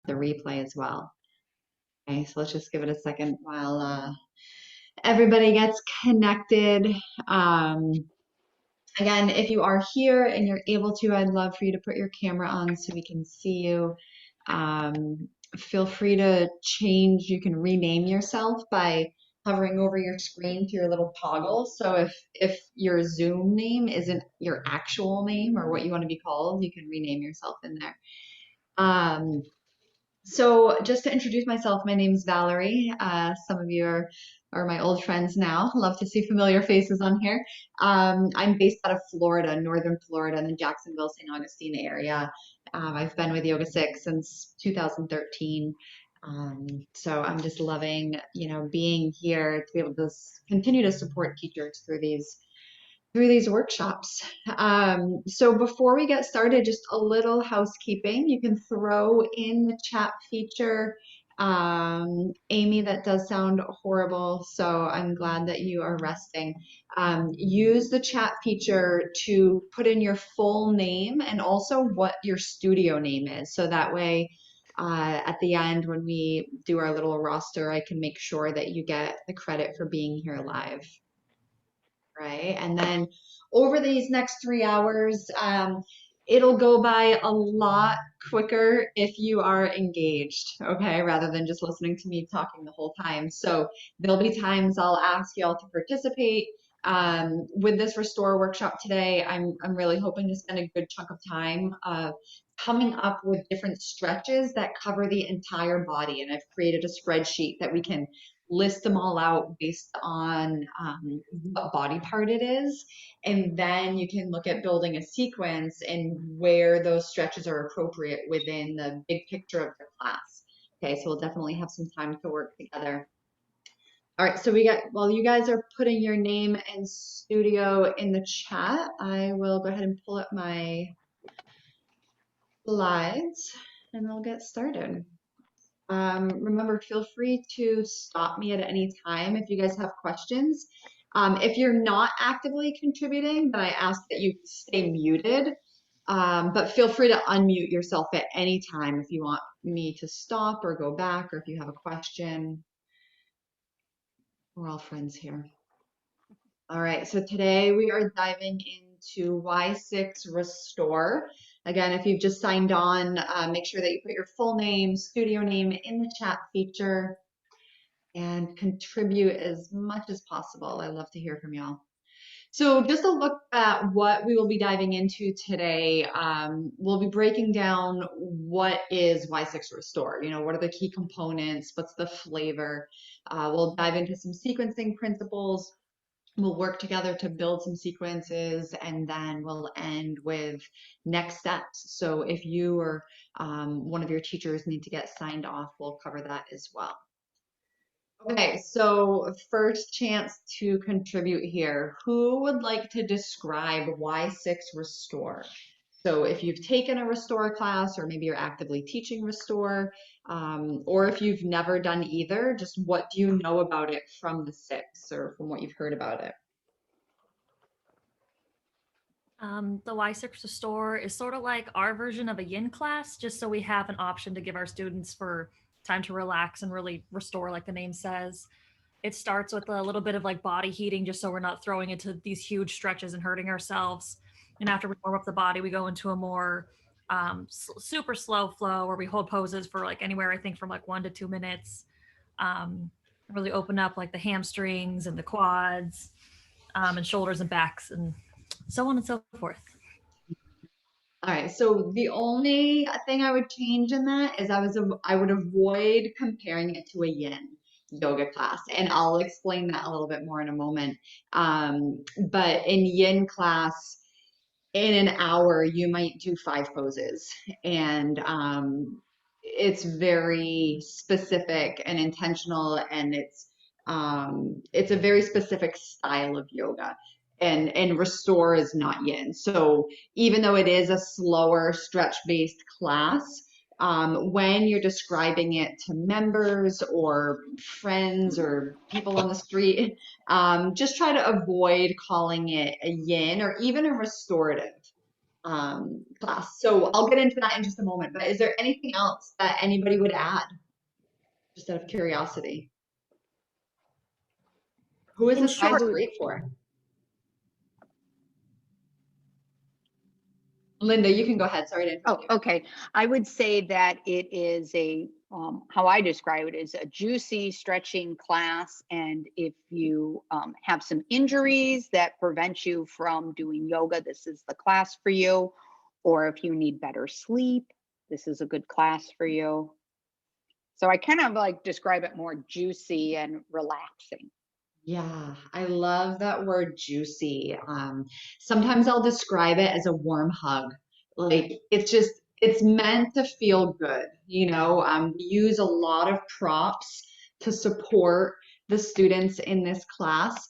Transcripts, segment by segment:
the replay as well. Okay, so let's just give it a second while everybody gets connected. Um, Again, if you are here and you're able to, I'd love for you to put your camera on so we can see you. Feel free to change. You can rename yourself by hovering over your screen to your little toggle. So if your Zoom name isn't your actual name or what you want to be called, you can rename yourself in there. So just to introduce myself, my name's Valerie. Some of you are my old friends now. Love to see familiar faces on here. I'm based out of Florida, northern Florida, in the Jacksonville, St. Augustine area. I've been with Yoga 6 since 2013. So I'm just loving, being here to be able to continue to support teachers through these workshops. So before we get started, just a little housekeeping. You can throw in the chat feature. Amy, that does sound horrible, so I'm glad that you are resting. Use the chat feature to put in your full name and also what your studio name is. So that way, at the end, when we do our little roster, I can make sure that you get the credit for being here live. Right? And then over these next 3 hours, it'll go by a lot quicker if you are engaged, okay, rather than just listening to me talking the whole time. So there'll be times I'll ask y'all to participate. With this Restore workshop today, I'm really hoping to spend a good chunk of time coming up with different stretches that cover the entire body. And I've created a spreadsheet that we can list them all out based on what body part it is. And then you can look at building a sequence and where those stretches are appropriate within the big picture of the class. Okay, so we'll definitely have some time to work together. All right, so while you guys are putting your name and studio in the chat, I will go ahead and pull up my slides and I'll get started. Remember, feel free to stop me at any time if you guys have questions. If you're not actively contributing, then I ask that you stay muted, but feel free to unmute yourself at any time if you want me to stop or go back, or if you have a question. We're all friends here. All right, so today we are diving into Y6 Restore. Again, if you've just signed on, make sure that you put your full name, studio name in the chat feature and contribute as much as possible. I love to hear from y'all. So just a look at what we will be diving into today. We'll be breaking down what is Y6 Restore. What are the key components? What's the flavor? We'll dive into some sequencing principles. We'll work together to build some sequences, and then we'll end with next steps. So if you or one of your teachers need to get signed off, we'll cover that as well. Okay, so first chance to contribute here. Who would like to describe Y6 Restore? So if you've taken a Restore class, or maybe you're actively teaching Restore, or if you've never done either, just what do you know about it from the six or from what you've heard about it? The Y6 Restore is sort of like our version of a yin class, just so we have an option to give our students for time to relax and really restore, like the name says. It starts with a little bit of like body heating, just so we're not throwing into these huge stretches and hurting ourselves. And after we warm up the body, we go into a more super slow flow where we hold poses for like anywhere, I think, from like 1 to 2 minutes. Really open up like the hamstrings and the quads and shoulders and backs and so on and so forth. All right, so the only thing I would change in that is I would avoid comparing it to a yin yoga class, and I'll explain that a little bit more in a moment. But in yin class, in an hour, you might do 5 poses, and it's very specific and intentional, and it's a very specific style of yoga. And Restore is not yin. So even though it is a slower stretch-based class, when you're describing it to members or friends or people on the street, just try to avoid calling it a yin or even a restorative. class. So I'll get into that in just a moment. But is there anything else that anybody would add, just out of curiosity? Who is In this short, class great for? Linda, you can go ahead. Sorry to interrupt oh, you. okay. I would say that it is how I describe it is a juicy stretching class. And if you have some injuries that prevent you from doing yoga, this is the class for you. Or if you need better sleep, this is a good class for you. So I kind of like describe it more juicy and relaxing. Yeah, I love that word juicy. Sometimes I'll describe it as a warm hug. Like it's meant to feel good. We use a lot of props to support the students in this class.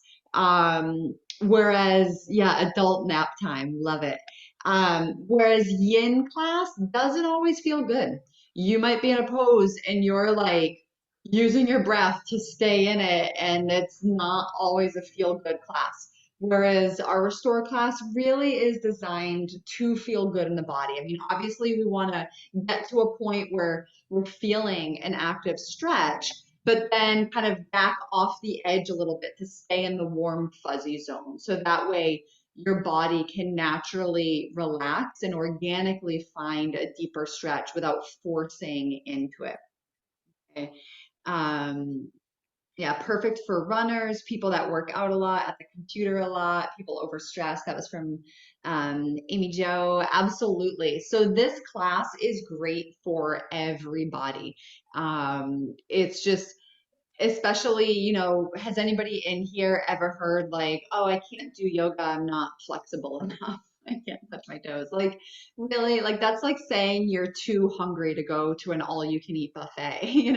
Whereas, yeah, adult nap time, love it. Whereas yin class doesn't always feel good. You might be in a pose and you're like, using your breath to stay in it, and it's not always a feel good class. Whereas our restore class really is designed to feel good in the body. I mean, obviously, we want to get to a point where we're feeling an active stretch, but then kind of back off the edge a little bit to stay in the warm, fuzzy zone. So that way, your body can naturally relax and organically find a deeper stretch without forcing into it. Okay. Um, yeah, perfect for runners, people that work out a lot, at the computer a lot, people overstressed. That was from Amy Jo. Absolutely. So this class is great for everybody. It's just, especially, has anybody in here ever heard like, oh, I can't do yoga, I'm not flexible enough. I can't touch my toes. Like, really, like that's like saying you're too hungry to go to an all-you-can-eat buffet.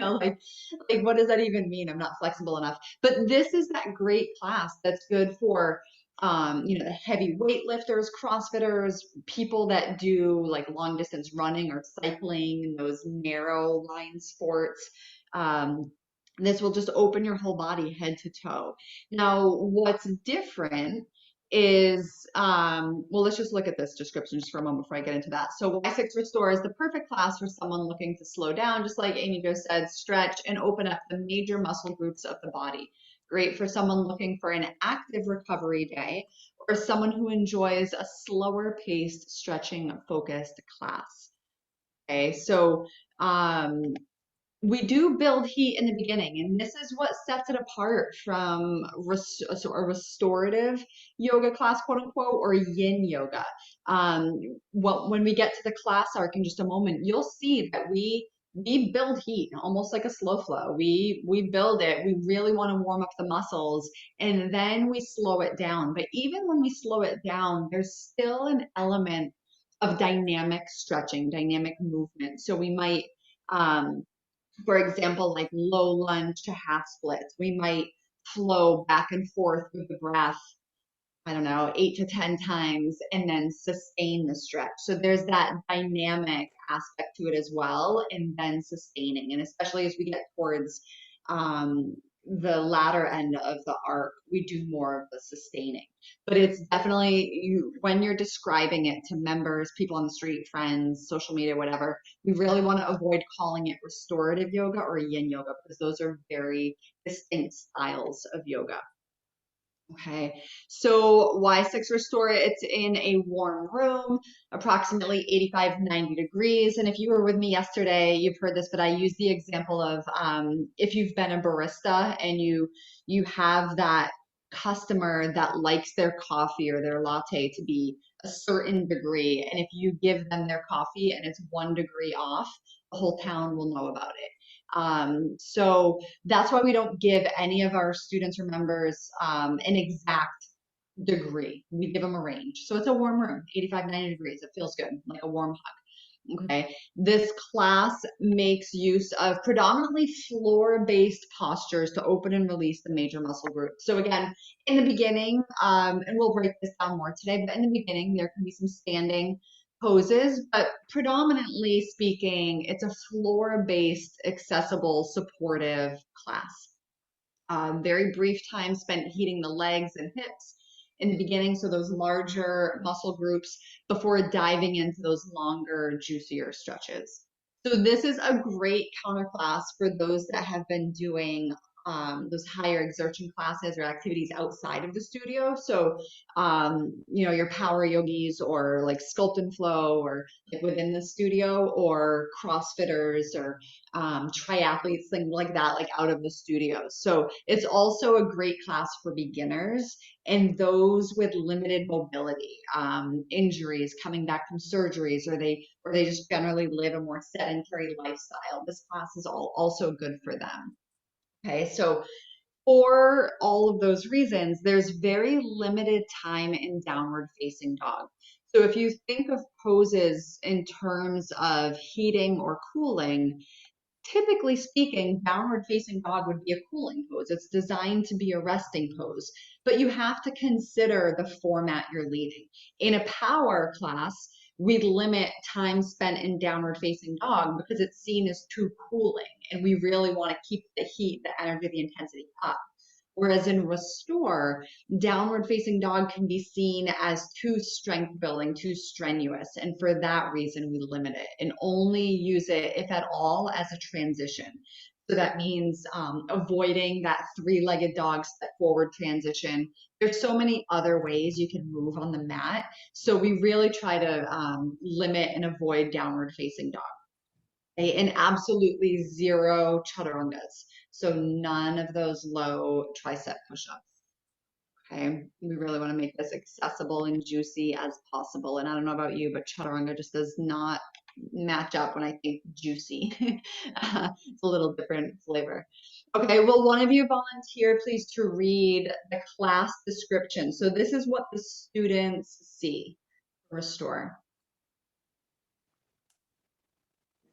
Like what does that even mean? I'm not flexible enough. But this is that great class that's good for the heavy weightlifters, CrossFitters, people that do like long distance running or cycling, those narrow line sports. Um, this will just open your whole body head to toe. Now, what's different is, well, let's just look at this description just for a moment before I get into that. So Y6 Restore is the perfect class for someone looking to slow down, just like Amy Jo said, stretch and open up the major muscle groups of the body. Great for someone looking for an active recovery day or someone who enjoys a slower paced stretching focused class. Okay, so um, we do build heat in the beginning, and this is what sets it apart from a restorative yoga class, quote unquote, or yin yoga. When we get to the class arc in just a moment, you'll see that we build heat almost like a slow flow. We build it. We really want to warm up the muscles, and then we slow it down. But even when we slow it down, there's still an element of dynamic stretching, dynamic movement. So we might um, for example, like low lunge to half splits. We might flow back and forth with the breath, I don't know, 8 to 10 times and then sustain the stretch. So there's that dynamic aspect to it as well, and then sustaining. And especially as we get towards the latter end of the arc, we do more of the sustaining. But it's definitely when you're describing it to members, people on the street, friends, social media, whatever, we really want to avoid calling it restorative yoga or yin yoga because those are very distinct styles of yoga. Okay, so Y6 Restore, it's in a warm room, approximately 85, 90 degrees. And if you were with me yesterday, you've heard this, but I use the example of if you've been a barista and you have that customer that likes their coffee or their latte to be a certain degree. And if you give them their coffee and it's 1 degree off, the whole town will know about it. So that's why we don't give any of our students or members an exact degree. We give them a range. So it's a warm room, 85, 90 degrees. It feels good, like a warm hug. Okay. This class makes use of predominantly floor-based postures to open and release the major muscle groups. So again, in the beginning, and we'll break this down more today, but in the beginning, there can be some standing poses, but predominantly speaking, it's a floor-based, accessible, supportive class. Very brief time spent heating the legs and hips, in the beginning, so those larger muscle groups, before diving into those longer, juicier stretches. So this is a great counter class for those that have been doing those higher exertion classes or activities outside of the studio. So, your power yogis or like sculpt and flow or like within the studio, or CrossFitters or triathletes, things like that, like out of the studio. So it's also a great class for beginners and those with limited mobility, injuries, coming back from surgeries, or they just generally live a more sedentary lifestyle. This class is also good for them. Okay, so for all of those reasons, there's very limited time in downward facing dog. So if you think of poses in terms of heating or cooling, typically speaking, downward facing dog would be a cooling pose. It's designed to be a resting pose, but you have to consider the format you're leading. In a power class, we limit time spent in downward facing dog because it's seen as too cooling, and we really want to keep the heat, the energy, the intensity up. Whereas in restore, downward facing dog can be seen as too strength building, too strenuous. And for that reason, we limit it and only use it, if at all, as a transition. So that means avoiding that three-legged dog step forward transition. There's so many other ways you can move on the mat. So we really try to limit and avoid downward facing dog. Okay? And absolutely zero chaturangas. So none of those low tricep push-ups. Okay, we really want to make this accessible and juicy as possible. And I don't know about you, but chaturanga just does not match up when I think juicy. It's a little different flavor. Okay, will one of you volunteer, please, to read the class description? So this is what the students see. Restore.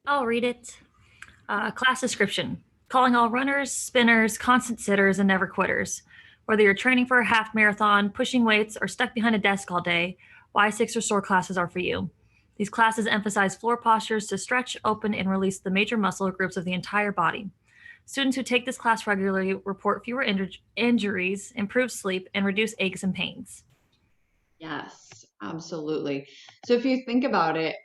I'll read it. Class description. Calling all runners, spinners, constant sitters, and never quitters. Whether you're training for a half marathon, pushing weights, or stuck behind a desk all day, Y6 Restore classes are for you. These classes emphasize floor postures to stretch, open, and release the major muscle groups of the entire body. Students who take this class regularly report fewer injuries, improved sleep, and reduce aches and pains. Yes, absolutely. So if you think about it,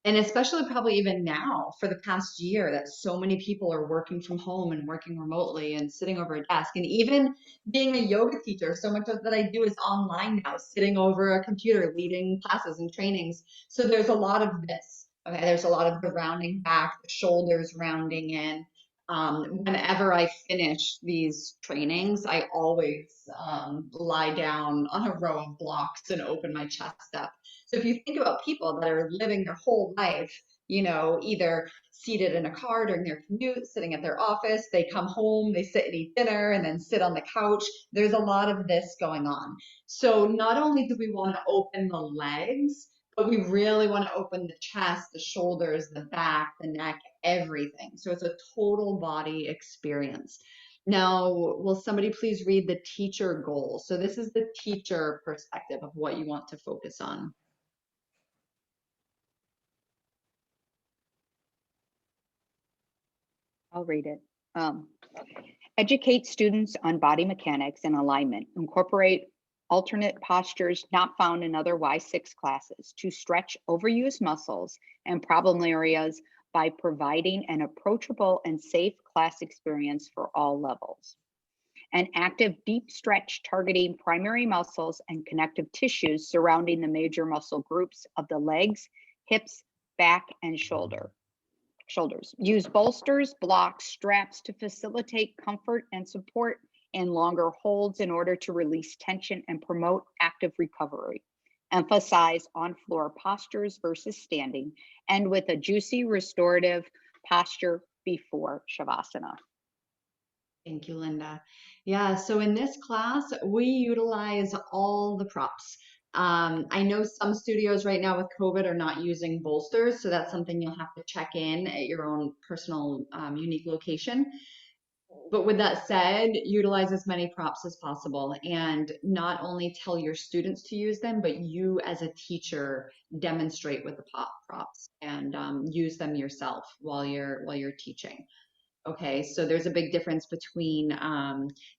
and especially probably even now for the past year that so many people are working from home and working remotely and sitting over a desk, and even being a yoga teacher, so much of that I do is online now, sitting over a computer, leading classes and trainings. So there's a lot of this. Okay, there's a lot of the rounding back, the shoulders rounding in. Whenever I finish these trainings, I always lie down on a row of blocks and open my chest up. So if you think about people that are living their whole life, either seated in a car during their commute, sitting at their office, they come home, they sit and eat dinner, and then sit on the couch. There's a lot of this going on. So not only do we want to open the legs, but we really want to open the chest, the shoulders, the back, the neck, everything. So it's a total body experience. Now, will somebody please read the teacher goal? So this is the teacher perspective of what you want to focus on. I'll read it. Educate students on body mechanics and alignment. Incorporate alternate postures not found in other Y6 classes to stretch overused muscles and problem areas by providing an approachable and safe class experience for all levels. An active deep stretch targeting primary muscles and connective tissues surrounding the major muscle groups of the legs, hips, back, and shoulders. Use bolsters, blocks, straps to facilitate comfort and support, and longer holds in order to release tension and promote active recovery. Emphasize on-floor postures versus standing, and with a juicy restorative posture before Shavasana. Thank you, Linda. Yeah, so in this class, we utilize all the props. I know some studios right now with COVID are not using bolsters, so that's something you'll have to check in at your own personal unique location. But with that said, utilize as many props as possible and not only tell your students to use them, but you as a teacher demonstrate with the props and use them yourself while you're teaching. Okay, so there's a big difference between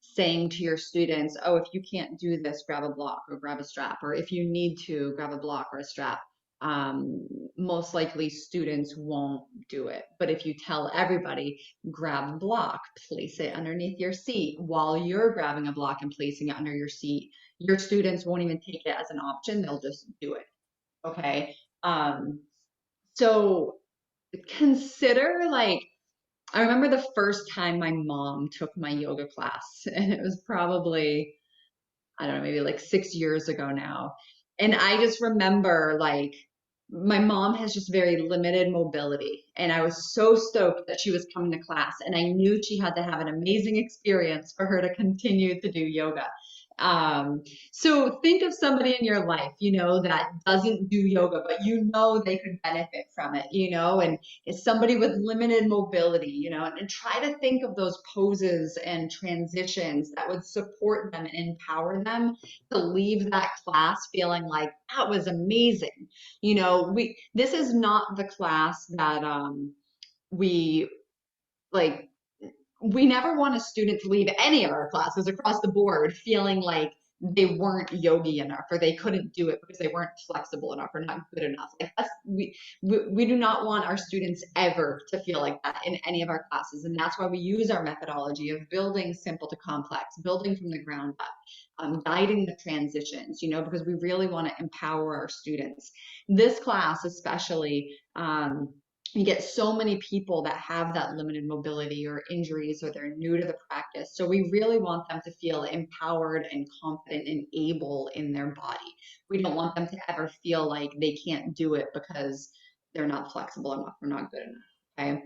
saying to your students, oh, if you can't do this, grab a block or grab a strap, or if you need to, grab a block or a strap. Most likely students won't do it. But if you tell everybody, grab a block, place it underneath your seat while you're grabbing a block and placing it under your seat, your students won't even take it as an option. They'll just do it. Okay. So consider like, I remember the first time my mom took my yoga class, and it was probably, I don't know, maybe like 6 years ago now. And I just remember like my mom has just very limited mobility. And I was so stoked that she was coming to class. And I knew she had to have an amazing experience for her to continue to do yoga. Um, so think of somebody in your life, that doesn't do yoga, but they could benefit from it, and is somebody with limited mobility, and try to think of those poses and transitions that would support them and empower them to leave that class feeling like that was amazing. This is not the class that we like we never want a student to leave any of our classes across the board feeling like they weren't yogi enough or they couldn't do it because they weren't flexible enough or not good enough. Like we do not want our students ever to feel like that in any of our classes. And that's why we use our methodology of building simple to complex, building from the ground up, guiding the transitions, because we really want to empower our students. This class especially, you get so many people that have that limited mobility or injuries or they're new to the practice. So we really want them to feel empowered and confident and able in their body. We don't want them to ever feel like they can't do it because they're not flexible enough or not good enough.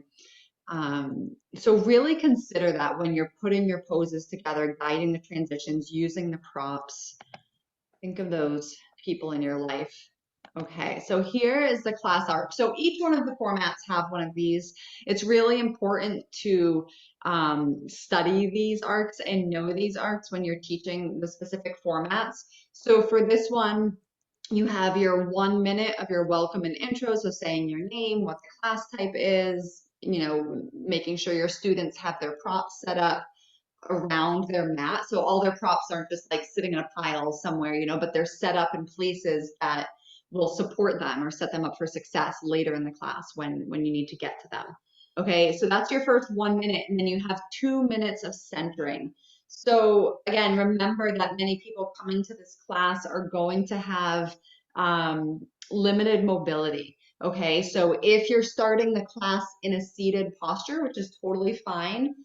Okay. So really consider that when you're putting your poses together, guiding the transitions, using the props. Think of those people in your life. Okay, so here is the class arc. So each one of the formats have one of these. It's really important to study these arcs and know these arcs when you're teaching the specific formats. So for this one, you have your 1 minute of your welcome and intro, so saying your name, what the class type is, making sure your students have their props set up around their mat. So all their props aren't just like sitting in a pile somewhere, but they're set up in places that will support them or set them up for success later in the class when you need to get to them. Okay, so that's your first 1 minute, and then you have 2 minutes of centering. So again, remember that many people coming to this class are going to have limited mobility. Okay, so if you're starting the class in a seated posture, which is totally fine,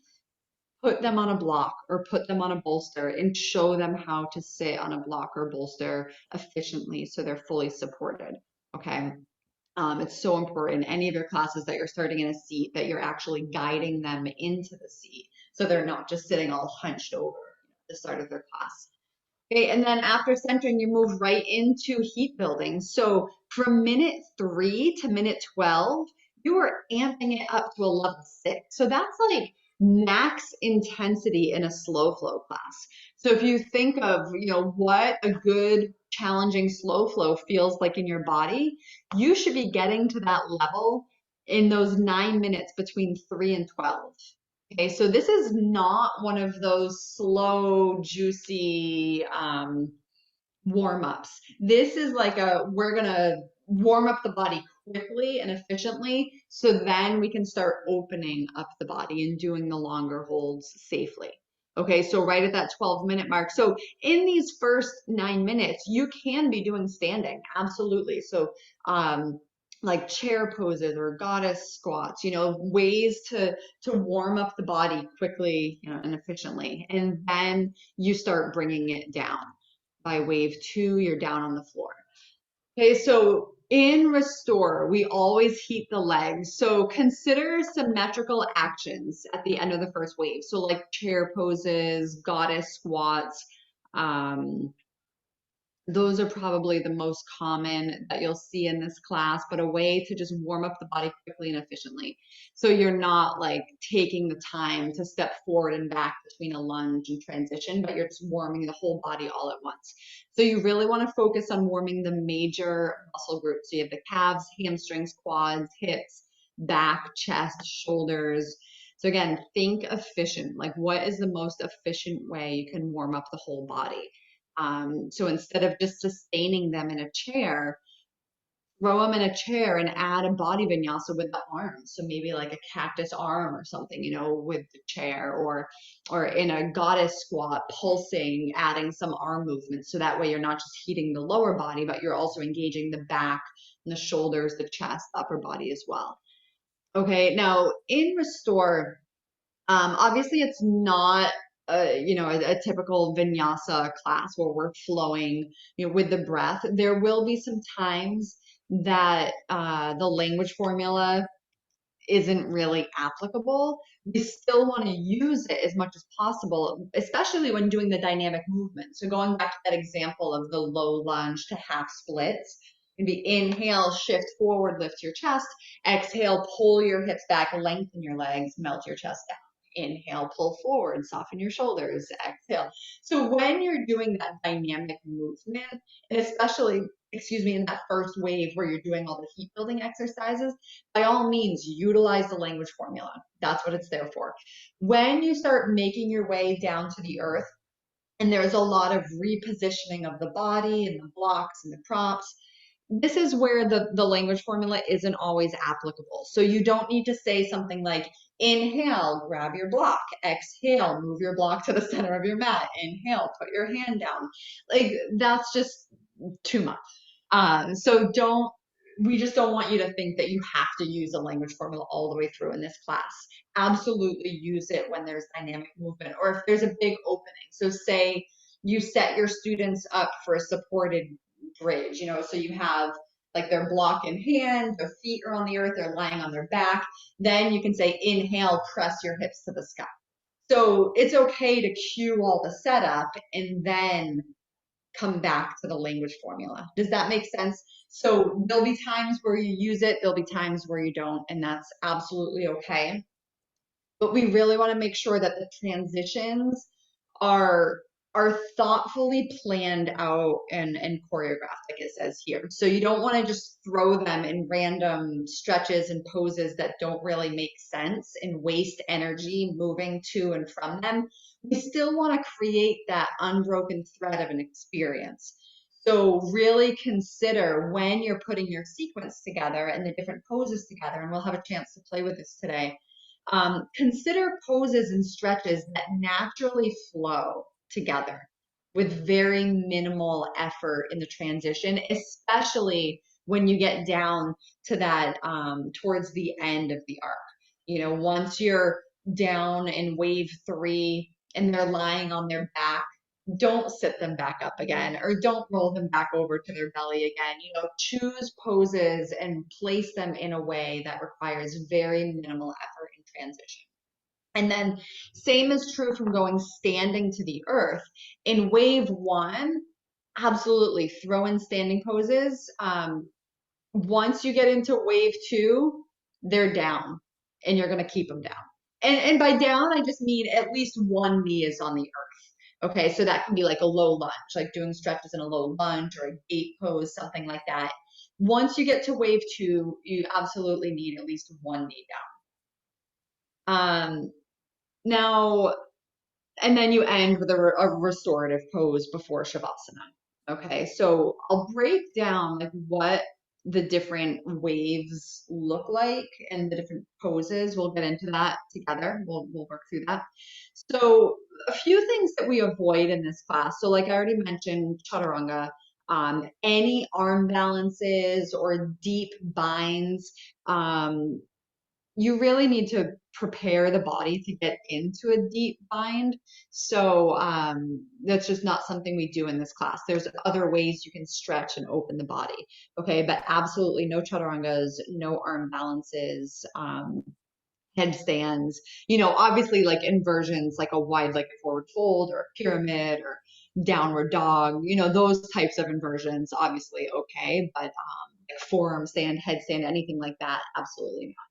put them on a block or put them on a bolster and show them how to sit on a block or bolster efficiently so they're fully supported. Okay. It's so important. Any of your classes that you're starting in a seat, that you're actually guiding them into the seat so they're not just sitting all hunched over at the start of their class. Okay, and then after centering, you move right into heat building. So from minute 3 to minute 12, you are amping it up to a level 6. So that's like max intensity in a slow flow class. So if you think of, what a good challenging slow flow feels like in your body, you should be getting to that level in those 9 minutes between 3 and 12. Okay, so this is not one of those slow, juicy warm-ups. This is like we're gonna warm up the body quickly and efficiently so then we can start opening up the body and doing the longer holds safely. Okay, so right at that 12-minute mark. So in these first 9 minutes, you can be doing standing, absolutely. So like chair poses or goddess squats, ways to warm up the body quickly, and efficiently. And then you start bringing it down. By wave 2, you're down on the floor. Okay, so in restore, we always heat the legs. So consider symmetrical actions at the end of the first wave. So like chair poses, goddess squats, those are probably the most common that you'll see in this class, but a way to just warm up the body quickly and efficiently. So you're not like taking the time to step forward and back between a lunge and transition, but you're just warming the whole body all at once. So you really want to focus on warming the major muscle groups. So you have the calves, hamstrings, quads, hips, back, chest, shoulders. So again, think efficient. Like, what is the most efficient way you can warm up the whole body? So instead of just sustaining them in a chair, throw them in a chair and add a body vinyasa with the arms. So maybe like a cactus arm or something, with the chair, or in a goddess squat, pulsing, adding some arm movements. So that way you're not just heating the lower body, but you're also engaging the back and the shoulders, the chest, the upper body as well. Okay, now in Restore, obviously it's not a typical vinyasa class where we're flowing, with the breath. There will be some times that the language formula isn't really applicable. We still want to use it as much as possible, especially when doing the dynamic movement. So going back to that example of the low lunge to half splits, it'd be inhale, shift forward, lift your chest. Exhale, pull your hips back, lengthen your legs, melt your chest down. Inhale, pull forward, soften your shoulders. Exhale. So when you're doing that dynamic movement, and especially, in that first wave where you're doing all the heat building exercises, by all means, utilize the language formula. That's what it's there for. When you start making your way down to the earth, and there's a lot of repositioning of the body and the blocks and the props, this is where the language formula isn't always applicable. So you don't need to say something like, inhale, grab your block. Exhale, move your block to the center of your mat. Inhale, put your hand down. Like, that's just too much. So we just don't want you to think that you have to use a language formula all the way through in this class. Absolutely use it when there's dynamic movement, or if there's a big opening. So say you set your students up for a supported bridge, so you have like their block in hand, their feet are on the earth, they're lying on their back. Then you can say, inhale, press your hips to the sky. So it's okay to cue all the setup and then come back to the language formula. Does that make sense? So there'll be times where you use it, there'll be times where you don't, and that's absolutely okay. But we really want to make sure that the transitions are thoughtfully planned out and choreographed, like it says here. So you don't want to just throw them in random stretches and poses that don't really make sense and waste energy moving to and from them. We still want to create that unbroken thread of an experience. So really consider when you're putting your sequence together and the different poses together, and we'll have a chance to play with this today. Consider poses and stretches that naturally flow together with very minimal effort in the transition, especially when you get down to that towards the end of the arc. Once you're down in wave 3 and they're lying on their back, don't sit them back up again, or don't roll them back over to their belly again. Choose poses and place them in a way that requires very minimal effort in transition. And then same is true from going standing to the earth. In wave 1, absolutely throw in standing poses. Once you get into wave 2, they're down, and you're going to keep them down. And by down, I just mean at least one knee is on the earth. Okay, so that can be like a low lunge, like doing stretches in a low lunge or a gate pose, something like that. Once you get to wave 2, you absolutely need at least one knee down. Now, and then you end with a restorative pose before Shavasana. Okay, so I'll break down like what the different waves look like and the different poses. We'll get into that together. We'll work through that. So a few things that we avoid in this class. So like I already mentioned, chaturanga, any arm balances or deep binds. You really need to prepare the body to get into a deep bind. So that's just not something we do in this class. There's other ways you can stretch and open the body. Okay, but absolutely no chaturangas, no arm balances, headstands. Obviously like inversions, like a wide legged forward fold or a pyramid or downward dog. Those types of inversions, obviously okay, but like forearm stand, headstand, anything like that, absolutely not.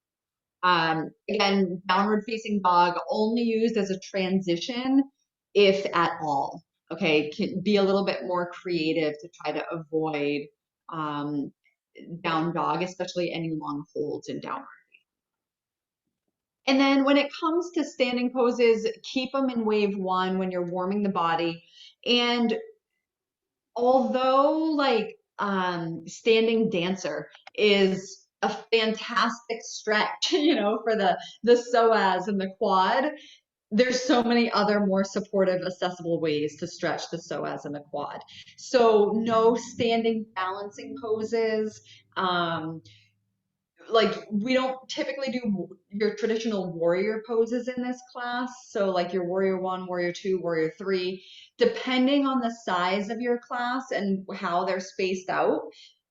Again, downward facing dog only used as a transition, if at all. Okay, can be a little bit more creative to try to avoid down dog, especially any long holds in downward. And then when it comes to standing poses, keep them in wave one when you're warming the body. And although like standing dancer is a fantastic stretch, you know, for the psoas and the quad, there's so many other more supportive, accessible ways to stretch the psoas and the quad. So no standing balancing poses. Like we don't typically do your traditional warrior poses in this class. So like your warrior one, warrior two, warrior three, depending on the size of your class and how they're spaced out,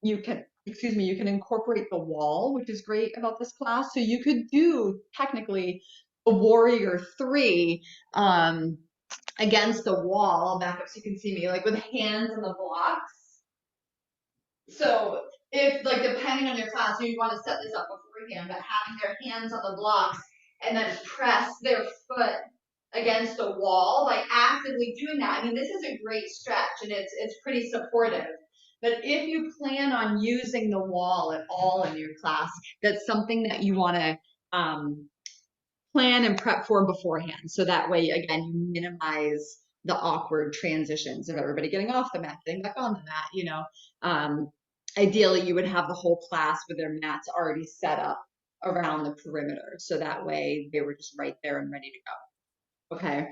you can, excuse me, you can incorporate the wall, which is great about this class. So you could do technically a warrior three against the wall. I'll back up so you can see me, like with hands on the blocks. So if like depending on your class, you want to set this up beforehand, but having their hands on the blocks and then press their foot against a wall by actively doing that. I mean, this is a great stretch and it's pretty supportive. But if you plan on using the wall at all in your class, that's something that you want to plan and prep for beforehand. So that way, again, you minimize the awkward transitions of everybody getting off the mat, getting back on the mat, you know. Ideally, you would have the whole class with their mats already set up around the perimeter. So that way they were just right there and ready to go. Okay.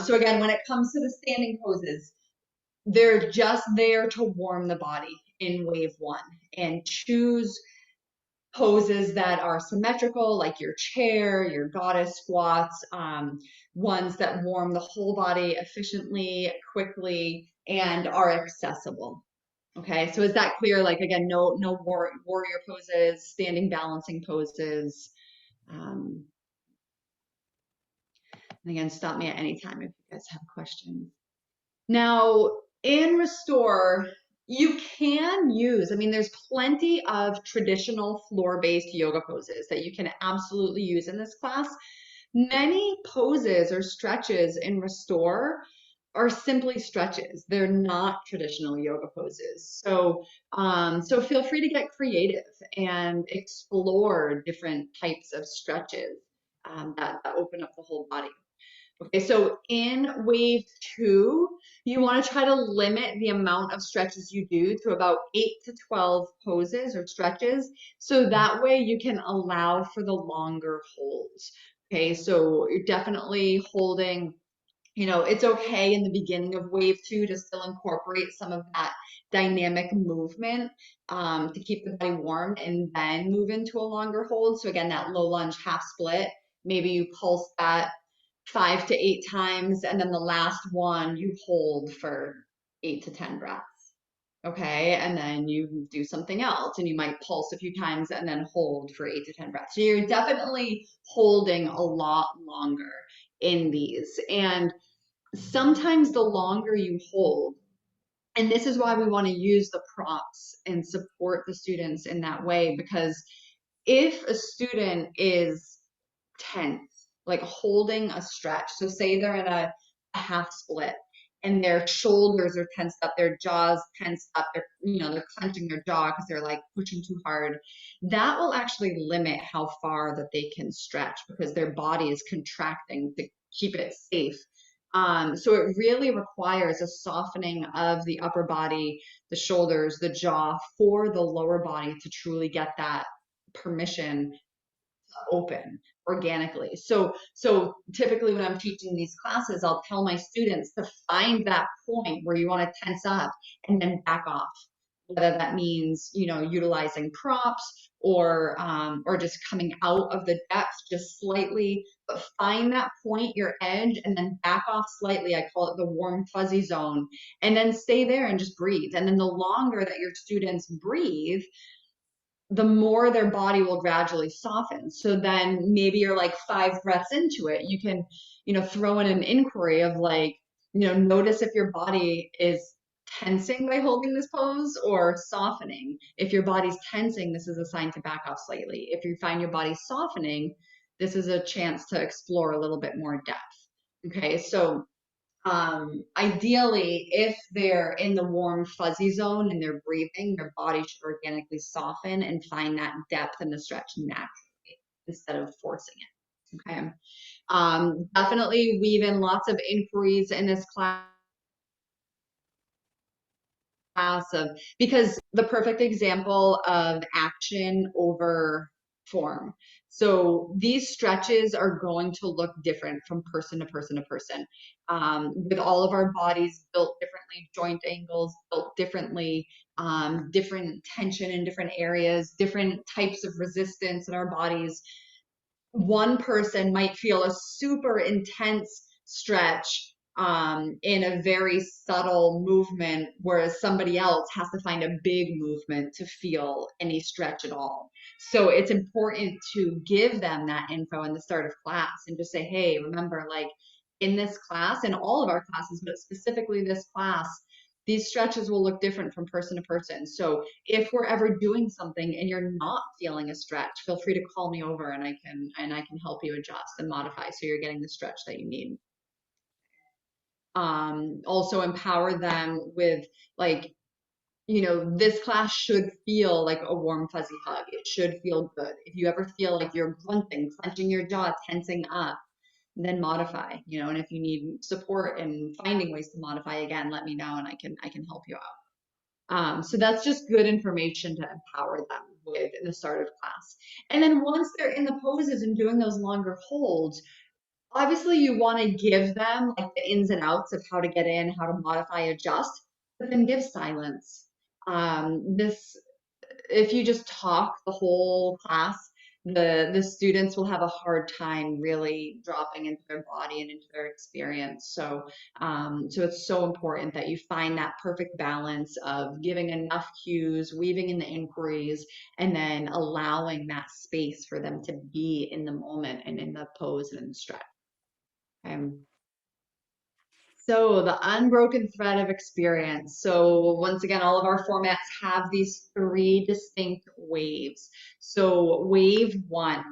So again, when it comes to the standing poses, they're just there to warm the body in wave one, and choose poses that are symmetrical, like your chair, your goddess squats, ones that warm the whole body efficiently, quickly, and are accessible. Okay, so is that clear? Like again, no warrior poses, standing balancing poses. And again, stop me at any time if you guys have questions. Now, in Restore, you can use, I mean, there's plenty of traditional floor-based yoga poses that you can absolutely use in this class. Many poses or stretches in Restore are simply stretches. They're not traditional yoga poses. So, so feel free to get creative and explore different types of stretches that open up the whole body. Okay, so in wave two, you want to try to limit the amount of stretches you do to about 8 to 12 poses or stretches. So that way you can allow for the longer holds. Okay, so you're definitely holding, you know, it's okay in the beginning of wave two to still incorporate some of that dynamic movement to keep the body warm and then move into a longer hold. So again, that low lunge half split, maybe you pulse that 5 to 8 times, and then the last one you hold for 8 to 10 breaths. Okay, and then you do something else, and you might pulse a few times and then hold for 8 to 10 breaths. So you're definitely holding a lot longer in these. And sometimes the longer you hold, and this is why we want to use the prompts and support the students in that way, because if a student is tense, like holding a stretch. So say they're in a half split and their shoulders are tensed up, their jaws tensed up, they're clenching their jaw because they're like pushing too hard. That will actually limit how far that they can stretch because their body is contracting to keep it safe. So it really requires a softening of the upper body, the shoulders, the jaw for the lower body to truly get that permission open organically. So typically when I'm teaching these classes, I'll tell my students to find that point where you want to tense up and then back off. Whether that means, utilizing props or just coming out of the depth just slightly, but find that point, your edge, and then back off slightly. I call it the warm fuzzy zone, and then stay there and just breathe. And then the longer that your students breathe, the more their body will gradually soften. So then maybe you're like 5 breaths into it, you can, throw in an inquiry of like, notice if your body is tensing by holding this pose or softening. If your body's tensing, this is a sign to back off slightly. If you find your body softening, this is a chance to explore a little bit more depth. Okay, so ideally, if they're in the warm fuzzy zone and they're breathing, their body should organically soften and find that depth in the stretch naturally instead of forcing it. Okay. Definitely weave in lots of inquiries in this class of, because the perfect example of action over form. So these stretches are going to look different from person to person to person. With all of our bodies built differently, joint angles built differently, different tension in different areas, different types of resistance in our bodies. One person might feel a super intense stretch in a very subtle movement, whereas somebody else has to find a big movement to feel any stretch at all. So it's important to give them that info in the start of class and just say, hey, remember, like in this class, in all of our classes, but specifically this class, these stretches will look different from person to person. So if we're ever doing something and you're not feeling a stretch, feel free to call me over and I can help you adjust and modify so you're getting the stretch that you need. Also empower them with, like, you know, this class should feel like a warm, fuzzy hug. It should feel good. If you ever feel like you're grunting, clenching your jaw, tensing up, then modify, you know, and if you need support in finding ways to modify again, let me know and I can help you out. So that's just good information to empower them with in the start of class. And then once they're in the poses and doing those longer holds, obviously you want to give them like the ins and outs of how to get in, how to modify, adjust, but then give silence. This If you just talk the whole class, the students will have a hard time really dropping into their body and into their experience. So it's so important that you find that perfect balance of giving enough cues, weaving in the inquiries, and then allowing that space for them to be in the moment and in the pose and in the stretch. So the unbroken thread of experience. So once again, all of our formats have these three distinct waves. So wave one,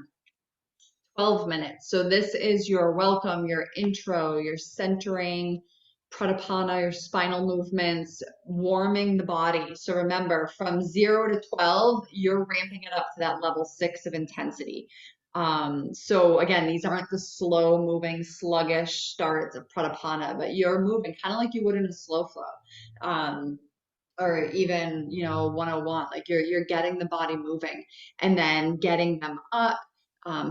12 minutes. So this is your welcome, your intro, your centering, pradipana, your spinal movements, warming the body. So remember, from 0 to 12, you're ramping it up to that level 6 of intensity. So again, these aren't the slow moving, sluggish starts of pradipana, but you're moving kind of like you would in a slow flow. Or even, you know, 101, like you're getting the body moving and then getting them up,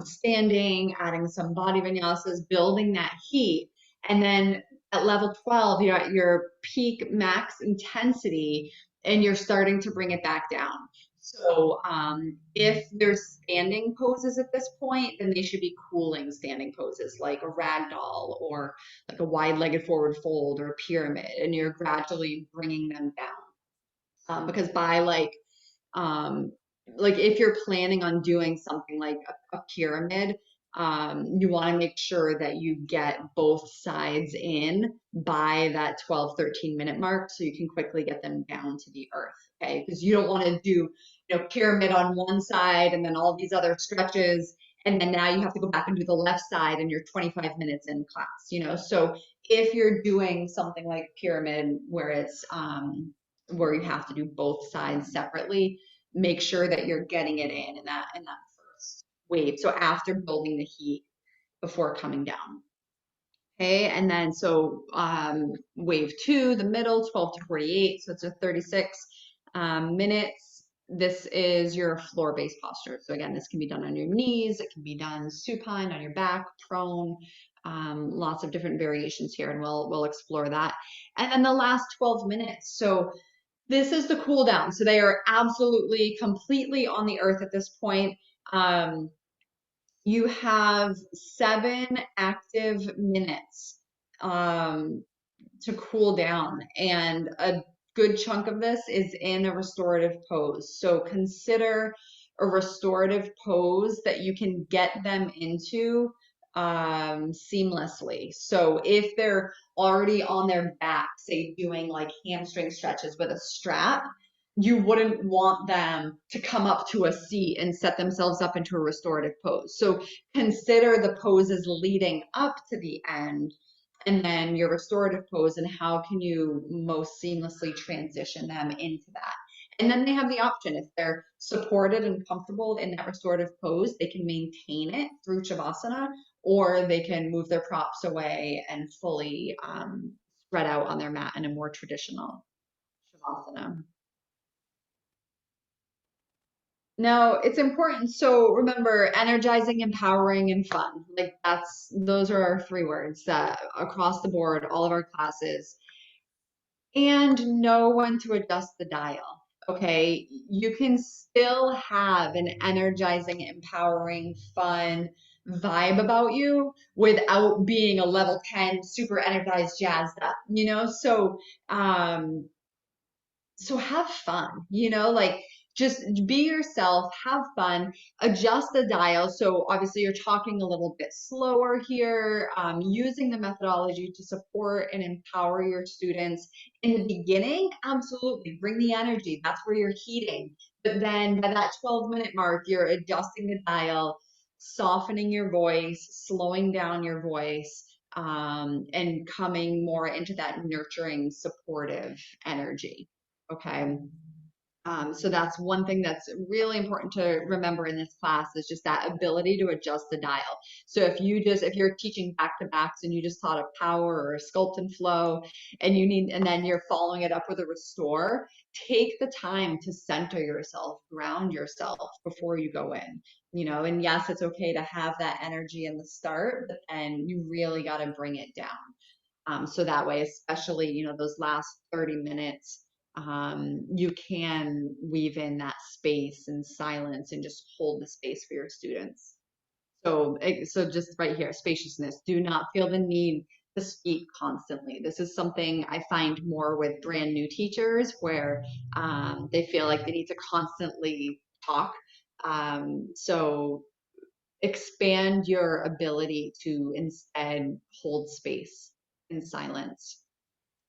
standing, adding some body vinyasas, building that heat. And then at level 12, you're at your peak max intensity and you're starting to bring it back down. So if there's standing poses at this point, then they should be cooling standing poses like a rag doll or like a wide-legged forward fold or a pyramid, and you're gradually bringing them down. Because by um, like if you're planning on doing something like a pyramid, you want to make sure that you get both sides in by that 12, 13-minute mark so you can quickly get them down to the earth. Okay, because you don't want to do, you know, pyramid on one side and then all these other stretches, and then now you have to go back and do the left side and you're 25 minutes in class, you know. So if you're doing something like pyramid where it's where you have to do both sides separately, make sure that you're getting it in that first wave. So after building the heat before coming down. Okay, and then so wave two, the middle, 12 to 48, so it's a 36 minutes. This is your floor-based posture. So again, this can be done on your knees, it can be done supine, on your back, prone, lots of different variations here, and we'll explore that. And then the last 12 minutes. So this is the cool down. So they are absolutely completely on the earth at this point. You have 7 active minutes to cool down, and a good chunk of this is in a restorative pose. So consider a restorative pose that you can get them into seamlessly. So if they're already on their back, say doing like hamstring stretches with a strap, you wouldn't want them to come up to a seat and set themselves up into a restorative pose. So consider the poses leading up to the end and then your restorative pose and how can you most seamlessly transition them into that. And then they have the option, if they're supported and comfortable in that restorative pose, they can maintain it through Shavasana, or they can move their props away and fully spread out on their mat in a more traditional Shavasana. Now, it's important. So remember, energizing, empowering, and fun. Like those are our three words that across the board, all of our classes. And know when to adjust the dial. Okay, you can still have an energizing, empowering, fun vibe about you without being a level 10 super energized, jazzed up, um, so have fun, like just be yourself, have fun, adjust the dial. So obviously you're talking a little bit slower here, using the methodology to support and empower your students. In the beginning, absolutely bring the energy. That's where you're heating. But then by that 12-minute mark, you're adjusting the dial, softening your voice, slowing down your voice, and coming more into that nurturing, supportive energy. Okay. So that's one thing that's really important to remember in this class, is just that ability to adjust the dial. So if you're teaching back to backs and you just taught a power or a sculpt and flow, and then you're following it up with a restore, take the time to center yourself, ground yourself before you go in, and yes, it's okay to have that energy in the start, but then you really got to bring it down. So that way, especially, those last 30 minutes, you can weave in that space and silence and just hold the space for your students. So just right here, spaciousness. Do not feel the need to speak constantly. This is something I find more with brand new teachers, where they feel like they need to constantly talk. So expand your ability to instead hold space in silence.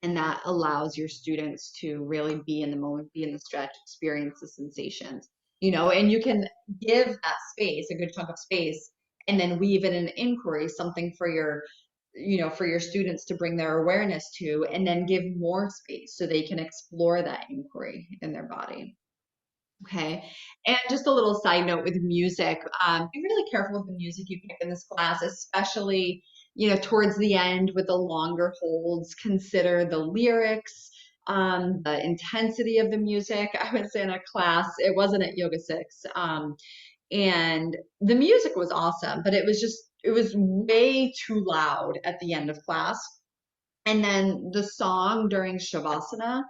And that allows your students to really be in the moment, be in the stretch, experience the sensations, and you can give that space, a good chunk of space, and then weave in an inquiry, something for your students to bring their awareness to, and then give more space so they can explore that inquiry in their body. Okay. And just a little side note with music, be really careful with the music you pick in this class, especially, towards the end with the longer holds. Consider the lyrics, the intensity of the music. I was in a class, it wasn't at Yoga 6, and the music was awesome, but it was way too loud at the end of class. And then the song during Shavasana,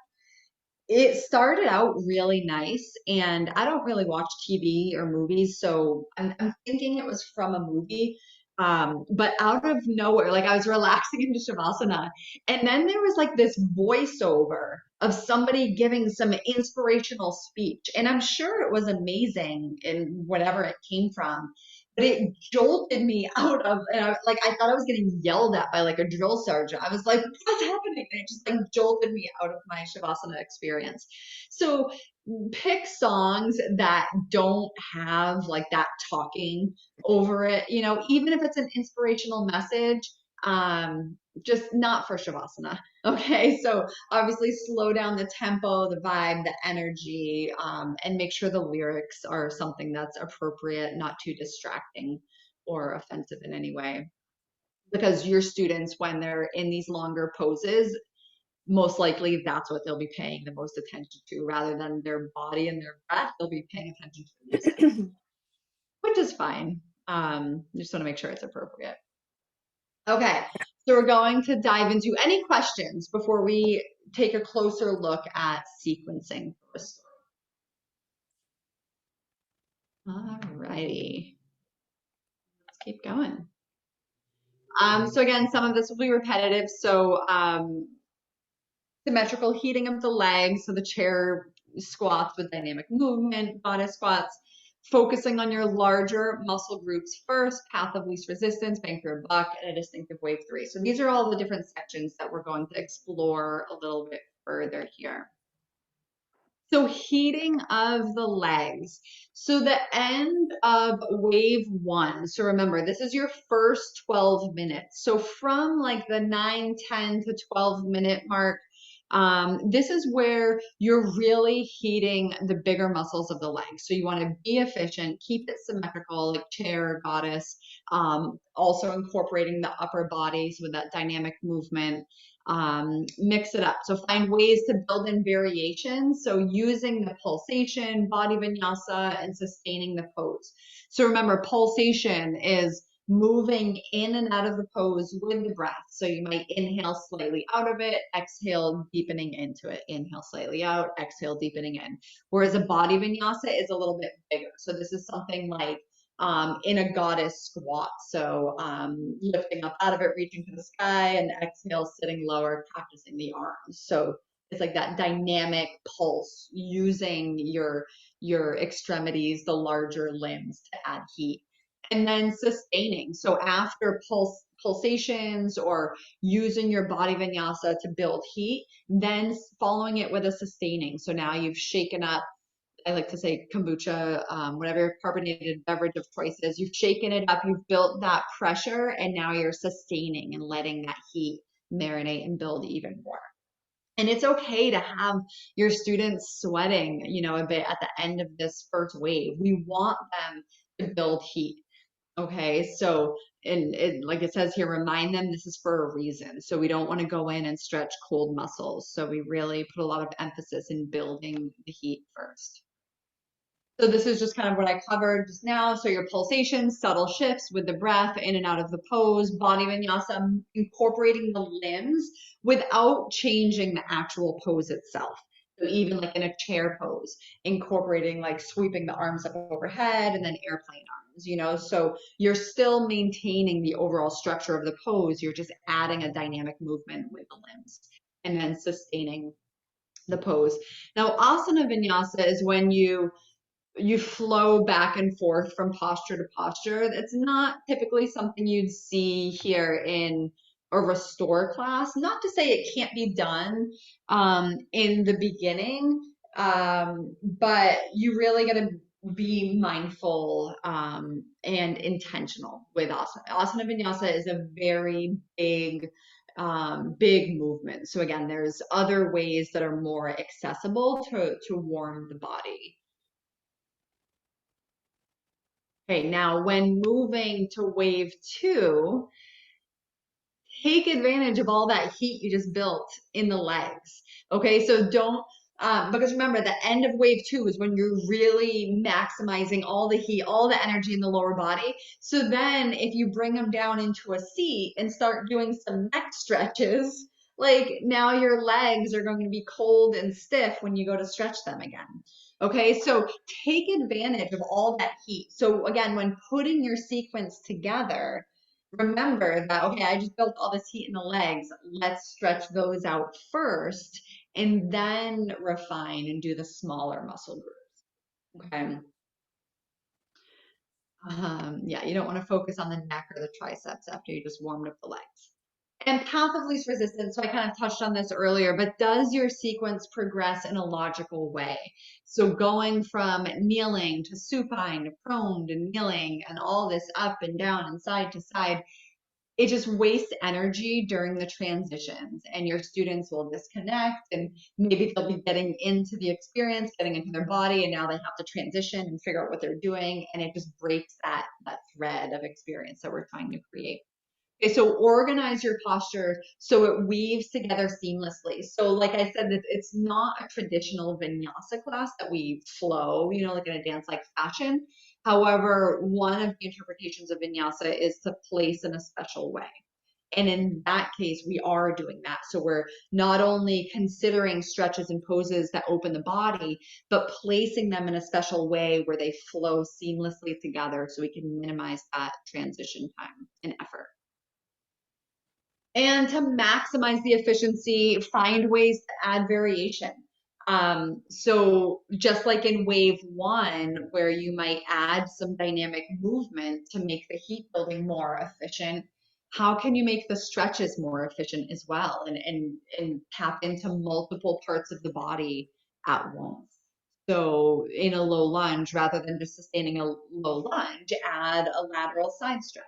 it started out really nice, and I don't really watch TV or movies, so I'm thinking it was from a movie. But out of nowhere, like I was relaxing into Shavasana, and then there was like this voiceover of somebody giving some inspirational speech, and I'm sure it was amazing in whatever it came from, but it jolted me out of, and I thought I was getting yelled at by like a drill sergeant. I was like, what's happening? And it just like jolted me out of my Shavasana experience. So pick songs that don't have like that talking over it, even if it's an inspirational message, just not for Shavasana. Okay, so obviously slow down the tempo, the vibe, the energy, and make sure the lyrics are something that's appropriate, not too distracting or offensive in any way. Because your students, when they're in these longer poses, most likely that's what they'll be paying the most attention to, rather than their body and their breath. They'll be paying attention to the music, which is fine. Just want to make sure it's appropriate. Okay, so we're going to dive into any questions before we take a closer look at sequencing for a story. All righty, let's keep going. So again, some of this will be repetitive. So symmetrical heating of the legs, so the chair squats with dynamic movement, bodice squats, focusing on your larger muscle groups first, path of least resistance, bank your buck, and a distinctive wave 3. So these are all the different sections that we're going to explore a little bit further here. So heating of the legs. So the end of wave 1. So remember, this is your first 12 minutes. So from like the 9, 10 to 12 minute mark, This is where you're really heating the bigger muscles of the legs. So you want to be efficient, keep it symmetrical, like chair, goddess, also incorporating the upper body with that dynamic movement. Mix it up. So find ways to build in variations. So using the pulsation, body vinyasa, and sustaining the pose. So remember, pulsation is moving in and out of the pose with the breath. So you might inhale slightly out of it, exhale, deepening into it. Inhale slightly out, exhale, deepening in. Whereas a body vinyasa is a little bit bigger. So this is something like in a goddess squat. So lifting up out of it, reaching to the sky, and exhale, sitting lower, practicing the arms. So it's like that dynamic pulse using your extremities, the larger limbs to add heat. And then sustaining. So after pulsations or using your body vinyasa to build heat, then following it with a sustaining. So now you've shaken up, I like to say kombucha, whatever your carbonated beverage of choice is, you've shaken it up, you've built that pressure, and now you're sustaining and letting that heat marinate and build even more. And it's okay to have your students sweating, a bit at the end of this first wave. We want them to build heat. Okay, so and like it says here, remind them this is for a reason. So we don't want to go in and stretch cold muscles. So we really put a lot of emphasis in building the heat first. So this is just kind of what I covered just now. So your pulsations, subtle shifts with the breath in and out of the pose, body vinyasa, incorporating the limbs without changing the actual pose itself. So even like in a chair pose, incorporating like sweeping the arms up overhead and then airplane arms, so you're still maintaining the overall structure of the pose. You're just adding a dynamic movement with the limbs and then sustaining the pose. Now, asana vinyasa is when you flow back and forth from posture to posture. It's not typically something you'd see here in a restore class. Not to say it can't be done in the beginning, but you really got to be mindful and intentional with asana. Asana vinyasa is a very big movement. So again, there's other ways that are more accessible to warm the body. Okay, now when moving to wave 2, take advantage of all that heat you just built in the legs. Okay, so don't, because remember, the end of wave 2 is when you're really maximizing all the heat, all the energy in the lower body. So then if you bring them down into a seat and start doing some neck stretches, like now your legs are going to be cold and stiff when you go to stretch them again. Okay, so take advantage of all that heat. So again, when putting your sequence together, remember that, okay, I just built all this heat in the legs. Let's stretch those out first and then refine and do the smaller muscle groups. Okay. Yeah, you don't want to focus on the neck or the triceps after you just warmed up the legs. And path of least resistance, so I kind of touched on this earlier, but does your sequence progress in a logical way? So going from kneeling to supine to prone to kneeling and all this up and down and side to side, it just wastes energy during the transitions, and your students will disconnect, and maybe they'll be getting into the experience, getting into their body, and now they have to transition and figure out what they're doing, and it just breaks that thread of experience that we're trying to create. Okay, so organize your posture so it weaves together seamlessly. So like I said, it's not a traditional vinyasa class that we flow, like in a dance-like fashion. However, one of the interpretations of vinyasa is to place in a special way. And in that case, we are doing that. So we're not only considering stretches and poses that open the body, but placing them in a special way where they flow seamlessly together so we can minimize that transition time and effort. And to maximize the efficiency, find ways to add variation. So just like in wave 1, where you might add some dynamic movement to make the heat building more efficient, how can you make the stretches more efficient as well and tap into multiple parts of the body at once? So in a low lunge, rather than just sustaining a low lunge, add a lateral side stretch.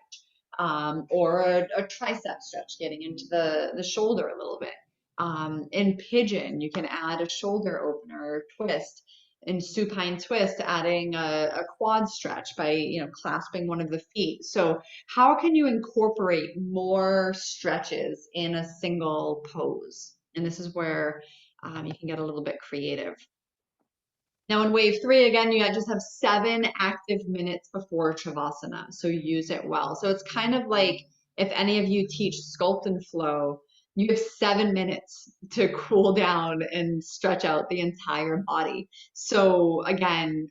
Or a tricep stretch, getting into the shoulder a little bit. In pigeon, you can add a shoulder opener or twist. In supine twist, adding a quad stretch by, clasping one of the feet. So how can you incorporate more stretches in a single pose? And this is where you can get a little bit creative. Now in wave 3, again, you just have 7 active minutes before Shavasana, so use it well. So it's kind of like if any of you teach sculpt and flow, you have 7 minutes to cool down and stretch out the entire body. So again,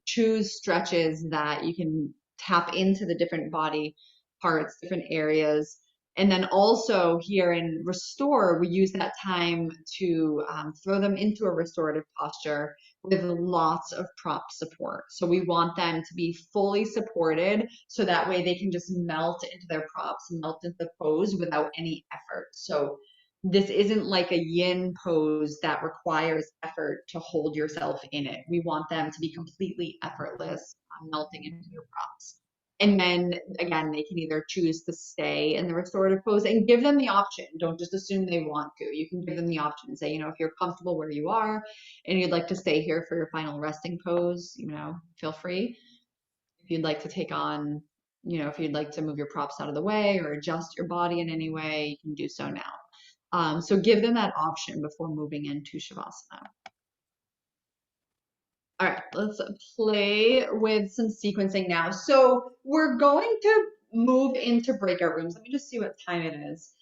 choose stretches that you can tap into the different body parts, different areas. And then also here in Restore, we use that time to throw them into a restorative posture with lots of prop support. So we want them to be fully supported so that way they can just melt into their props, melt into the pose without any effort. So this isn't like a yin pose that requires effort to hold yourself in it. We want them to be completely effortless, melting into your props. And then again, they can either choose to stay in the restorative pose and give them the option. Don't just assume they want to. You can give them the option and say, if you're comfortable where you are and you'd like to stay here for your final resting pose, feel free. If you'd like to take on, if you'd like to move your props out of the way or adjust your body in any way, you can do so now. So give them that option before moving into Shavasana. All right, let's play with some sequencing now. So we're going to move into breakout rooms. Let me just see what time it is.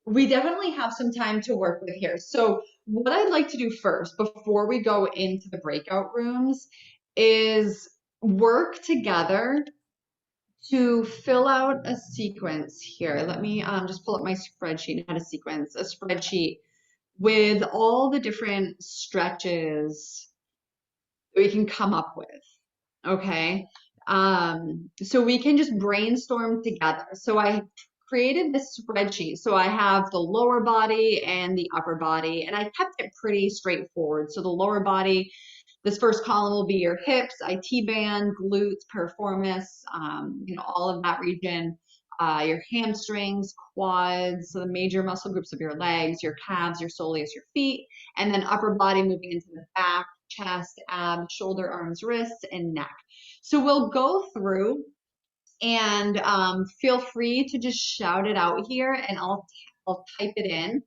We definitely have some time to work with here. So what I'd like to do first, before we go into the breakout rooms, is work together to fill out a sequence here. Let me just pull up my spreadsheet and how to sequence a spreadsheet with all the different stretches we can come up with. Okay. So we can just brainstorm together. So I created this spreadsheet. So I have the lower body and the upper body, and I kept it pretty straightforward. So the lower body, this first column will be your hips, IT band, glutes, piriformis, all of that region, your hamstrings, quads, so the major muscle groups of your legs, your calves, your soleus, your feet, and then upper body moving into the back, chest, abs, shoulder, arms, wrists, and neck. So we'll go through and feel free to just shout it out here and I'll type it in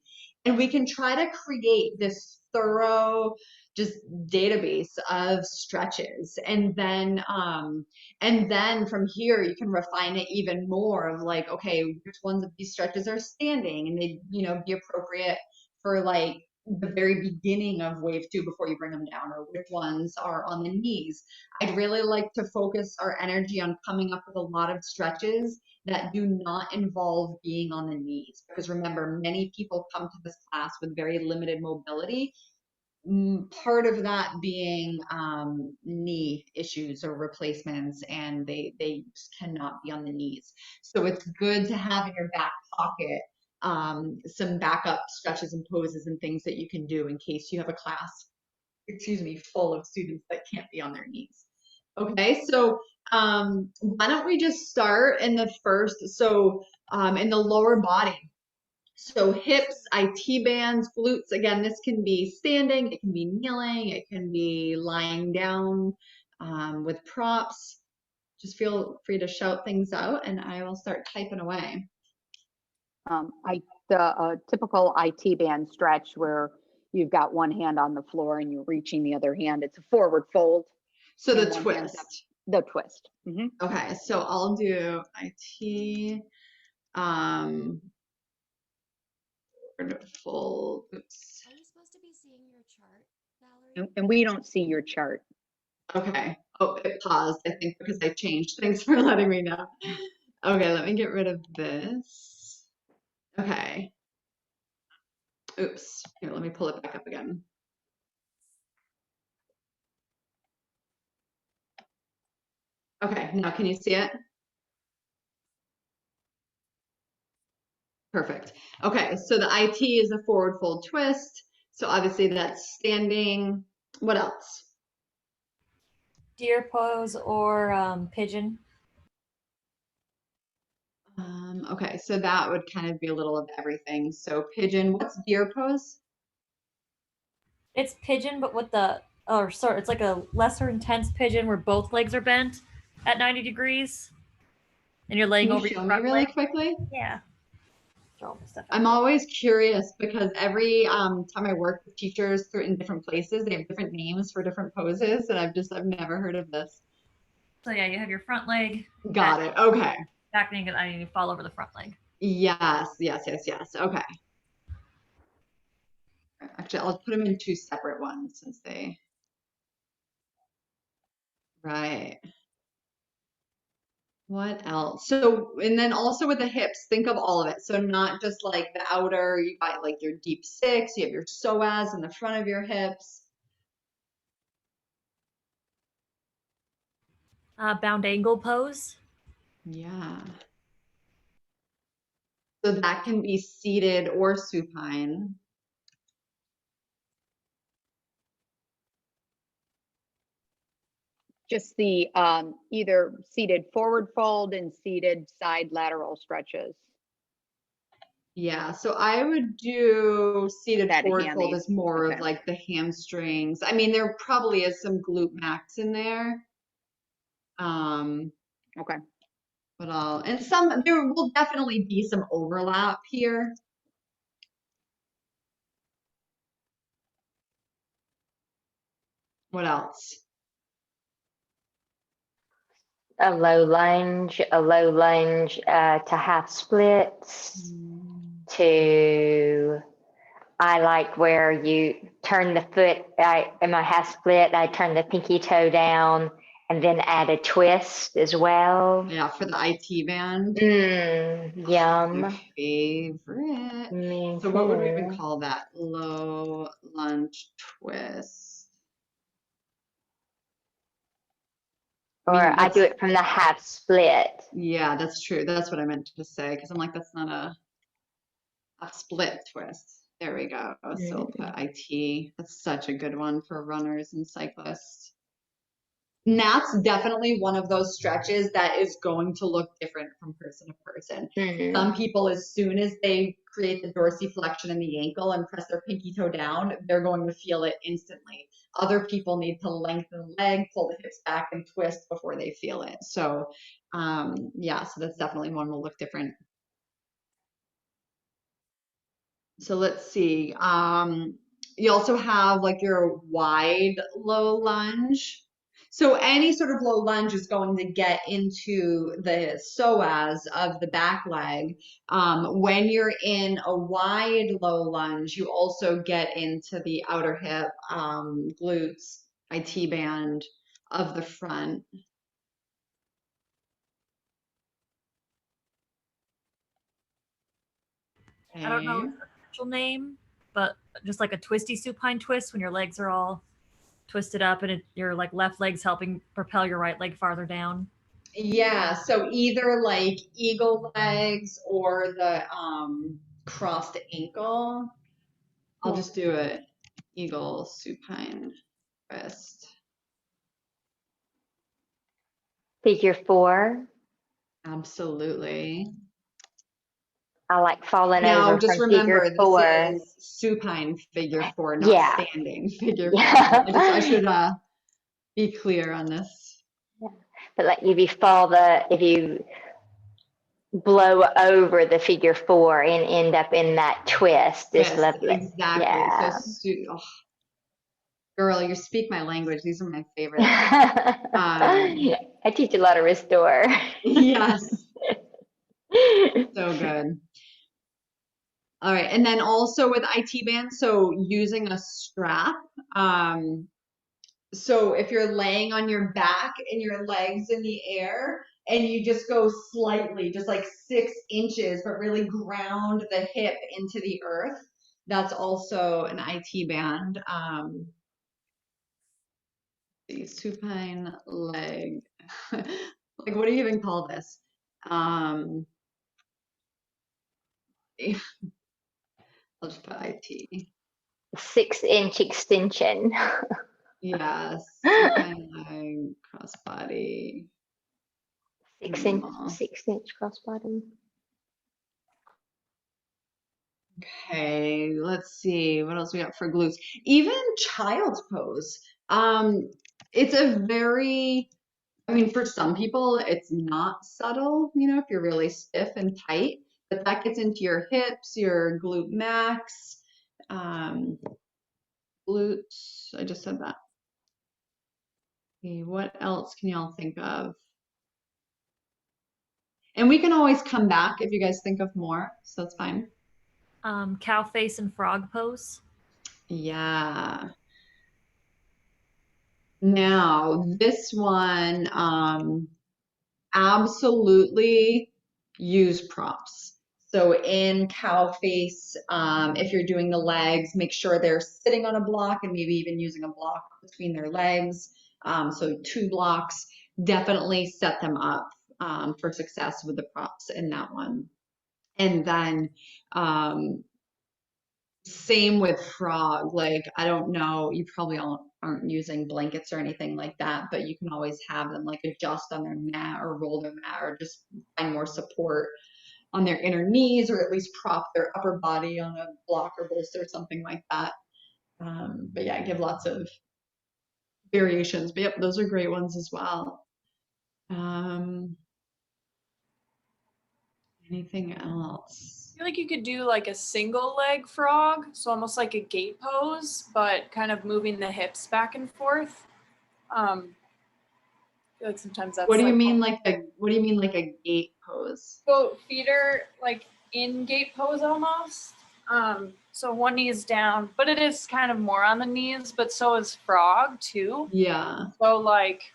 and we can try to create this thorough just database of stretches and then from here you can refine it even more of like, okay, which ones of these stretches are standing and they be appropriate for like the very beginning of wave 2 before you bring them down, or which ones are on the knees. I'd really like to focus our energy on coming up with a lot of stretches that do not involve being on the knees. Because remember, many people come to this class with very limited mobility. Part of that being knee issues or replacements, and they just cannot be on the knees. So it's good to have in your back pocket some backup stretches and poses and things that you can do in case you have a class, full of students that can't be on their knees. Okay, so why don't we just start in the first, so in the lower body. So hips, IT bands, glutes, again, this can be standing, it can be kneeling, it can be lying down with props. Just feel free to shout things out and I will start typing away. The typical IT band stretch where you've got one hand on the floor and you're reaching the other hand, it's a forward fold. So the twist. The twist. Okay, so I'll do IT fold. Oops. Are you supposed to be seeing your chart, Valerie? And we don't see your chart. Okay. Oh, it paused, I think, because I changed. Thanks for letting me know. Okay, let me get rid of this. Okay. Oops. Here, let me pull it back up again. Okay, now can you see it? Perfect. Okay, so the IT is a forward fold twist. So obviously that's standing. What else? Deer pose or pigeon. Okay, so that would kind of be a little of everything. So pigeon, what's deer pose? It's pigeon, but with the, or sorry, it's like a lesser intense pigeon where both legs are bent at 90 degrees and you're laying Can you over your show me front really leg. quickly? Yeah. Throw all my stuff out I'm there. always curious because every time I work with teachers in different places, they have different names for different poses, and I've never heard of this. So yeah, you have your front leg Got it. Okay. back knee, and I need to fall over the front leg. Yes, yes, yes, yes. Okay. Actually, I'll put them in two separate ones since they, right. What else? So, and then also with the hips, think of all of it. So not just like the outer, you got like your deep six, you have your psoas in the front of your hips. Bound angle pose. Yeah. So that can be seated or supine. Just the either seated forward fold and seated side lateral stretches. Yeah, so I would do seated That forward fold hammy. as more of Okay. like the hamstrings. I mean, there probably is some glute max in there. Okay. But and there will definitely be some overlap here. What else? A low lunge to half splits, to I like where you turn the foot, in my half split, I turn the pinky toe down and then add a twist as well. Yeah, for the IT band. Yum. My favorite. Me So what would we even too. call that? Low lunge twist. I Or mean, I do it from the half split. yeah, that's true. That's what I meant to say because I'm like, that's not a split twist. There we go. So we'll put IT. That's such a good one for runners and cyclists. And that's definitely one of those stretches that is going to look different from person to person. Some people, as soon as they create the dorsiflexion in the ankle and press their pinky toe down, they're going to feel it instantly. Other people need to lengthen the leg, pull the hips back, and twist before they feel it. So, yeah, so that's definitely one will look different. So let's see. You also have like your wide low lunge. So any sort of low lunge is going to get into the psoas of the back leg. When you're in a wide low lunge, you also get into the outer hip, glutes, IT band of the front. I don't know Okay. the actual name, but just like a twisty supine twist when your legs are all twisted up and your like left leg's helping propel your right leg farther down. Yeah, so either like eagle legs or the crossed ankle. I'll just do it. Eagle supine twist. Figure 4. Absolutely. I like falling Now, over just from figure remember, this 4. is supine figure 4, not Yeah. standing figure 4. I Yeah. should be clear on this. But like if you blow over the figure 4 and end up in that twist, it's Twist, lovely. exactly. So, Yeah. oh, girl, you speak my language. These are my favorites. I teach a lot of restore. Yes, so good. All right, and then also with IT bands, so using a strap. So if you're laying on your back and your legs in the air, and you just go slightly, just like 6 inches, but really ground the hip into the earth, that's also an IT band. The supine leg. Like, what do you even call this? I'll just put IT. 6-inch extension. Yes, supine leg, crossbody. 6-inch crossbody. Okay, let's see what else we got for glutes. Even child's pose. It's a very, I mean, for some people, it's not subtle, if you're really stiff and tight, but that gets into your hips, your glute max, um, glutes. I just said that. Okay, what else can y'all think of? And we can always come back if you guys think of more, so that's fine. Cow face and frog pose. Yeah. Now, this one, absolutely use props. So in cow face, if you're doing the legs, make sure they're sitting on a block and maybe even using a block between their legs. So 2 blocks, definitely set them up for success with the props in that one. And then same with frog. Like, I don't know, you probably aren't using blankets or anything like that, but you can always have them like adjust on their mat or roll their mat or just find more support on their inner knees or at least prop their upper body on a block or bolster or something like that. But yeah, give lots of variations. But yep, those are great ones as well. Anything else? I feel like you could do like a single leg frog, so almost like a gate pose, but kind of moving the hips back and forth. I feel like sometimes that's What do you like mean what do you mean like a gate pose? so feet are like in gate pose almost. So one knee is down, but it is kind of more on the knees, but so is frog too. Yeah. So like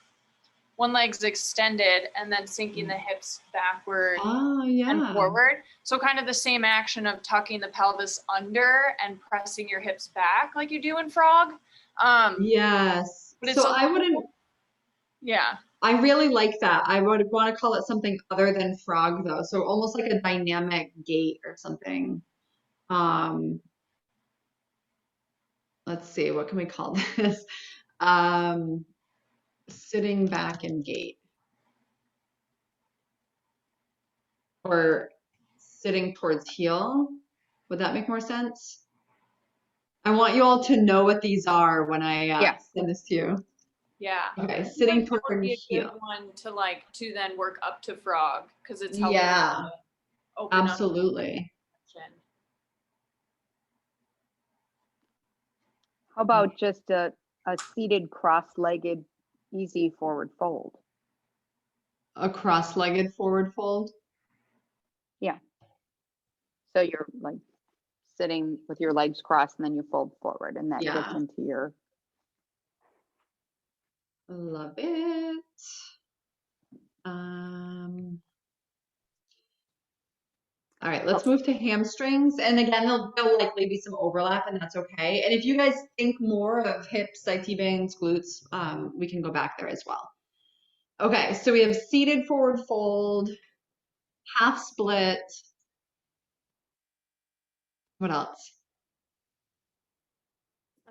one leg's extended and then sinking the hips backward Oh, and yeah. forward. So kind of the same action of tucking the pelvis under and pressing your hips back like you do in frog. Yes. But it's So a I wouldn't, yeah. I really like that. I would want to call it something other than frog though. So almost like a dynamic gait or something. Um, let's see, what can we call this? Um, sitting back and gait. Or sitting towards heel. Would that make more sense? I want you all to know what these are when I Yeah. send this to you. Yeah. Okay, I feel sitting like that toward would be a heel. good one to then work up to frog because it's helping Yeah, to open up absolutely. the chin. How about just a seated cross-legged easy forward fold? A cross-legged forward fold. Yeah. So you're like sitting with your legs crossed and then you fold forward and that gets Yeah. into your Love it. All right, let's move to hamstrings. And again, there'll likely be some overlap, and that's okay. And if you guys think more of hips, IT bands, glutes, we can go back there as well. Okay, so we have seated forward fold, half split. What else?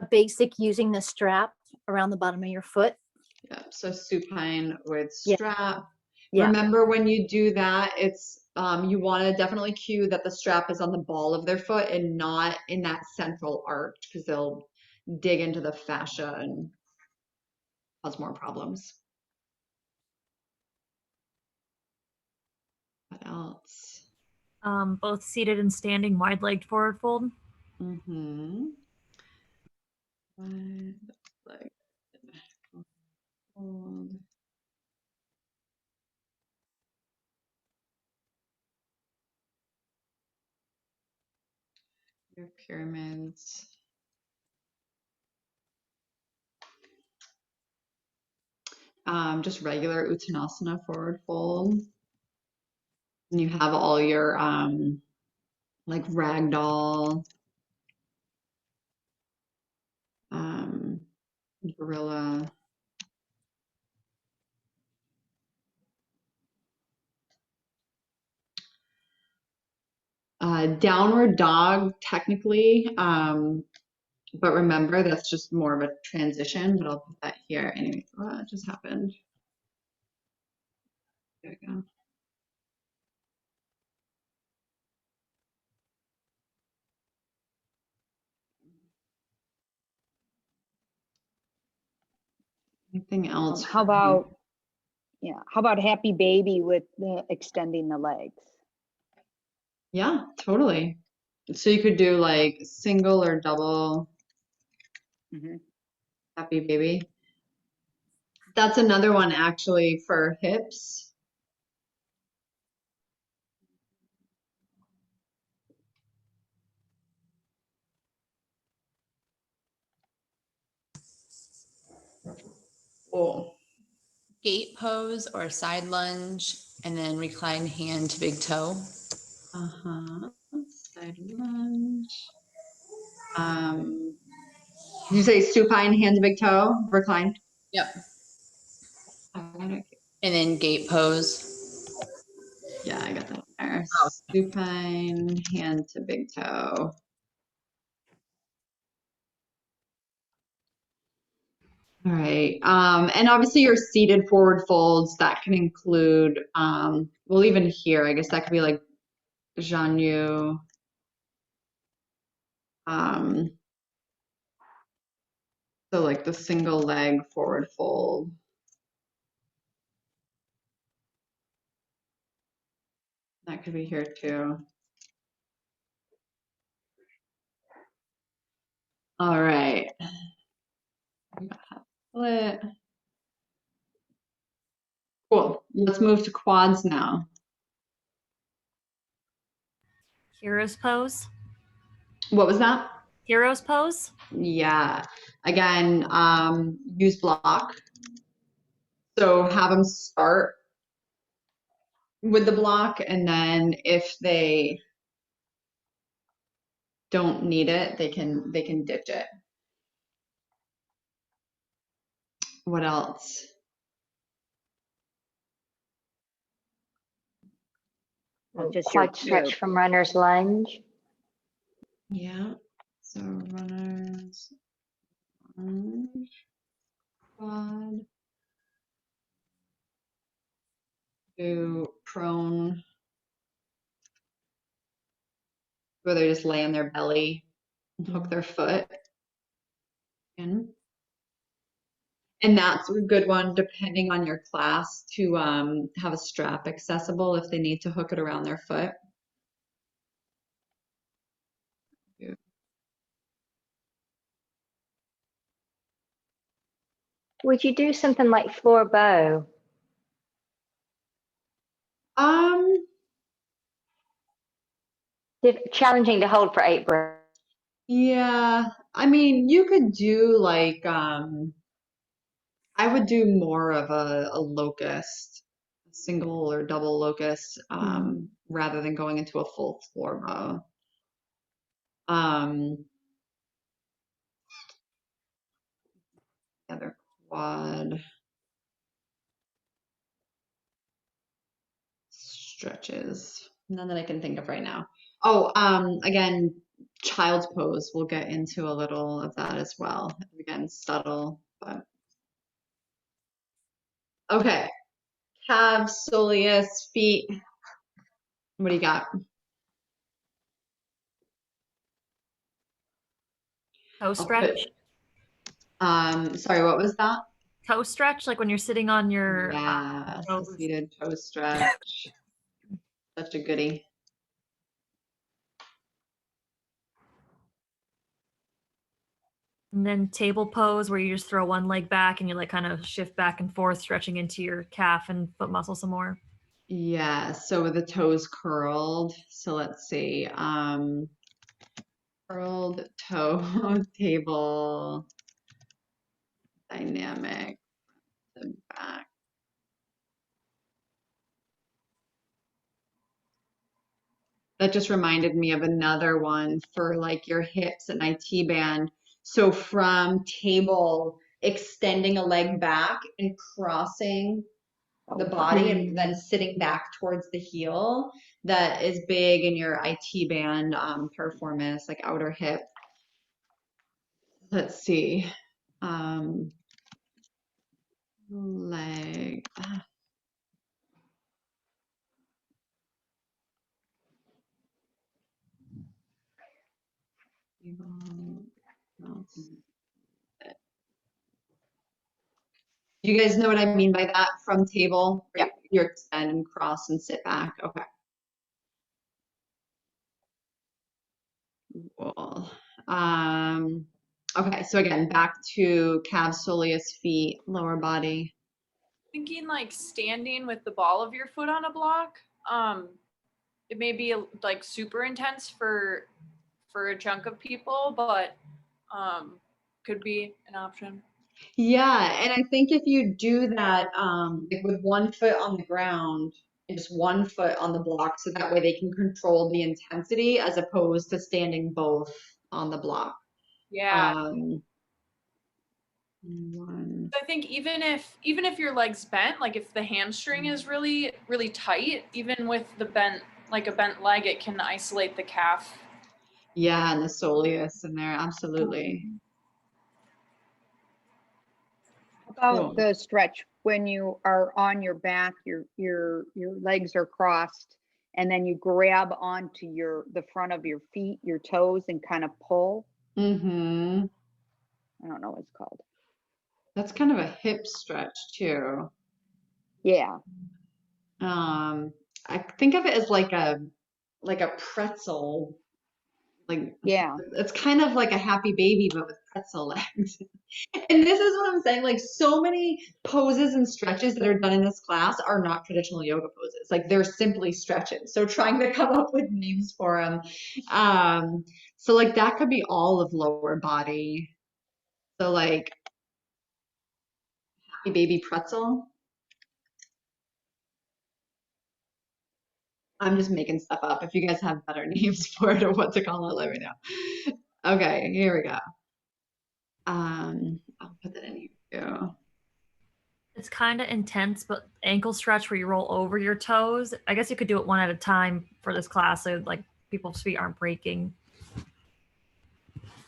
A basic using the strap around the bottom of your foot. Yep, so supine with Yeah. strap. Yeah. Remember when you do that, it's you want to definitely cue that the strap is on the ball of their foot and not in that central arch because they'll dig into the fascia and cause more problems. What else? Both seated and standing wide-legged forward fold. Mm-hmm. Wide-legged fold. Your pyramids. Just regular Uttanasana forward fold. And you have all your like ragdoll, gorilla. Downward dog, technically, but remember that's just more of a transition, but I'll put that here. Anyway, what just happened? There we go. Anything else? How for him? about, yeah, how about happy baby with the extending the legs? Yeah, totally. So you could do like single or double Mhm. happy baby. That's another one actually for hips. Cool. Gate pose or side lunge, and then recline hand to big toe. Uh-huh. Side lunge. Did you say supine, hand to big toe, recline? Yep. I And then gate pose. Yeah, I got that there. Oh. Supine, hand to big toe. All right. And obviously your seated forward folds, that can include, well, even here, I guess that could be like Jean. Um, so like the single leg forward fold. That could be here too. All right. Split. Cool. Let's move to quads now. Hero's pose. What was that? Hero's pose. Yeah. Again, use block. So have them start with the block, and then if they don't need it, they can ditch it. What else? Well, just Quad stretch from runner's lunge. Yeah. So runners, lunge, quad, do prone, where they just lay on their belly and hook their foot in. And that's a good one, depending on your class, to have a strap accessible if they need to hook it around their foot. Would you do something like floor bow? Um, Challenging to hold for 8 breaths. yeah, I mean, you could do like, I would do more of a locust, single or double locust, rather than going into a full floor bow. Other quad stretches. None that I can think of right now. Oh, again, child's pose. We'll get into a little of that as well. Again, subtle, but okay. Calves, soleus, feet. What do you got? Toe I'll stretch. sorry, what was that? Toe stretch, like when you're sitting on your Yes, the toes. seated toe stretch. Such a goodie. And then table pose, where you just throw one leg back and you like kind of shift back and forth, stretching into your calf and foot muscle some more. Yeah, so with the toes curled. So let's see. Curled toe table dynamic to back. That just reminded me of another one for like your hips and IT band. So from table, extending a leg back and crossing the body and then sitting back towards the heel, that is big in your IT band performance, like outer hip. Let's see. Leg. Mouse. You guys know what I mean by that from table? Yeah. You extend and cross and sit back. Okay. Cool. Okay, so again, back to calves, soleus, feet, lower body. Thinking like standing with the ball of your foot on a block. It may be like super intense for a chunk of people, but could be an option. Yeah, and I think if you do that, like with one foot on the ground and just one foot on the block, so that way they can control the intensity as opposed to standing both on the block. Yeah. One. I think even if your leg's bent, like if the hamstring is really really tight, even with the bent like a bent leg, it can isolate the calf. Yeah, and the soleus in there, absolutely. About Cool. the stretch when you are on your back, your legs are crossed, and then you grab onto the front of your feet, your toes, and kind of pull. Mm-hmm. I don't know what it's called. That's kind of a hip stretch too. Yeah. I think of it as like a pretzel. Like Yeah. it's kind of like a happy baby, but with pretzel legs. And this is what I'm saying. Like so many poses and stretches that are done in this class are not traditional yoga poses. Like they're simply stretches. So trying to come up with names for them. So like that could be all of lower body. So like happy baby pretzel. I'm just making stuff up. If you guys have better names for it or what to call it, let me know. Okay, here we go. I'll put that in here too. It's kind of intense, but ankle stretch where you roll over your toes. I guess you could do it one at a time for this class, so like people's feet aren't breaking.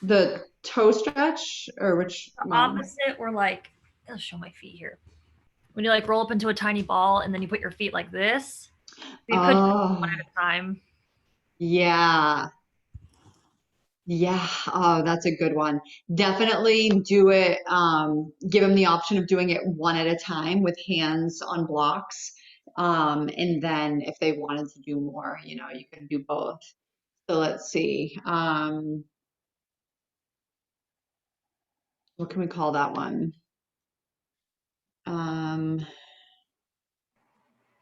The toe stretch or which The one? opposite, or like, I'll show my feet here. When you like roll up into a tiny ball and then you put your feet like this, you could do it one at a time. Yeah. Yeah. Oh, that's a good one. Definitely do it. Give them the option of doing it one at a time with hands on blocks. And then if they wanted to do more, you know, you can do both. So let's see. What can we call that one?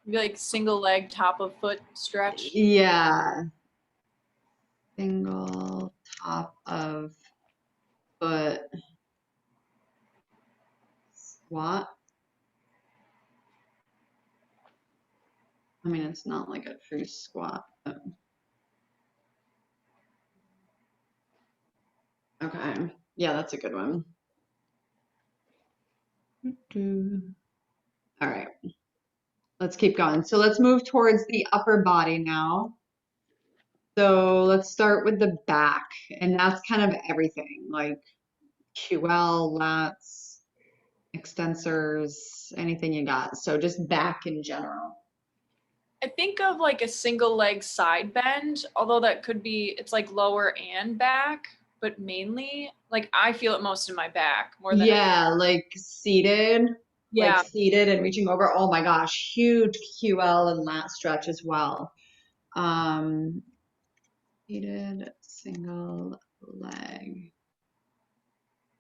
Maybe like single leg top of foot stretch. Yeah. Single top of foot squat. I mean, it's not like a true squat, but okay. Yeah, that's a good one. All right. Let's keep going. So let's move towards the upper body now. So let's start with the back, and that's kind of everything like QL, lats, extensors, anything you got. So just back in general. I think of like a single leg side bend, although that could be, it's like lower and back, but mainly like I feel it most in my back more than Yeah, like seated. Yeah. Like seated and reaching over. Oh my gosh, huge QL and lat stretch as well. Seated single leg.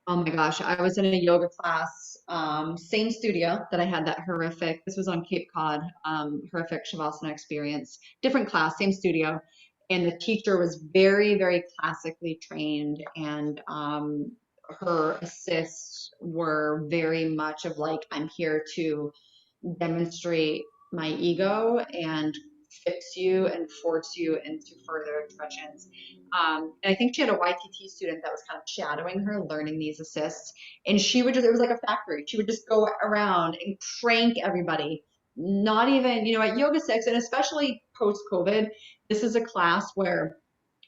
Oh my gosh, I was in a yoga class, same studio that I had that horrific, this was on Cape Cod, horrific Shavasana experience. Different class, same studio. And the teacher was very, very classically trained, and her assists were very much of like, I'm here to demonstrate my ego and fix you and force you into further expressions. And I think she had a YTT student that was kind of shadowing her, learning these assists. And she would just, it was like a factory. She would just go around and crank everybody. Not even, you know, at Yoga 6, and especially post COVID, this is a class where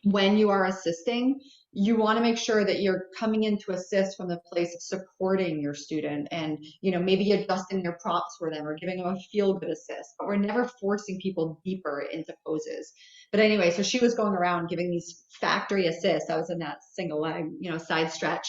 when you are assisting, you want to make sure that you're coming in to assist from the place of supporting your student and, you know, maybe adjusting their props for them or giving them a feel good assist, but we're never forcing people deeper into poses. But anyway, so she was going around giving these factory assists. I was in that single leg, you know, side stretch,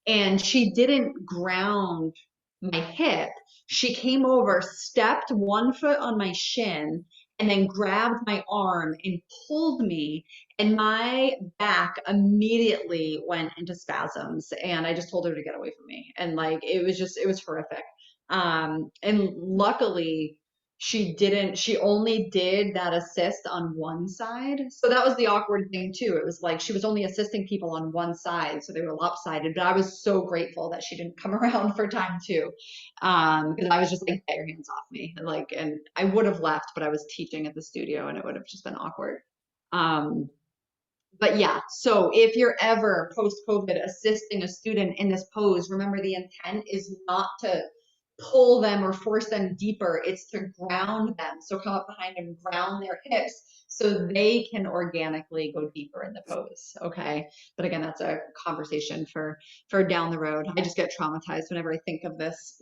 and she didn't ground my hip, she came over, stepped one foot on my shin, and then grabbed my arm and pulled me, and my back immediately went into spasms. And I just told her to get away from me. And like it was horrific. And luckily she only did that assist on one side. So that was the awkward thing too. It was like she was only assisting people on one side, so they were lopsided. But I was so grateful that she didn't come around for time two. Because I was just like, get your hands off me. And I would have left, but I was teaching at the studio and it would have just been awkward. Um, but yeah, so if you're ever post-COVID assisting a student in this pose, remember the intent is not to pull them or force them deeper, it's to ground them. So come up behind them, ground their hips so they can organically go deeper in the pose. Okay. But again, that's a conversation for down the road. I just get traumatized whenever I think of this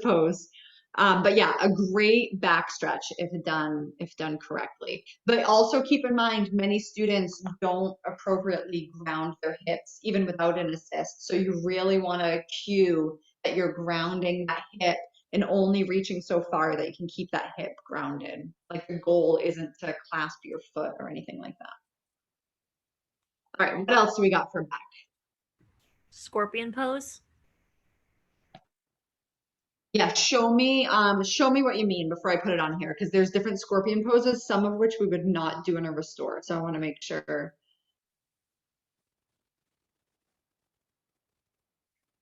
pose. But yeah, a great back stretch if done correctly. But also keep in mind, many students don't appropriately ground their hips even without an assist. So you really want to cue that you're grounding that hip and only reaching so far that you can keep that hip grounded. Like the goal isn't to clasp your foot or anything like that. All right, what else do we got for back? Scorpion pose. Yeah, show me what you mean before I put it on here, because there's different scorpion poses, some of which we would not do in a restore. So I want to make sure.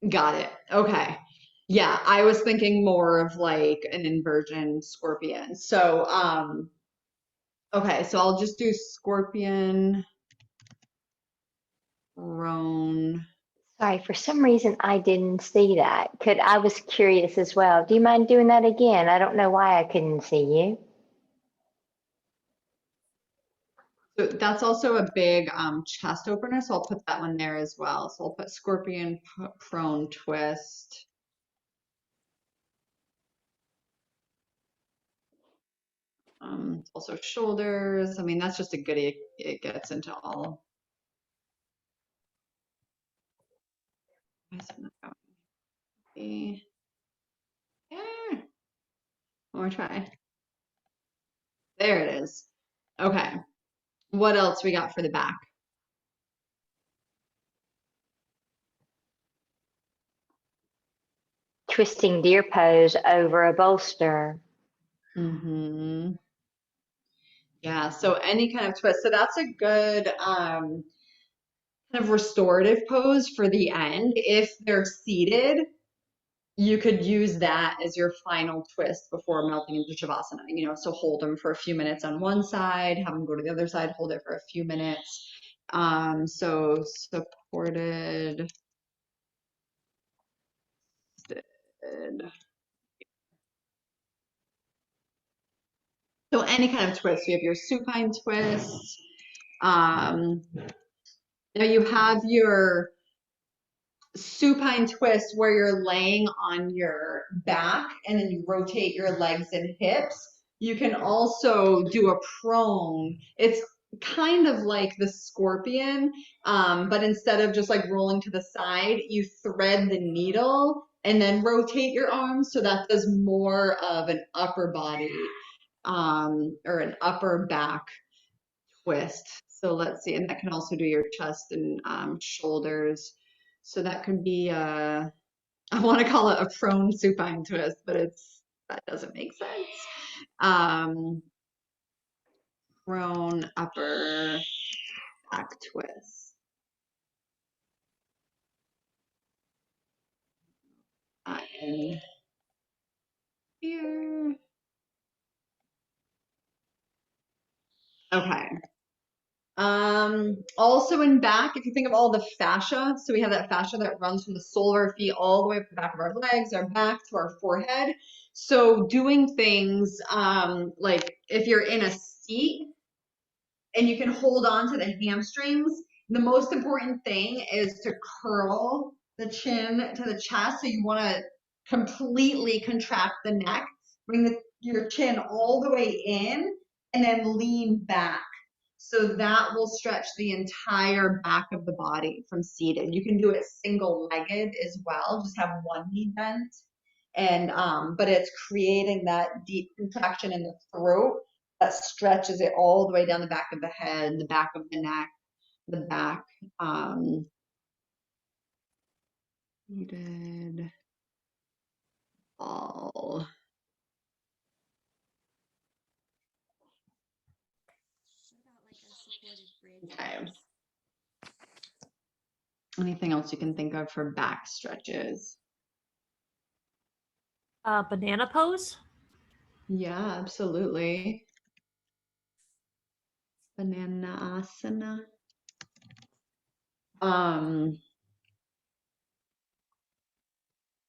Got it. Okay. Yeah, I was thinking more of like an inversion scorpion. So, okay, so I'll just do scorpion, prone. Sorry, for some reason I didn't see that. I was curious as well. Do you mind doing that again? I don't know why I couldn't see you. So that's also a big chest opener, so I'll put that one there as well. So I'll put scorpion, prone, twist. Also shoulders. I mean, that's just a goodie. It gets into all. Why is it not going? Okay. Yeah. One more try. There it is. Okay. What else we got for the back? Twisting deer pose over a bolster. Mm-hmm. Yeah, so any kind of twist. So that's a good kind of restorative pose for the end. If they're seated, you could use that as your final twist before melting into Shavasana. You know, so hold them for a few minutes on one side, have them go to the other side, hold it for a few minutes. So supported. So any kind of twist. You have your supine twist. Now you have your supine twist where you're laying on your back and then you rotate your legs and hips. You can also do a prone. It's kind of like the scorpion, but instead of just like rolling to the side, you thread the needle and then rotate your arms. So that does more of an upper body or an upper back twist. So let's see, and that can also do your chest and shoulders. So that could be I want to call it a prone supine twist, but that doesn't make sense. Prone upper back twist. And here. Okay. Also in back, if you think of all the fascia, so we have that fascia that runs from the sole of our feet all the way up the back of our legs, our back to our forehead. So doing things like if you're in a seat and you can hold on to the hamstrings, the most important thing is to curl the chin to the chest. So you want to completely contract the neck, bring your chin all the way in, and then lean back. So that will stretch the entire back of the body from seated. You can do it single-legged as well, just have one knee bent. And but it's creating that deep contraction in the throat that stretches it all the way down the back of the head, the back of the neck, the back. Seated ball. What about like a supported bridge Okay. pose? Anything else you can think of for back stretches? Banana pose. Yeah, absolutely. Banana asana.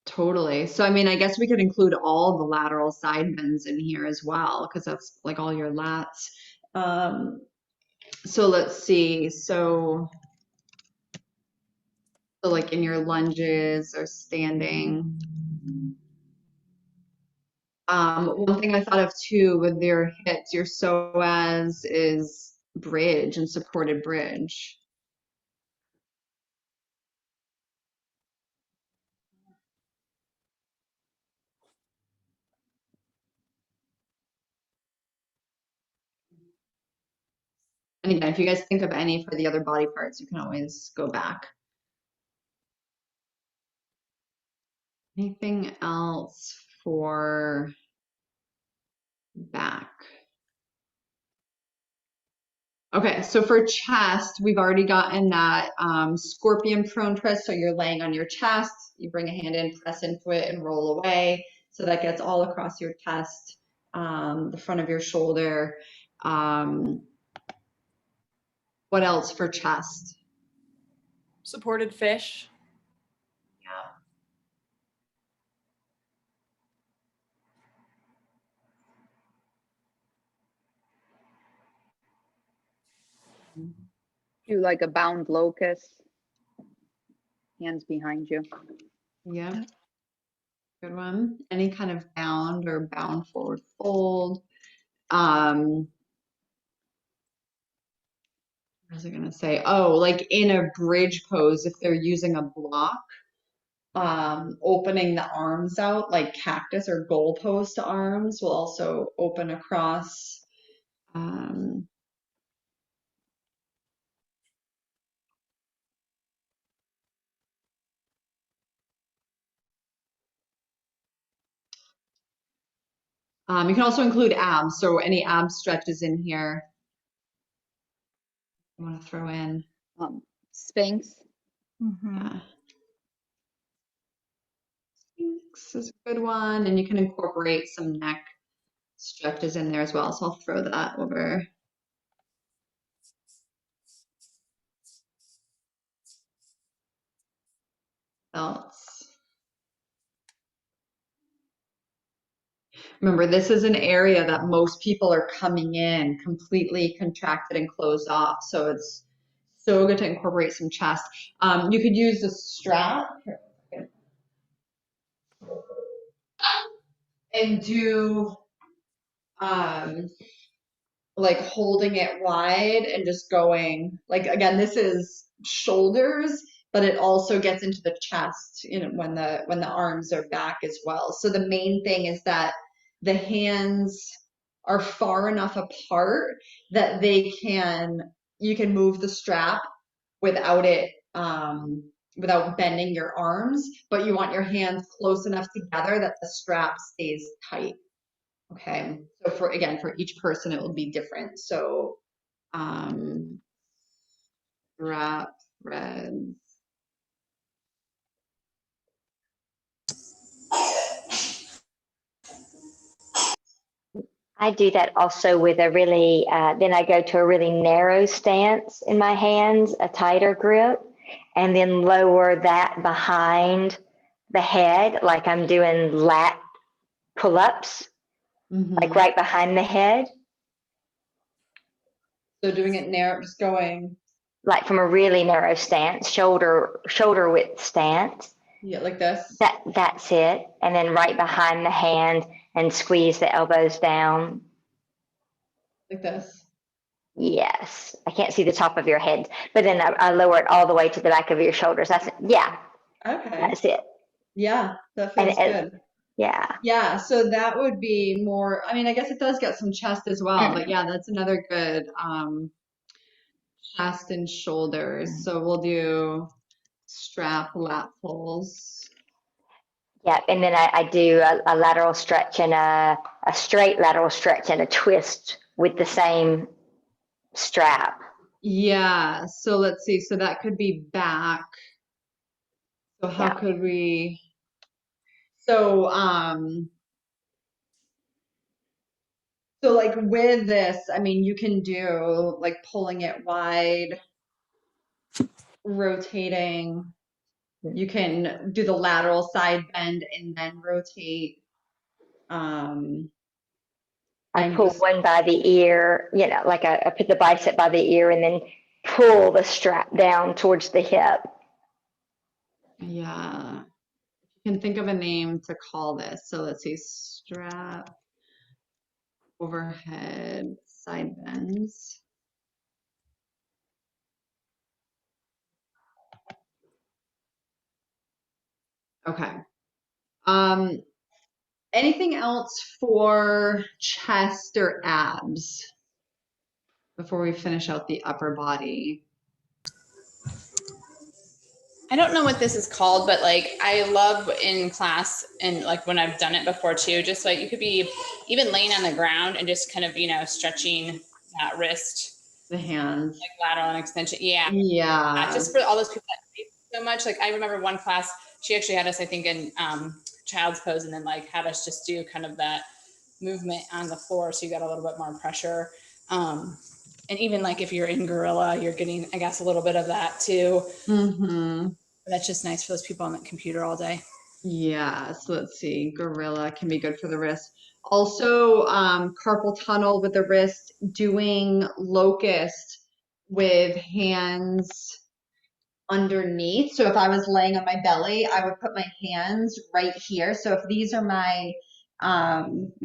Totally. So, I mean, I guess we could include all the lateral side bends in here as well, because that's like all your lats. So let's see. So like in your lunges or standing. One thing I thought of too with your hips, your psoas is bridge and supported bridge. And again, if you guys think of any for the other body parts, you can always go back. Anything else for back? Okay, so for chest, we've already gotten that scorpion prone twist. So you're laying on your chest, you bring a hand in, press into it, and roll away. So that gets all across your chest, the front of your shoulder. What else for chest? Supported fish. Do like a bound locust. Hands behind you. Yeah, good one. Any kind of bound or bound forward fold. What was I gonna say? Oh, like in a bridge pose, if they're using a block, opening the arms out like cactus or goalpost arms will also open across. You can also include abs, so any ab stretches in here you want to throw in. Sphinx. Yeah. Sphinx is a good one, and you can incorporate some neck stretches in there as well, so I'll throw that over. Else. Remember, this is an area that most people are coming in completely contracted and closed off, so it's so good to incorporate some chest. You could use the strap and do like holding it wide and just going like, again, this is shoulders, but it also gets into the chest, you know, when the arms are back as well. So the main thing is that the hands are far enough apart that you can move the strap without it without bending your arms, but you want your hands close enough together that the strap stays tight. Okay, so for each person, it will be different. So, wrap, threads. I do that also with a really, then I go to a really narrow stance in my hands, a tighter grip, and then lower that behind the head, like I'm doing lat pull-ups, like right behind the head. So doing it narrow, just going. Like from a really narrow stance, shoulder width stance. Yeah, like this. That's it. And then right behind the hand and squeeze the elbows down. Like this. Yes, I can't see the top of your head, but then I lower it all the way to the back of your shoulders. That's yeah, Okay. that's it. Yeah, that And feels good. yeah, Yeah, so that would be more, I mean, I guess it does get some chest as well, but yeah, that's another good chest and shoulders. So we'll do strap lat pulls. yeah. And then I do a lateral stretch and a straight lateral stretch and a twist with the same strap. Yeah, so let's see. So that could be back. So how Yeah. could we? So so like with this, I mean, you can do like pulling it wide, rotating. You can do the lateral side bend and then rotate. Um, I I'm pull just, one by the ear, like I put the bicep by the ear and then pull the strap down towards the hip. yeah, you can think of a name to call this. So let's see, strap, overhead, side bends. Okay. Um, anything else for chest or abs before we finish out the upper body? I don't know what this is called, but like I love in class and like when I've done it before too, just like you could be even laying on the ground and just kind of, stretching that wrist, The hands. like lateral and extension. Yeah. Yeah. Just for all those people that sleep so much. Like I remember one class, she actually had us, I think, in child's pose and then like had us just do kind of that movement on the floor. So you got a little bit more pressure. And even like if you're in gorilla, you're getting, I guess, a little bit of that too. Mm-hmm. That's just nice for those people on the computer all day. Yeah, so let's see. Gorilla can be good for the wrist. Also, carpal tunnel with the wrist, doing locust with hands underneath. So if I was laying on my belly, I would put my hands right here. So if these are my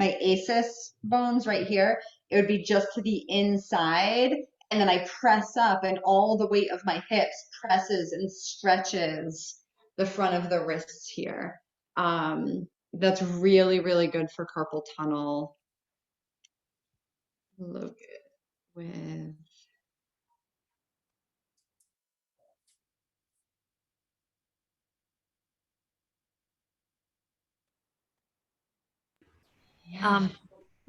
ACES bones right here, it would be just to the inside. And then I press up and all the weight of my hips presses and stretches the front of the wrists here. That's really, really good for carpal tunnel. Look with yeah.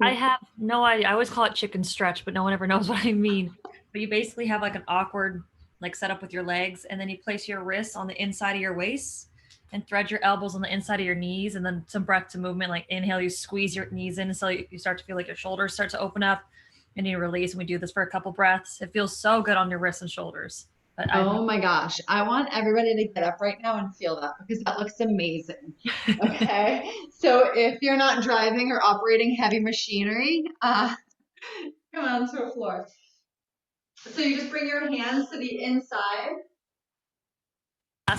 I have no idea. I always call it chicken stretch, but no one ever knows what I mean. But you basically have like an awkward like setup with your legs, and then you place your wrists on the inside of your waist and thread your elbows on the inside of your knees, and then some breath to movement. Like inhale, you squeeze your knees in so you start to feel like your shoulders start to open up, and you release. And we do this for a couple breaths. It feels so good on your wrists and shoulders. But Oh my gosh. I want everybody to get up right now and feel that because that looks amazing. Okay. So if you're not driving or operating heavy machinery, come on to a floor. So you just bring your hands to the inside.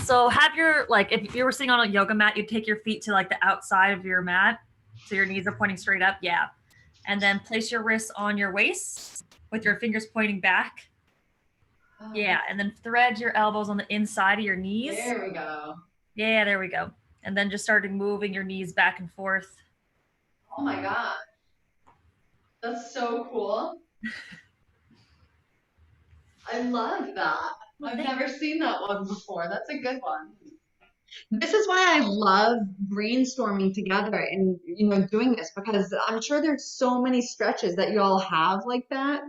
So have your like if you were sitting on a yoga mat, you'd take your feet to like the outside of your mat, so your knees are pointing straight up. Yeah, and then place your wrists on your waist with your fingers pointing back. Yeah, and then thread your elbows on the inside of your knees. There we go. Yeah, there we go. And then just starting moving your knees back and forth. Oh my God. That's so cool. I love that. I've never seen that one before. That's a good one. This is why I love brainstorming together and doing this because I'm sure there's so many stretches that you all have like that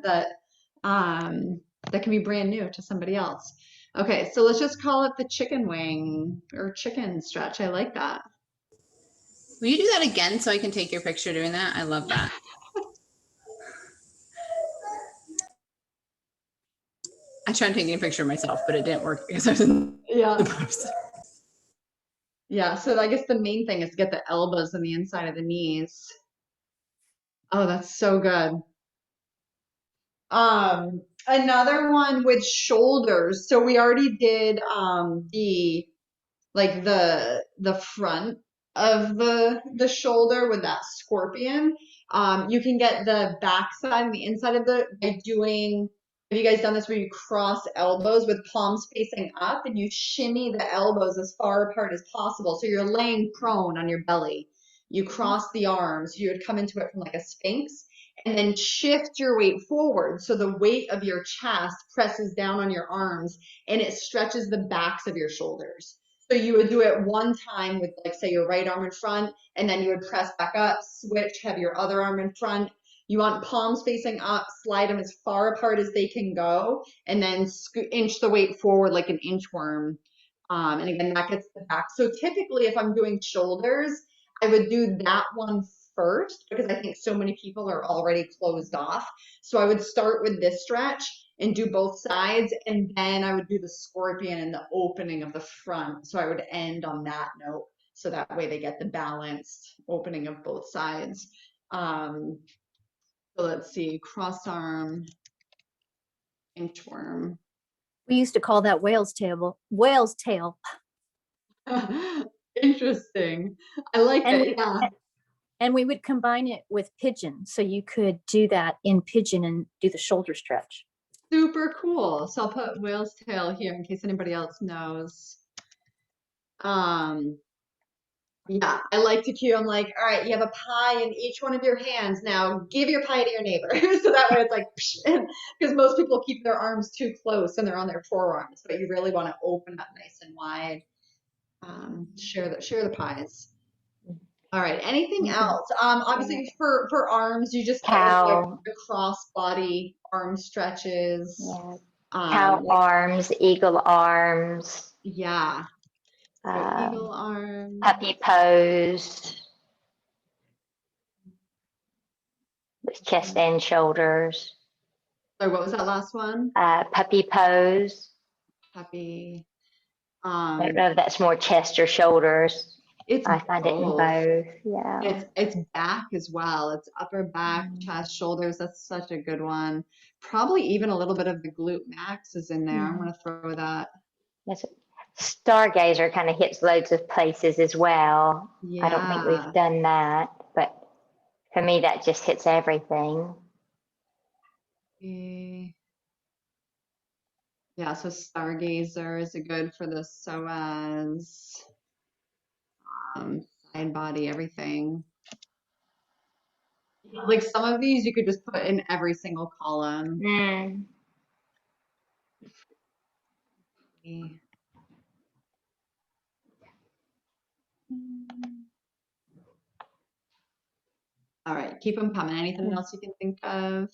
can be brand new to somebody else. Okay, so let's just call it the chicken wing or chicken stretch. I like that. Will you do that again so I can take your picture doing that? I love that. I tried taking a picture of myself, but it didn't work because I was in Yeah. the post. Yeah, so I guess the main thing is to get the elbows on the inside of the knees. Oh, that's so good. Another one with shoulders. So we already did the front of the shoulder with that scorpion. You can get the back side and the inside of the by doing. Have you guys done this where you cross elbows with palms facing up and you shimmy the elbows as far apart as possible? So you're laying prone on your belly. You cross the arms. You would come into it from like a sphinx and then shift your weight forward. So the weight of your chest presses down on your arms and it stretches the backs of your shoulders. So you would do it one time with, like, say, your right arm in front, and then you would press back up, switch, have your other arm in front. You want palms facing up, slide them as far apart as they can go, and then inch the weight forward like an inchworm. And again, that gets the back. So typically, if I'm doing shoulders, I would do that one first because I think so many people are already closed off. So I would start with this stretch and do both sides, and then I would do the scorpion and the opening of the front. So I would end on that note. So that way they get the balanced opening of both sides. So let's see, cross arm, inchworm. We used to call that whale's tail. Whale's tail. Interesting. I like And it. Yeah. And we would combine it with pigeon. So you could do that in pigeon and do the shoulder stretch. Super cool. So I'll put whale's tail here in case anybody else knows. Yeah, I like to cue. I'm like, all right, you have a pie in each one of your hands. Now give your pie to your neighbor. So that way it's like, because most people keep their arms too close and they're on their forearms, but you really want to open up nice and wide. Share the pies. All right, anything else? Obviously for arms, you just Cow. the cross body arm stretches. Yeah. Cow arms, eagle arms. Yeah. Eagle arms. Puppy pose. With chest and shoulders. Sorry, what was that last one? Puppy pose. Puppy. I don't know if that's more chest or shoulders. I find it in both. Yeah. It's back as well. It's upper back, chest, shoulders. That's such a good one. Probably even a little bit of the glute max is in there. I'm gonna throw that. Yes. Stargazer kind of hits loads of places as well. Yeah. I don't think we've done that, but for me that just hits everything. Yeah, so Stargazer is a good for the psoas, side body, everything. Like some of these you could just put in every single column. All right, keep them coming. Anything else you can think of?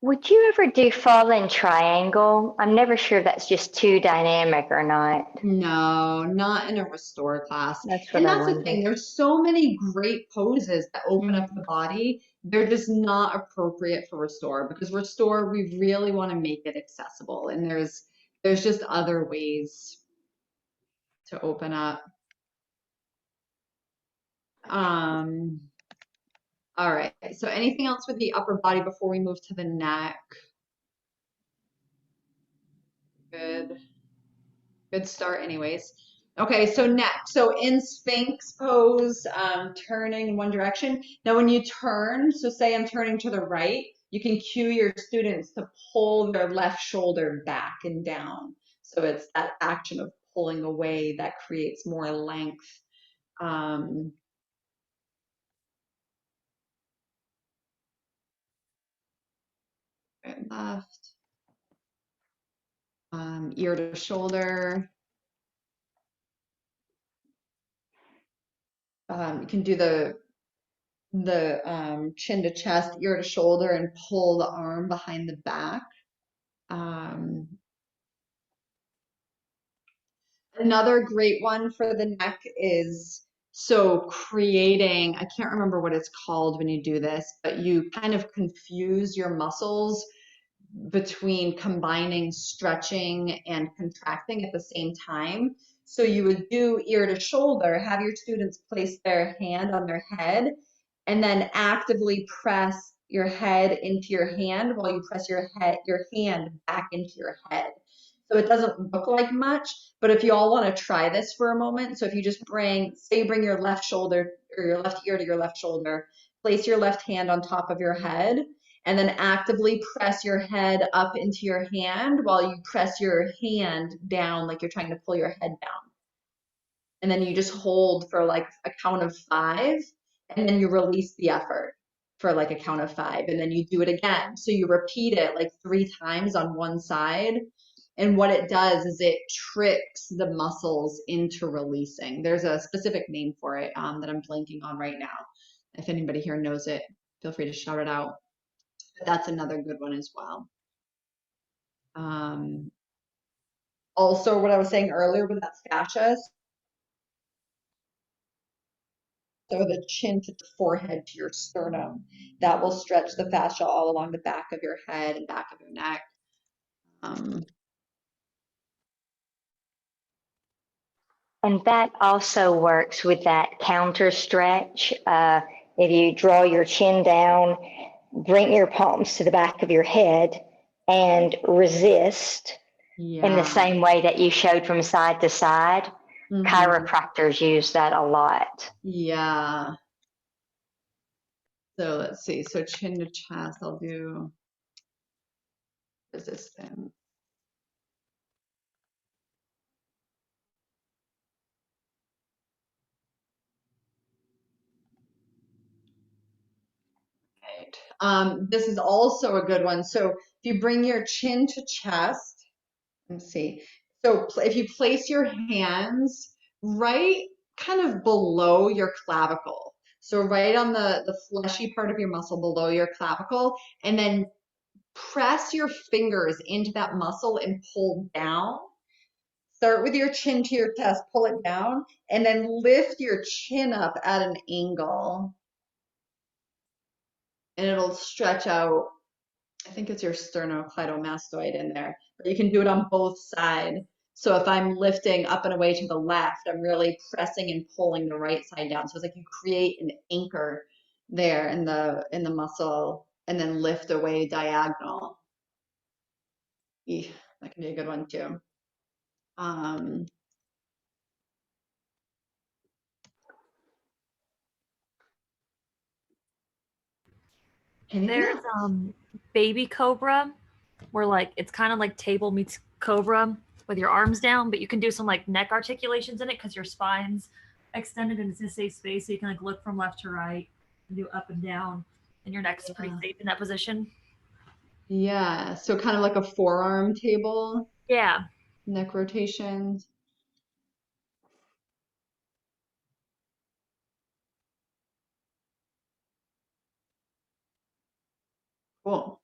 Would you ever do fallen triangle? I'm never sure if that's just too dynamic or not. No, not in a restore class. That's the thing. There's so many great poses that open up the body. They're just not appropriate for restore because restore, we really want to make it accessible. And there's just other ways to open up. All right. So anything else with the upper body before we move to the neck? Good start anyways. Okay, so neck. So in Sphinx pose, turning in one direction. Now when you turn, so say I'm turning to the right, you can cue your students to pull their left shoulder back and down. So it's that action of pulling away that creates more length. Right, left. Ear to shoulder. You can do the chin to chest, ear to shoulder, and pull the arm behind the back. Another great one for the neck is creating, I can't remember what it's called when you do this, but you kind of confuse your muscles between combining stretching and contracting at the same time. So you would do ear to shoulder, have your students place their hand on their head, and then actively press your head into your hand while you press your hand back into your head. So it doesn't look like much, but if you all want to try this for a moment, so if you just bring your left shoulder or your left ear to your left shoulder, place your left hand on top of your head and then actively press your head up into your hand while you press your hand down like you're trying to pull your head down. And then you just hold for like a count of 5, and then you release the effort for like a count of 5, and then you do it again. So you repeat it like 3 times on one side. And what it does is it tricks the muscles into releasing. There's a specific name for it that I'm blanking on right now. If anybody here knows it, feel free to shout it out. But that's another good one as well. Also, what I was saying earlier with that fascia, so the chin to the forehead to your sternum, that will stretch the fascia all along the back of your head and back of your neck. And that also works with that counter stretch. If you draw your chin down, bring your palms to the back of your head and resist in the same way that you showed from side to side. Chiropractors use that a lot. Yeah. So let's see. So chin to chest, I'll do resistance. Right. This is also a good one. So if you bring your chin to chest, let's see. So if you place your hands right kind of below your clavicle, so right on the fleshy part of your muscle below your clavicle, and then press your fingers into that muscle and pull down. Start with your chin to your chest, pull it down, and then lift your chin up at an angle. And it'll stretch out, I think it's your sternocleidomastoid in there, but you can do it on both sides. So if I'm lifting up and away to the left, I'm really pressing and pulling the right side down. So it's like you create an anchor there in the muscle and then lift away diagonal. That can be a good one too. There's baby cobra, where like it's kind of like table meets cobra with your arms down, but you can do some like neck articulations in it because your spine's extended and it's in a safe space, so you can like look from left to right and do up and down, and your neck's pretty safe in that position. Yeah, so kind of like a forearm table. Yeah. Neck rotations. Cool.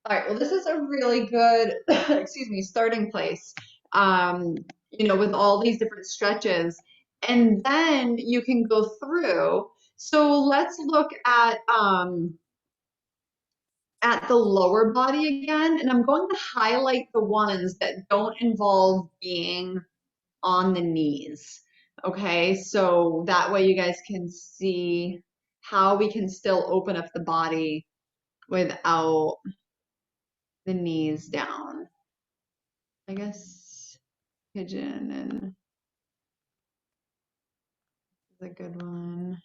All right, well, this is a really good, excuse me, starting place, with all these different stretches. And then you can go through. So let's look at the lower body again. And I'm going to highlight the ones that don't involve being on the knees. Okay, so that way you guys can see how we can still open up the body without the knees down. I guess pigeon and is a good one.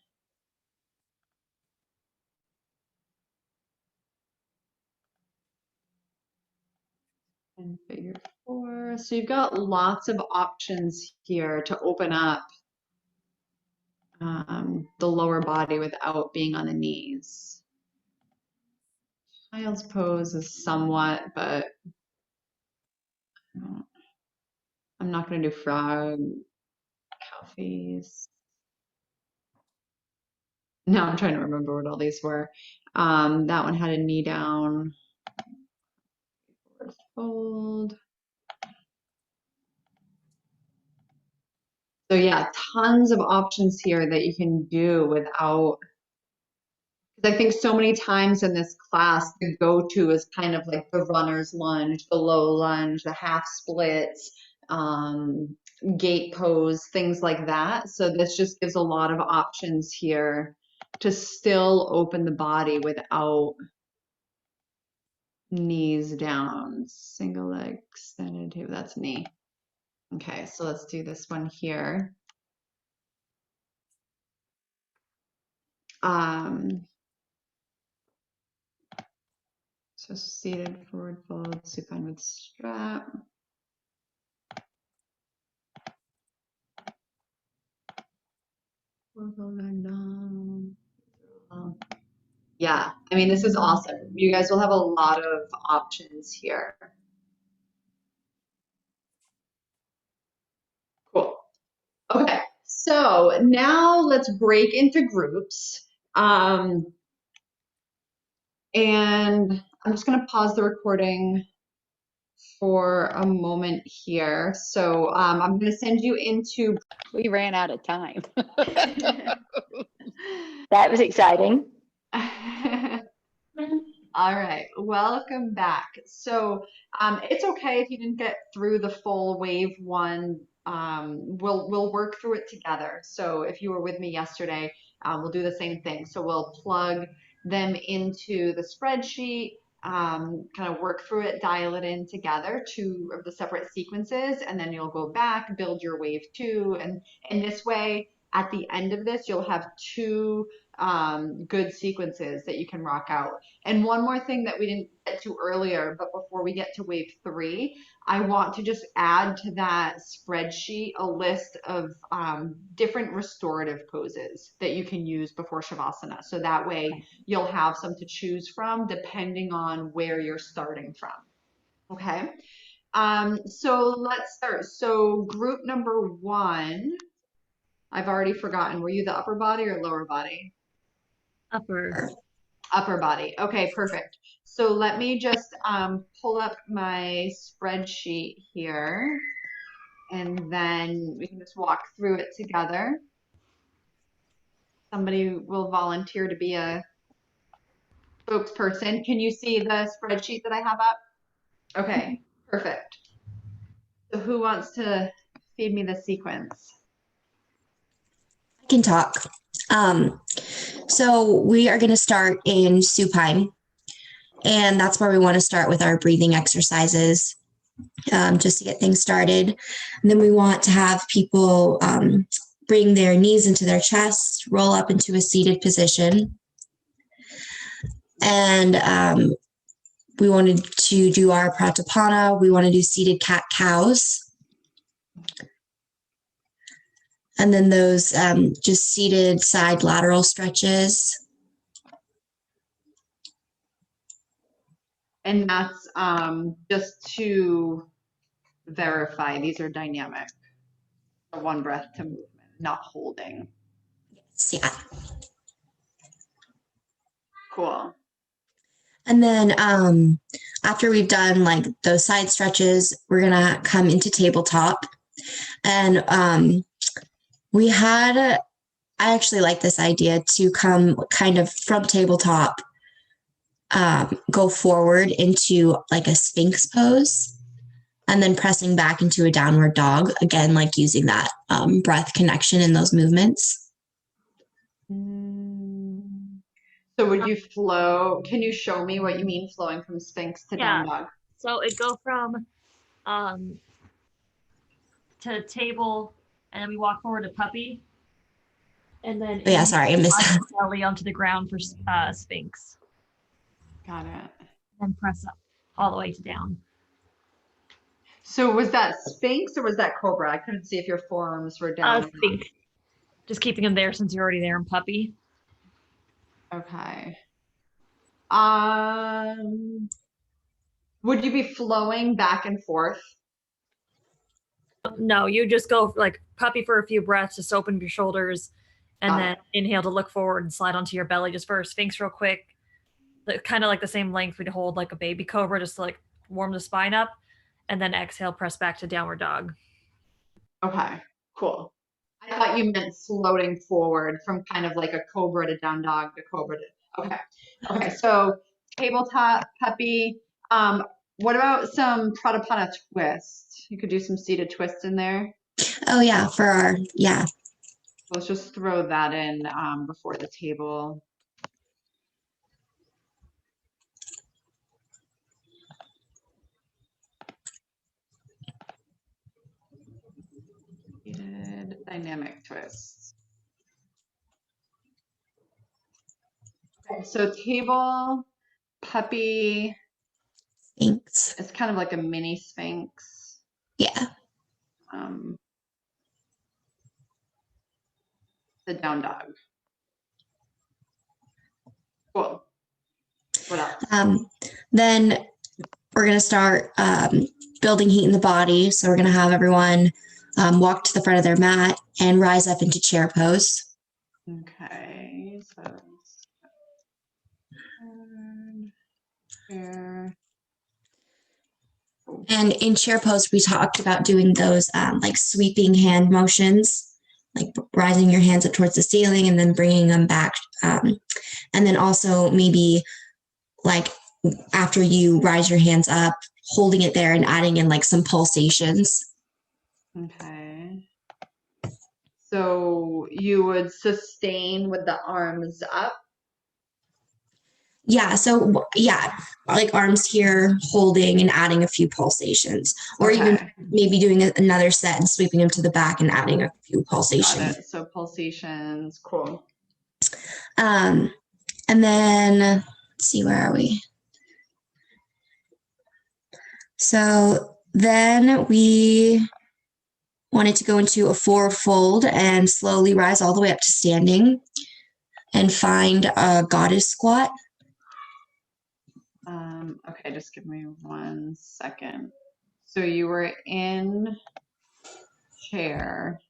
And figure 4. So you've got lots of options here to open up the lower body without being on the knees. Child's pose is somewhat, but I'm not going to do frog, cow face. No, I'm trying to remember what all these were. That one had a knee down. Fold. So yeah, tons of options here that you can do without, because I think so many times in this class, the go-to is kind of like the runner's lunge, the low lunge, the half splits, gate pose, things like that. So this just gives a lot of options here to still open the body without knees down. Single leg extended table, that's knee. Okay, so let's do this one here. So seated, forward fold, supine with strap. Yeah, I mean, this is awesome. You guys will have a lot of options here. Cool. Okay, so now let's break into groups. And I'm just going to pause the recording for a moment here. So I'm going to send you into. We ran out of time. That was exciting. All right, welcome back. So it's okay if you didn't get through the full wave one. We'll work through it together. So if you were with me yesterday, we'll do the same thing. So we'll plug them into the spreadsheet, kind of work through it, dial it in together, two of the separate sequences, and then you'll go back, build your wave two, and in this way, at the end of this, you'll have two good sequences that you can rock out. And one more thing that we didn't get to earlier, but before we get to wave three, I want to just add to that spreadsheet a list of different restorative poses that you can use before Shavasana. So that way you'll have some to choose from depending on where you're starting from. Okay. So let's start. So group number one, I've already forgotten. Were you the upper body or lower body? Upper. Upper body. Okay, perfect. So let me just pull up my spreadsheet here, and then we can just walk through it together. Somebody will volunteer to be a spokesperson. Can you see the spreadsheet that I have up? Okay, perfect. So who wants to feed me the sequence? I can talk. So we are going to start in supine, and that's where we want to start with our breathing exercises, just to get things started. And then we want to have people bring their knees into their chest, roll up into a seated position. And we wanted to do our pratapana. We want to do seated cat-cows. And then those just seated side lateral stretches. And that's just to verify, these are dynamic. One breath to movement, not holding. Yeah. Cool. And then after we've done like those side stretches, we're going to come into tabletop. And I actually like this idea to come kind of from tabletop, go forward into like a Sphinx pose, and then pressing back into a downward dog. Again, like using that breath connection in those movements. So would you flow? Can you show me what you mean flowing from Sphinx to down dog? So it go from to table, and then we walk forward to puppy, and then I missed that. belly onto the ground for Sphinx. Got it. And press up all the way to down. So was that Sphinx or was that Cobra? I couldn't see if your forearms were down. Sphinx. Just keeping them there since you're already there in puppy. Okay. Would you be flowing back and forth? No, you just go like puppy for a few breaths, just open your shoulders, and then inhale to look forward and slide onto your belly just for a Sphinx real quick. Kind of like the same length we'd hold like a baby cobra, just to like warm the spine up, and then exhale, press back to downward dog. Okay, cool. I thought you meant floating forward from kind of like a cobra to down dog to cobra to, okay. Okay, so tabletop, puppy. What about some pratapana twist? You could do some seated twists in there. Oh yeah, yeah. Let's just throw that in before the table. Seated dynamic twists. So table, puppy, Thanks. it's kind of like a mini sphinx. Yeah. The down dog. Cool. What else? Then we're going to start building heat in the body. So we're going to have everyone walk to the front of their mat and rise up into chair pose. Okay, so chair. And in chair pose, we talked about doing those like sweeping hand motions, like rising your hands up towards the ceiling and then bringing them back. And then also maybe like after you rise your hands up, holding it there and adding in like some pulsations. Okay. So you would sustain with the arms up. Yeah. So yeah, like arms here, holding and adding a few pulsations, or even Okay. maybe doing another set and sweeping them to the back and adding a few Got pulsations. it. So pulsations. Cool. And then let's see, where are we? So then we wanted to go into a forward fold and slowly rise all the way up to standing and find a goddess squat. Okay, just give me 1 second. So you were in chair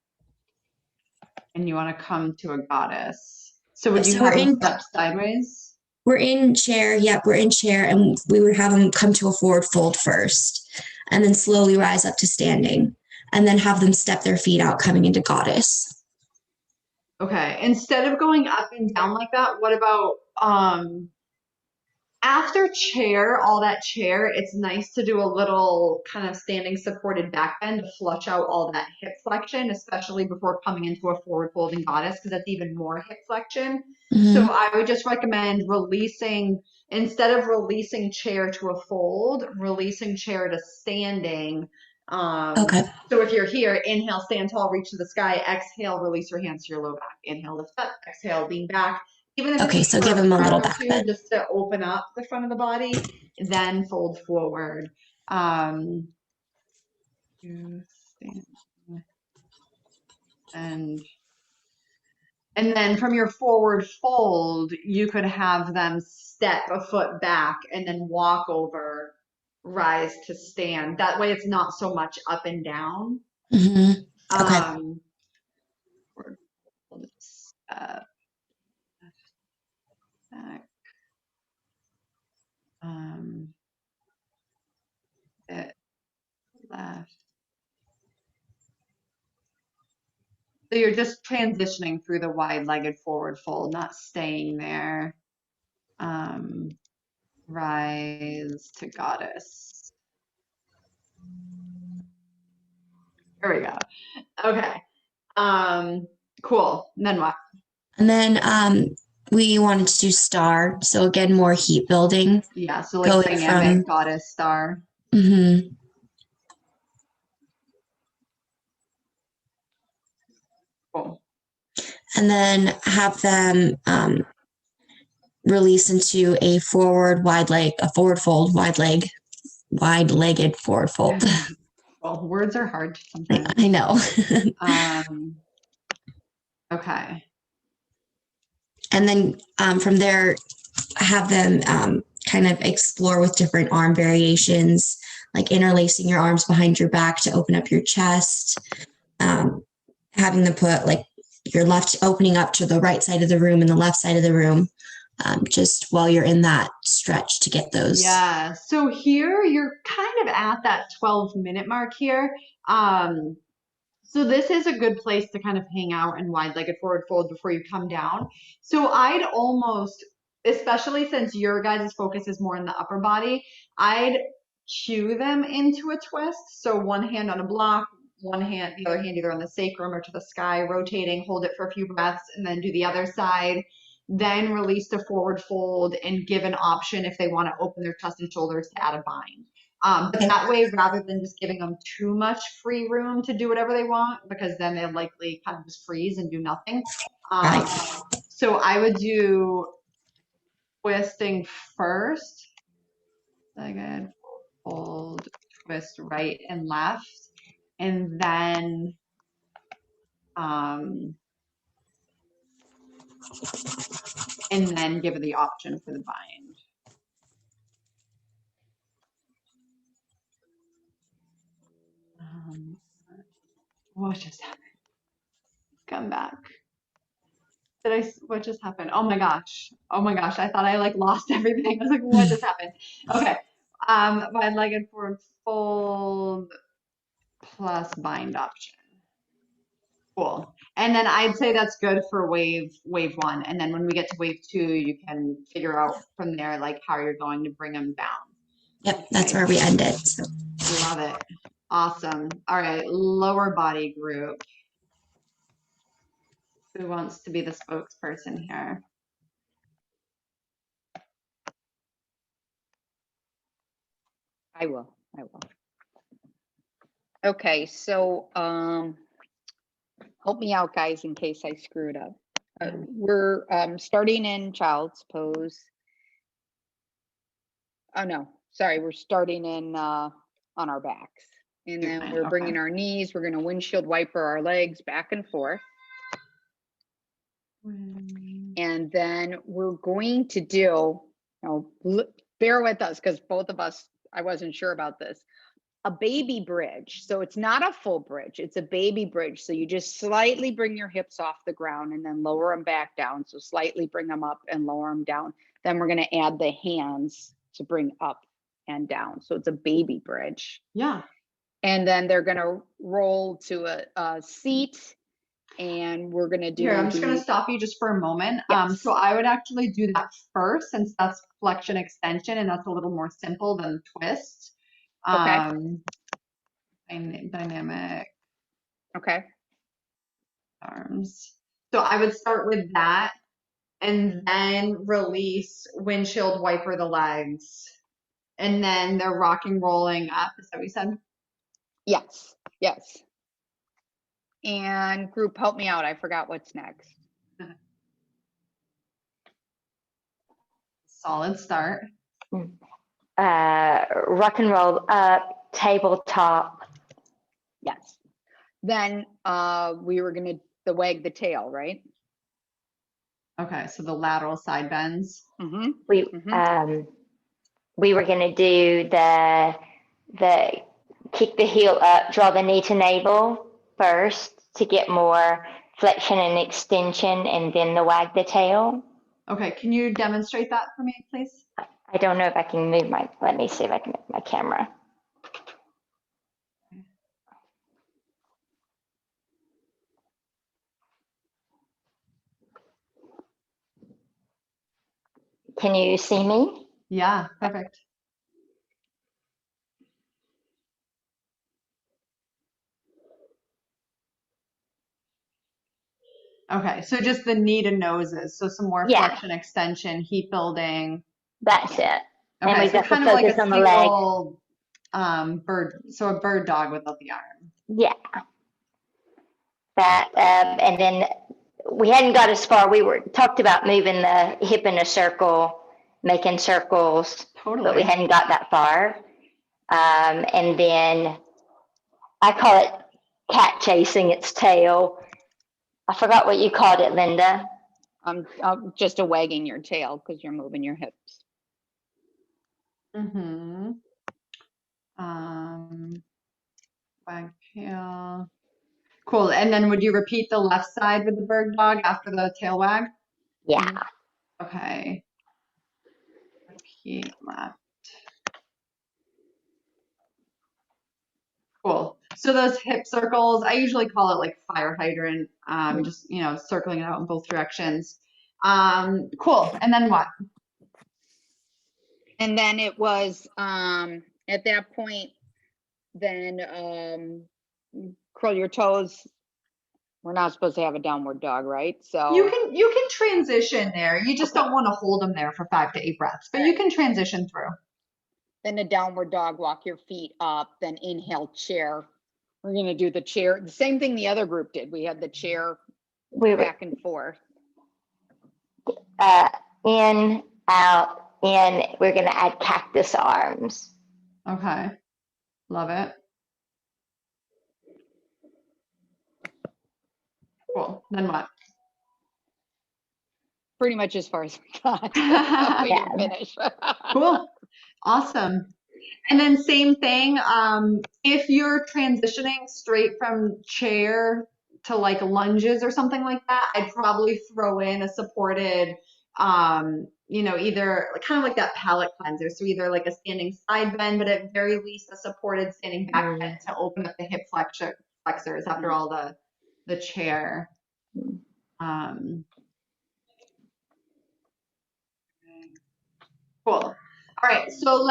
and you want to come to a goddess. So would you So have them step sideways? we're in chair. Yep, we're in chair, and we would have them come to a forward fold first, and then slowly rise up to standing, and then have them step their feet out, coming into goddess. Okay, instead of going up and down like that, what about after chair, all that chair, it's nice to do a little kind of standing supported back bend to flush out all that hip flexion, especially before coming into a forward folding goddess, because that's even more hip flexion. So I would just recommend releasing, instead of releasing chair to a fold, releasing chair to standing. Okay. So if you're here, inhale, stand tall, reach to the sky, exhale, release your hands to your low back. Inhale, lift up, exhale, lean back. Even if Okay, it's so for give them a breath little or back two, bend. just to open up the front of the body, then fold forward. And then from your forward fold, you could have them step a foot back and then walk over, rise to stand. That way it's not so much up and down. Okay. Step back. Left. So you're just transitioning through the wide-legged forward fold, not staying there. Rise to goddess. Here we go. Okay. Cool. And then what? And then we wanted to do star. So again, more heat building. Yeah, so like dynamic goddess star. Cool. And then have them release into a forward fold, wide-legged forward fold. Well, words are hard sometimes. I know. Okay. And then from there, have them kind of explore with different arm variations, like interlacing your arms behind your back to open up your chest, having them put like your left opening up to the right side of the room and the left side of the room, just while you're in that stretch to get those. Yeah. So here you're kind of at that 12-minute mark here. So this is a good place to kind of hang out and wide-legged forward fold before you come down. So I'd almost, especially since your guys' focus is more in the upper body, I'd cue them into a twist. So one hand on a block, one hand, the other hand either on the sacrum or to the sky, rotating, hold it for a few breaths, and then do the other side. Then release the forward fold and give an option if they want to open their chest and shoulders to add a bind. But that way, rather than just giving them too much free room to do whatever they want, because then they'll likely kind of just freeze and do nothing. So I would do twisting first. Second, hold, twist right and left. And then give it the option for the bind. What just happened? Come back. What just happened? Oh my gosh. Oh my gosh. I thought I like lost everything. I was like, what just happened? Okay. Wide-legged forward fold plus bind option. Cool. And then I'd say that's good for wave one. And then when we get to wave two, you can figure out from there like how you're going to bring them down. Yep, that's where we ended. So. Love it. Awesome. All right, lower body group. Who wants to be the spokesperson here? I will. Okay, so help me out, guys, in case I screw it up. We're starting in child's pose. Oh no, sorry, we're starting in on our backs. And then we're bringing our knees, we're going to windshield wiper our legs back and forth. And then we're going to do, bear with us because both of us, I wasn't sure about this, a baby bridge. So it's not a full bridge, it's a baby bridge. So you just slightly bring your hips off the ground and then lower them back down. So slightly bring them up and lower them down. Then we're going to add the hands to bring up and down. So it's a baby bridge. Yeah. And then they're going to roll to a seat. And we're going to do. Here, I'm just going to stop you just for a moment. Yes. So I would actually do that first since that's flexion extension and that's a little more simple than twist. Okay. Dynamic. Okay. Arms. So I would start with that and then release, windshield wiper the legs. And then they're rocking, rolling up. Is that what you said? Yes. Yes. And group, help me out. I forgot what's next. Solid start. Rock and roll up, tabletop. Yes. Then we were going to wag the tail, right? Okay, so the lateral side bends. Mm-hmm. We were going to do the kick the heel up, draw the knee to navel first to get more flexion and extension, and then the wag the tail. Okay, can you demonstrate that for me, please? I don't know if I can move let me see if I can move my camera. Can you see me? Yeah, perfect. Okay, so just the knee to noses. So some more flexion, extension, heat building. That's it. Okay, and we so got kind to of like focus a on the leg. single bird, so a bird dog without the arm. Yeah. That and then we hadn't got as far. We talked about moving the hip in a circle, making circles, Totally. but we hadn't got that far. And then I call it cat chasing its tail. I forgot what you called it, Linda. Just a wagging your tail because you're moving your hips. Mm-hmm. Wag tail. Cool. And then would you repeat the left side with the bird dog after the tail wag? Yeah. Okay. Repeat left. Cool. So those hip circles, I usually call it like fire hydrant, just, circling it out in both directions. Cool. And then what? And then it was, at that point, then curl your toes. We're not supposed to have a downward dog, right? So you can transition there. You just don't want to hold them there for 5 to 8 breaths, but you can transition through. Then a downward dog, walk your feet up, then inhale, chair. We're going to do the chair. The same thing the other group did. We had the chair back and forth. In out in, we're going to add cactus arms. Okay. Love it. Cool. Then what? Pretty much as far as we got. We Yeah. didn't finish. Cool. Awesome. And then same thing, if you're transitioning straight from chair to like lunges or something like that, I'd probably throw in a supported, either kind of like that palate cleanser. So either like a standing side bend, but at very least a supported standing back bend to open up the hip flexors after all the chair. Cool. All right, so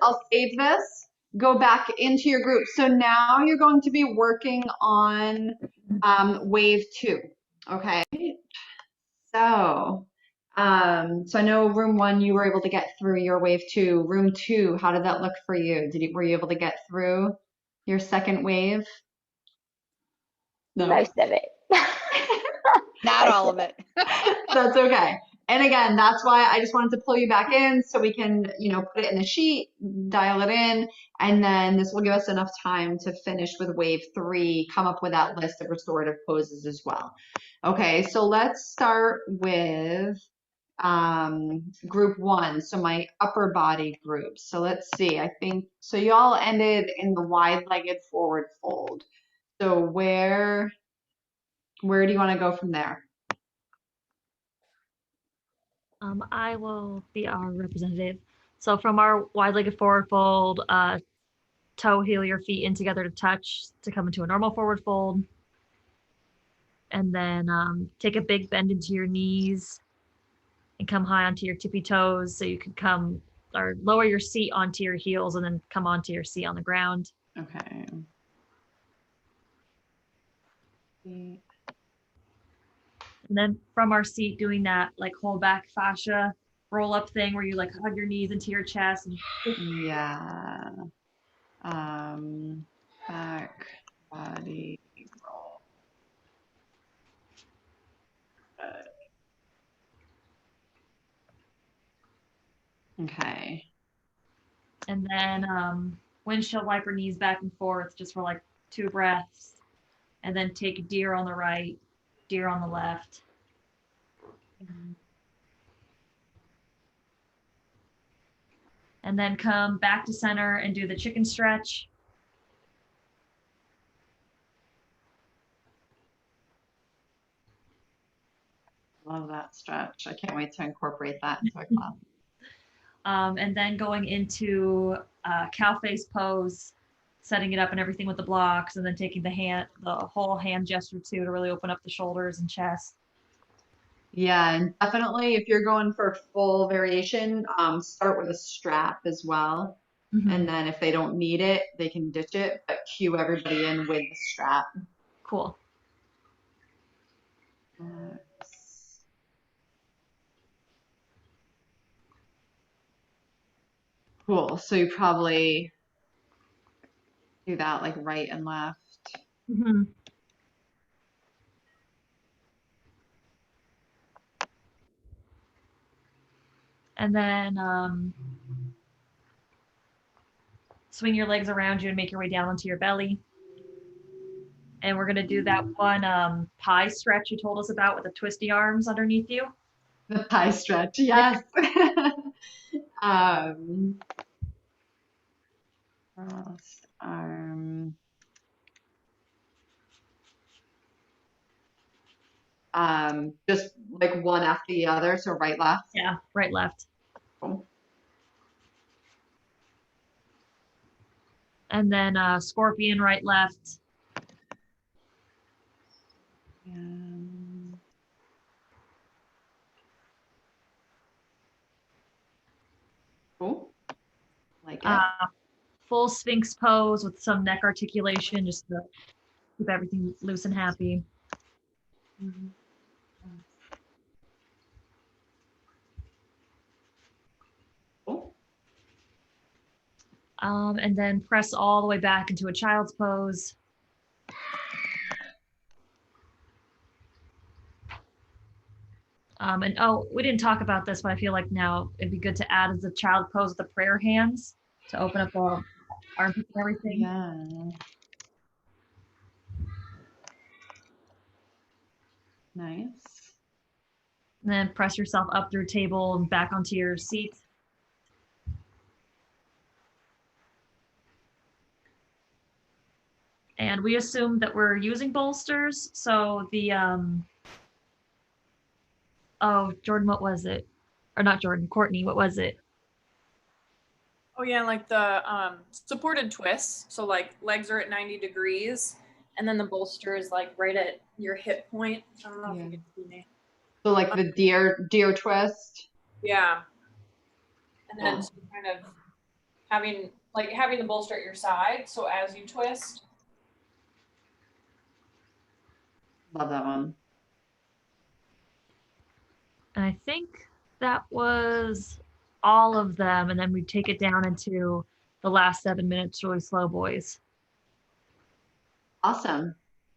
I'll save this, go back into your group. So now you're going to be working on wave 2, okay? So I know room 1, you were able to get through your wave 2. Room 2, how did that look for you? Were you able to get through your second wave? No. Most of it. Not all of it. That's okay. And again, that's why I just wanted to pull you back in so we can, put it in the sheet, dial it in, and then this will give us enough time to finish with wave 3, come up with that list of restorative poses as well. Okay, so let's start with group 1, so my upper body group. So let's see, so y'all ended in the wide-legged forward fold. So where do you want to go from there? I will be our representative. So from our wide-legged forward fold, toe heel your feet in together to touch to come into a normal forward fold. And then take a big bend into your knees and come high onto your tippy toes so you can come or lower your seat onto your heels and then come onto your seat on the ground. Okay. And then from our seat, doing that like whole back fascia roll up thing where you like hug your knees into your chest. And yeah. Back body roll. Okay. And then windshield wiper knees back and forth just for like 2 breaths. And then take deer on the right, deer on the left. And then come back to center and do the chicken stretch. Love that stretch. I can't wait to incorporate that into a class. And then going into cow face pose, setting it up and everything with the blocks, and then taking the whole hand gesture too to really open up the shoulders and chest. Yeah, and definitely if you're going for full variation, start with a strap as well. Mm-hmm. And then if they don't need it, they can ditch it, but cue everybody in with the strap. Cool. Cool. So you probably do that like right and left. Mm-hmm. And then swing your legs around you and make your way down onto your belly. And we're going to do that one pie stretch you told us about with the twisty arms underneath you. The pie stretch, yes. Crossed arm. Just like one after the other, so right, left. Yeah, right, left. Cool. And then scorpion, right, left. Cool. Like it. Full sphinx pose with some neck articulation, just to keep everything loose and happy. Mm-hmm. Cool. And then press all the way back into a child's pose. And oh, we didn't talk about this, but I feel like now it'd be good to add as a child pose the prayer hands to open up the armpits and everything. Yeah. Nice. And then press yourself up through table and back onto your seat. And we assume that we're using bolsters. So the, oh, Jordan, what was it? Or not Jordan, Courtney, what was it? Oh yeah, like the supported twists. So like legs are at 90 degrees and then the bolster is like right at your hip point. I don't know if you can see me. So like the deer twist. Yeah. And then so kind of having the bolster at your side. So as you twist. Love that one. And I think that was all of them. And then we take it down into the last 7 minutes, really slow, boys. Awesome.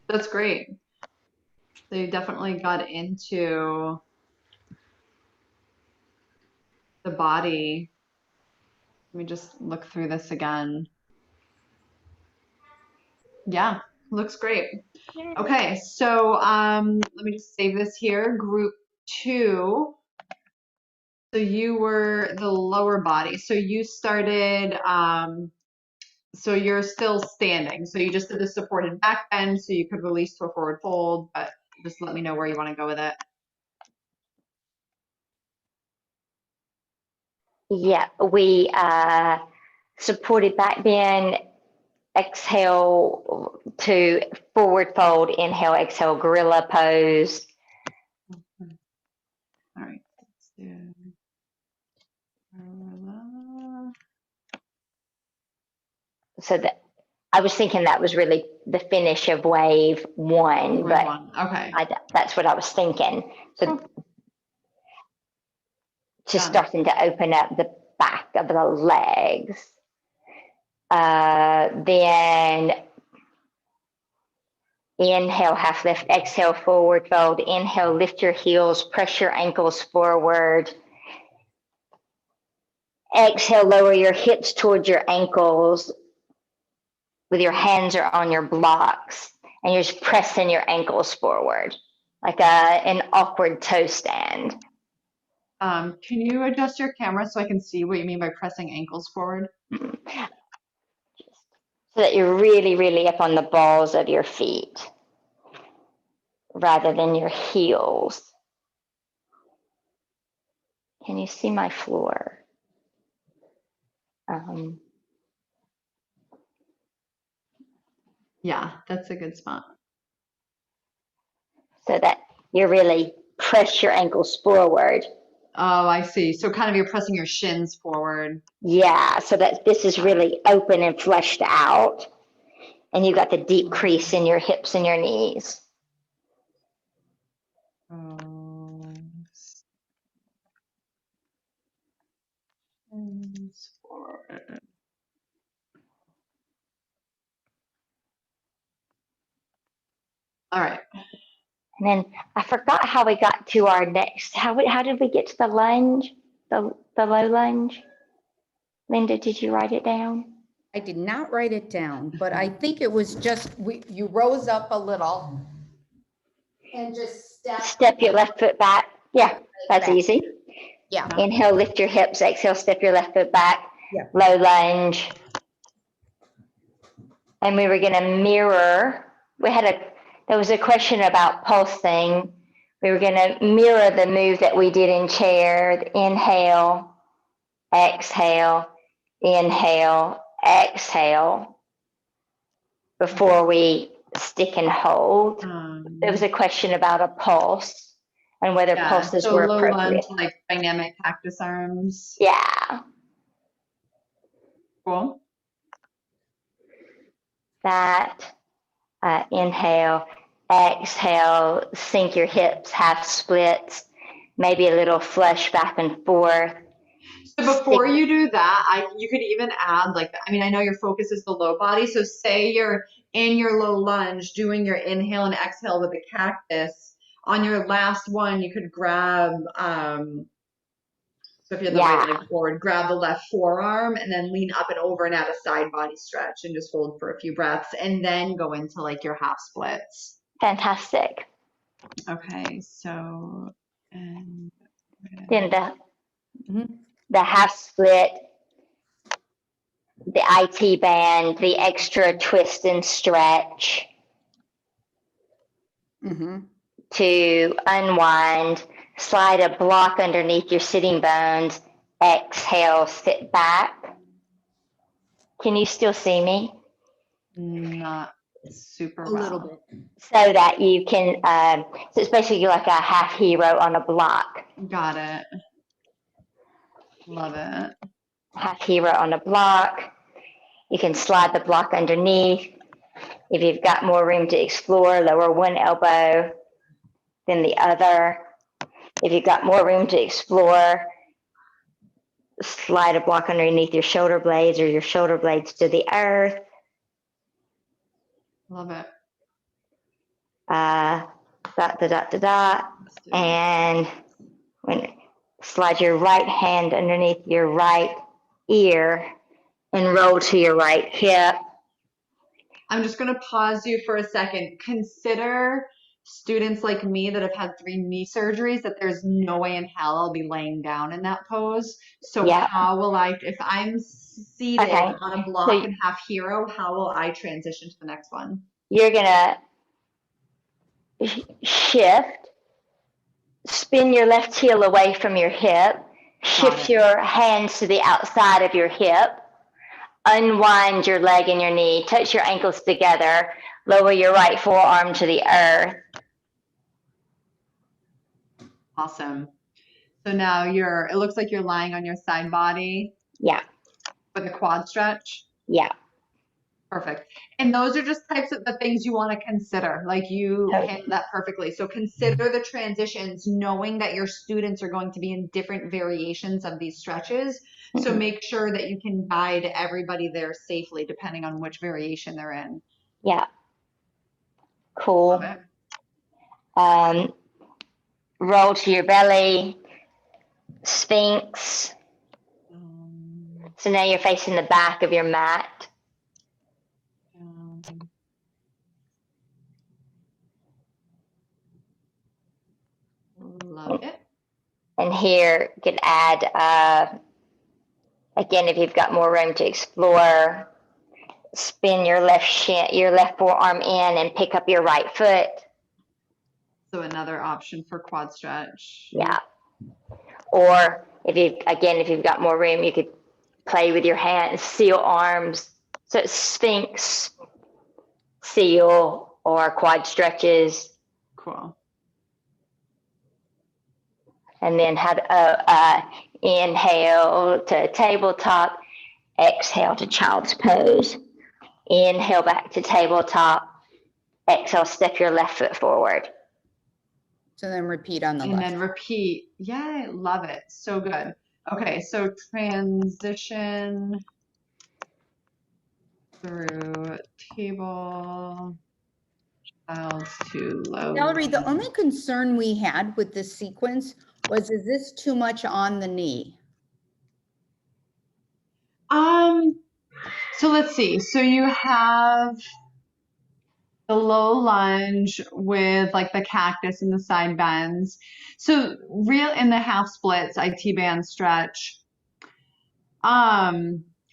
That's great. So you definitely got into the body. Let me just look through this again. Yeah, looks great. Okay, so let me just save this here. Group 2. So you were the lower body. So you started, so you're still standing. So you just did the supported back bend so you could release to a forward fold, but just let me know where you want to go with it. Yeah, we supported back bend, exhale to forward fold, inhale, exhale, gorilla pose. All right, let's do. So that I was thinking that was really the finish of wave 1, but Okay. that's what I was thinking. So just Done. starting to open up the back of the legs. Then inhale, half lift, exhale, forward fold. Inhale, lift your heels, press your ankles forward. Exhale, lower your hips towards your ankles with your hands are on your blocks and you're just pressing your ankles forward like an awkward toe stand. Can you adjust your camera so I can see what you mean by pressing ankles forward? So that you're really, really up on the balls of your feet rather than your heels. Can you see my floor? Yeah, that's a good spot. So that you really press your ankles forward. Oh, I see. So kind of you're pressing your shins forward. Yeah, so that this is really open and fleshed out. And you got the deep crease in your hips and your knees. Shins forward. All right. And then I forgot how we got to our next. How did we get to the lunge, the low lunge? Linda, did you write it down? I did not write it down, but I think it was just you rose up a little and just Step your left foot back. Yeah, that's easy. Yeah. Inhale, lift your hips. Exhale, step your left foot back. Yeah. Low lunge. And we were going to mirror. There was a question about pulsing. We were going to mirror the move that we did in chair. Inhale, exhale, inhale, exhale before we stick and hold. There was a question about a pulse and whether pulses so were low appropriate. lunge, like dynamic cactus arms. Yeah. Cool. That inhale, exhale, sink your hips, half splits, maybe a little flush back and forth. So before you do that, you could even add I know your focus is the low body. So say you're in your low lunge doing your inhale and exhale with a cactus. on your last one, you could grab, so if you have the right Yeah, leg forward, grab the left forearm and then lean up and over and add a side body stretch and just hold for a few breaths and then go into like your half splits. fantastic. Okay, so, and Then Mhm. the half split, the IT band, the extra twist and stretch Mhm. to unwind, slide a block underneath your sitting bones, exhale, sit back. Can you still see me? not super A little well. bit. So that you can, so it's basically like a half hero on a block. Got it. Love it. Half hero on a block. You can slide the block underneath. If you've got more room to explore, lower one elbow than the other. If you've got more room to explore, slide a block underneath your shoulder blades or your shoulder blades to the earth. Love it. Dot, dot, dot, dot, dot. Let's do it. And when slide your right hand underneath your right ear and roll to your right hip. I'm just going to pause you for a second. Consider students like me that have had 3 knee surgeries that there's no way in hell I'll be laying down in that pose. So Yeah. how will I, if I'm seated Okay. on a block So and half hero, how will I transition to the next one? you're gonna shift, spin your left heel away from your hip, shift it. your hands to the outside of your hip, unwind your leg and your knee, touch your ankles together, lower your right forearm to the earth. Awesome. So now it looks like you're lying on your side body Yeah, with a quad stretch. yeah. Perfect. And those are just types of the things you want to consider. Like you handled that perfectly. So consider the transitions, knowing that your students are going to be in different variations of these stretches. So make sure that you can guide everybody there safely, depending on which variation they're in. Yeah. Cool. Love it. Roll to your belly, Sphinx. So now you're facing the back of your mat. Love it. And here you can add, again, if you've got more room to explore, spin your left forearm in and pick up your right foot. So another option for quad stretch. Yeah. Or if you've got more room, you could play with your hands, seal arms. So it's Sphinx, seal, or quad stretches. Cool. And then have inhale to tabletop, exhale to child's pose. Inhale back to tabletop, exhale, step your left foot forward. So then repeat on the And left. then repeat. Yeah, I love it. So good. Okay, so transition through table, child's to low. Valerie, the only concern we had with this sequence was, is this too much on the knee? So let's see. So you have the low lunge with like the cactus and the side bends. So real in the half splits, IT band stretch. I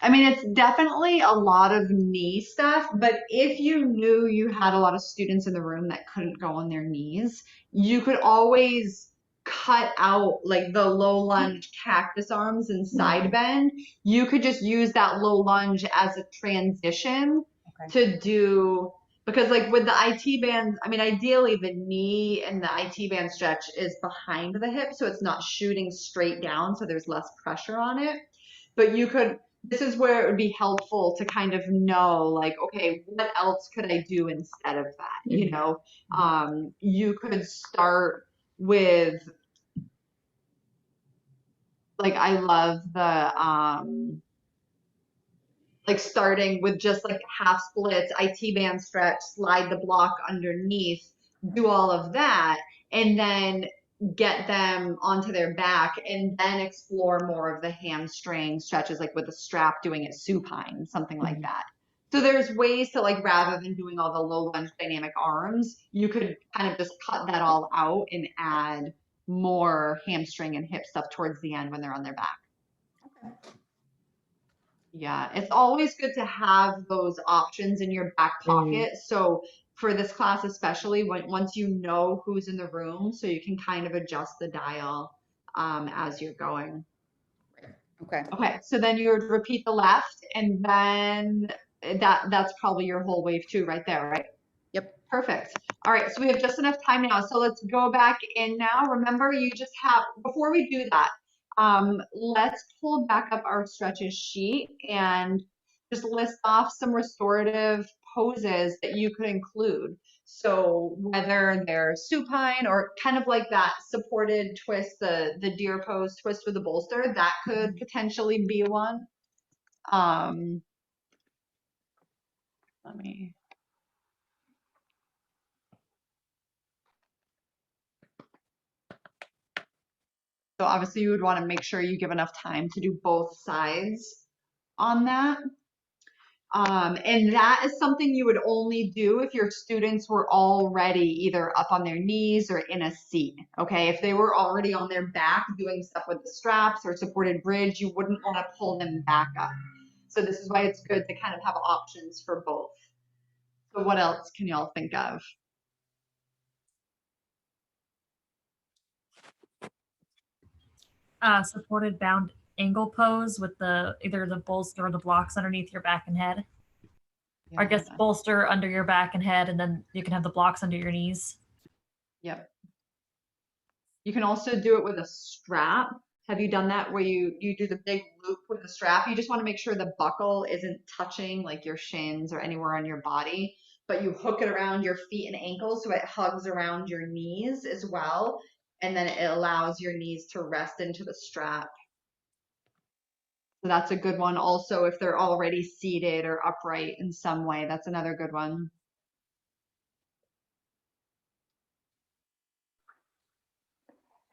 mean, it's definitely a lot of knee stuff, but if you knew you had a lot of students in the room that couldn't go on their knees, you could always cut out like the low lunge cactus arms and side bend. You could just use that low lunge as a transition to do, because like with the IT band, I mean, ideally the knee and the IT band stretch is behind the hip, so it's not shooting straight down, so there's less pressure on it. But this is where it would be helpful to kind of know, like, okay, what else could I do instead of that? You know, you could start with, like, I love the, like starting with just like half splits, IT band stretch, slide the block underneath, do all of that. and then get them onto their back and then explore more of the hamstring stretches, like with a strap, doing it supine, something like that. So there's ways to, like, rather than doing all the low lunge dynamic arms, you could kind of just cut that all out and add more hamstring and hip stuff towards the end when they're on their back. Yeah, it's always good to have those options in your back pocket. So for this class, especially once you know who's in the room, so you can kind of adjust the dial as you're going. Okay. Okay, so then you would repeat the left, and then that's probably your whole wave two right there, right? Yep. Perfect. All right, so we have just enough time now. So let's go back in now. Remember, you just have, before we do that, let's pull back up our stretches sheet and just list off some restorative poses that you could include. So whether they're supine or kind of like that supported twist, the deer pose twist with the bolster, that could potentially be one. Let me. So obviously you would want to make sure you give enough time to do both sides on that. And that is something you would only do if your students were already either up on their knees or in a seat, okay? If they were already on their back doing stuff with the straps or supported bridge, you wouldn't want to pull them back up. So this is why it's good to kind of have options for both. So what else can y'all think of? Supported bound angle pose with the either the bolster or the blocks underneath your back and head. Or I guess bolster under your back and head, and then you can have the blocks under your knees. Yep. You can also do it with a strap. Have you done that where you do the big loop with the strap? You just want to make sure the buckle isn't touching like your shins or anywhere on your body, but you hook it around your feet and ankles so it hugs around your knees as well. And then it allows your knees to rest into the strap. So that's a good one. Also, if they're already seated or upright in some way, that's another good one.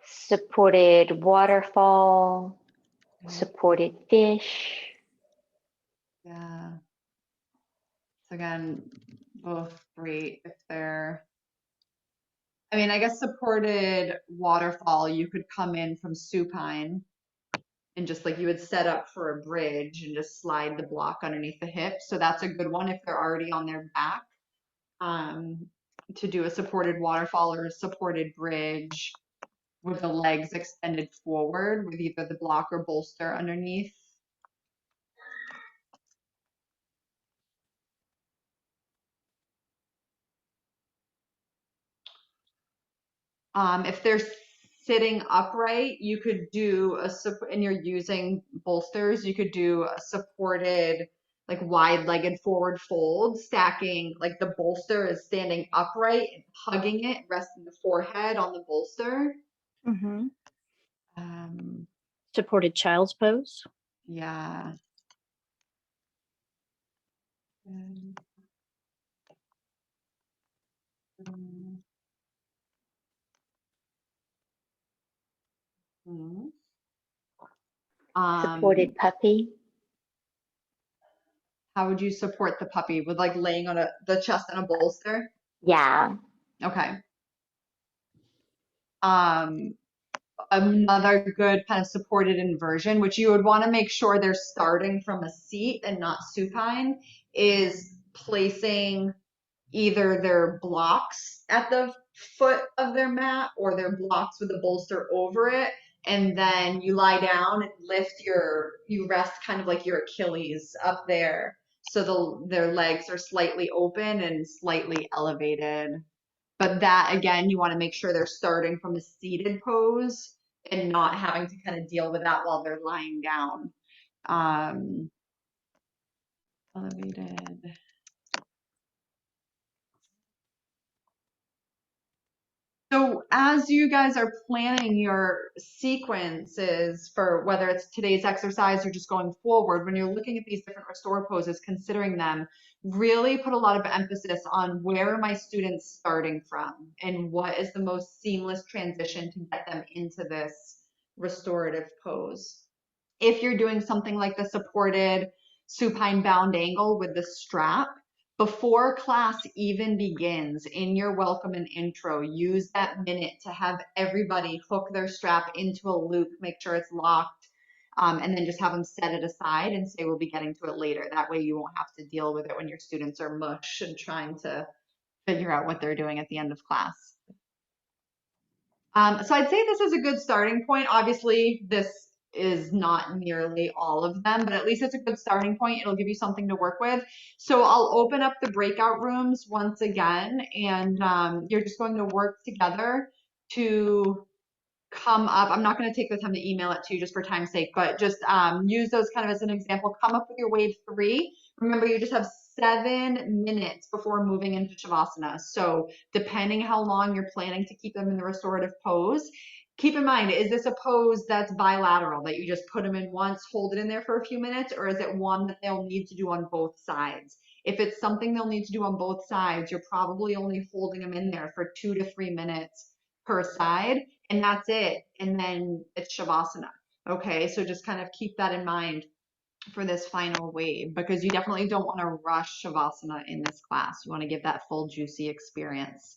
Supported waterfall, supported fish. Yeah. So again, both great if they're, I mean, I guess supported waterfall, you could come in from supine and just like you would set up for a bridge and just slide the block underneath the hip. So that's a good one if they're already on their back, to do a supported waterfall or a supported bridge with the legs extended forward with either the block or bolster underneath. If they're sitting upright, you could do and you're using bolsters, you could do a supported, like wide-legged forward fold, stacking, like the bolster is standing upright and hugging it, resting the forehead on the bolster. Mm-hmm. Um, Supported child's pose. yeah. Supported puppy. How would you support the puppy? With like laying on the chest on a bolster? Yeah. Okay. Another good kind of supported inversion, which you would want to make sure they're starting from a seat and not supine, is placing either their blocks at the foot of their mat or their blocks with a bolster over it. And then you lie down and you rest kind of like your Achilles up there. So their legs are slightly open and slightly elevated. But that, again, you want to make sure they're starting from a seated pose and not having to kind of deal with that while they're lying down. Elevated. So as as you guys are planning your sequences for whether it's today's exercise or just going forward, when you're looking at these different restore poses, considering them, really put a lot of emphasis on where are my students starting from and what is the most seamless transition to get them into this restorative pose. If you're doing something like the supported supine bound angle with the strap, before class even begins, in your welcome and intro, use that minute to have everybody hook their strap into a loop, make sure it's locked, and then just have them set it aside and say we'll be getting to it later. That way you won't have to deal with it when your students are mush and trying to figure out what they're doing at the end of class. So I'd say this is a good starting point. Obviously, this is not nearly all of them, but at least it's a good starting point. It'll give you something to work with. So I'll open up the breakout rooms once again, and you're just going to work together to come up. I'm not going to take the time to email it to you just for time's sake, but just use those kind of as an example. Come up with your wave 3. Remember, you just have 7 minutes before moving into Shavasana. So depending how long you're planning to keep them in the restorative pose, keep in mind, is this a pose that's bilateral, that you just put them in once, hold it in there for a few minutes, or is it one that they'll need to do on both sides? If it's something they'll need to do on both sides, you're probably only holding them in there for 2 to 3 minutes per side, and that's it. And then it's Shavasana. Okay, so just kind of keep that in mind for this final wave, because you definitely don't want to rush Shavasana in this class. You want to give that full juicy experience.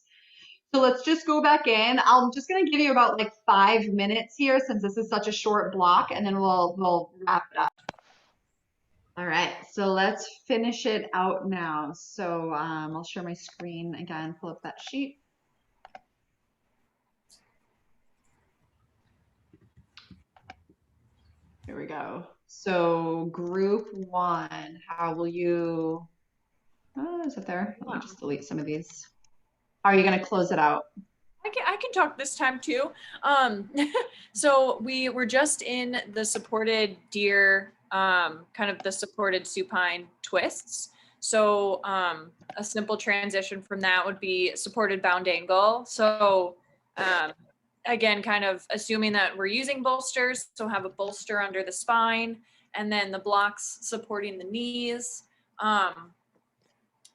So let's just go back in. I'm just going to give you about like 5 minutes here since this is such a short block, and then we'll wrap it up. All right, so let's finish it out now. So I'll share my screen again, pull up that sheet. Here we go. So group 1, how will you, oh, is it there? Let me just delete some of these. How are you going to close it out? I can talk this time too. So we were just in the supported deer, kind of the supported supine twists. So a simple transition from that would be supported bound angle. So again, kind of assuming that we're using bolsters, so have a bolster under the spine, and then the blocks supporting the knees, a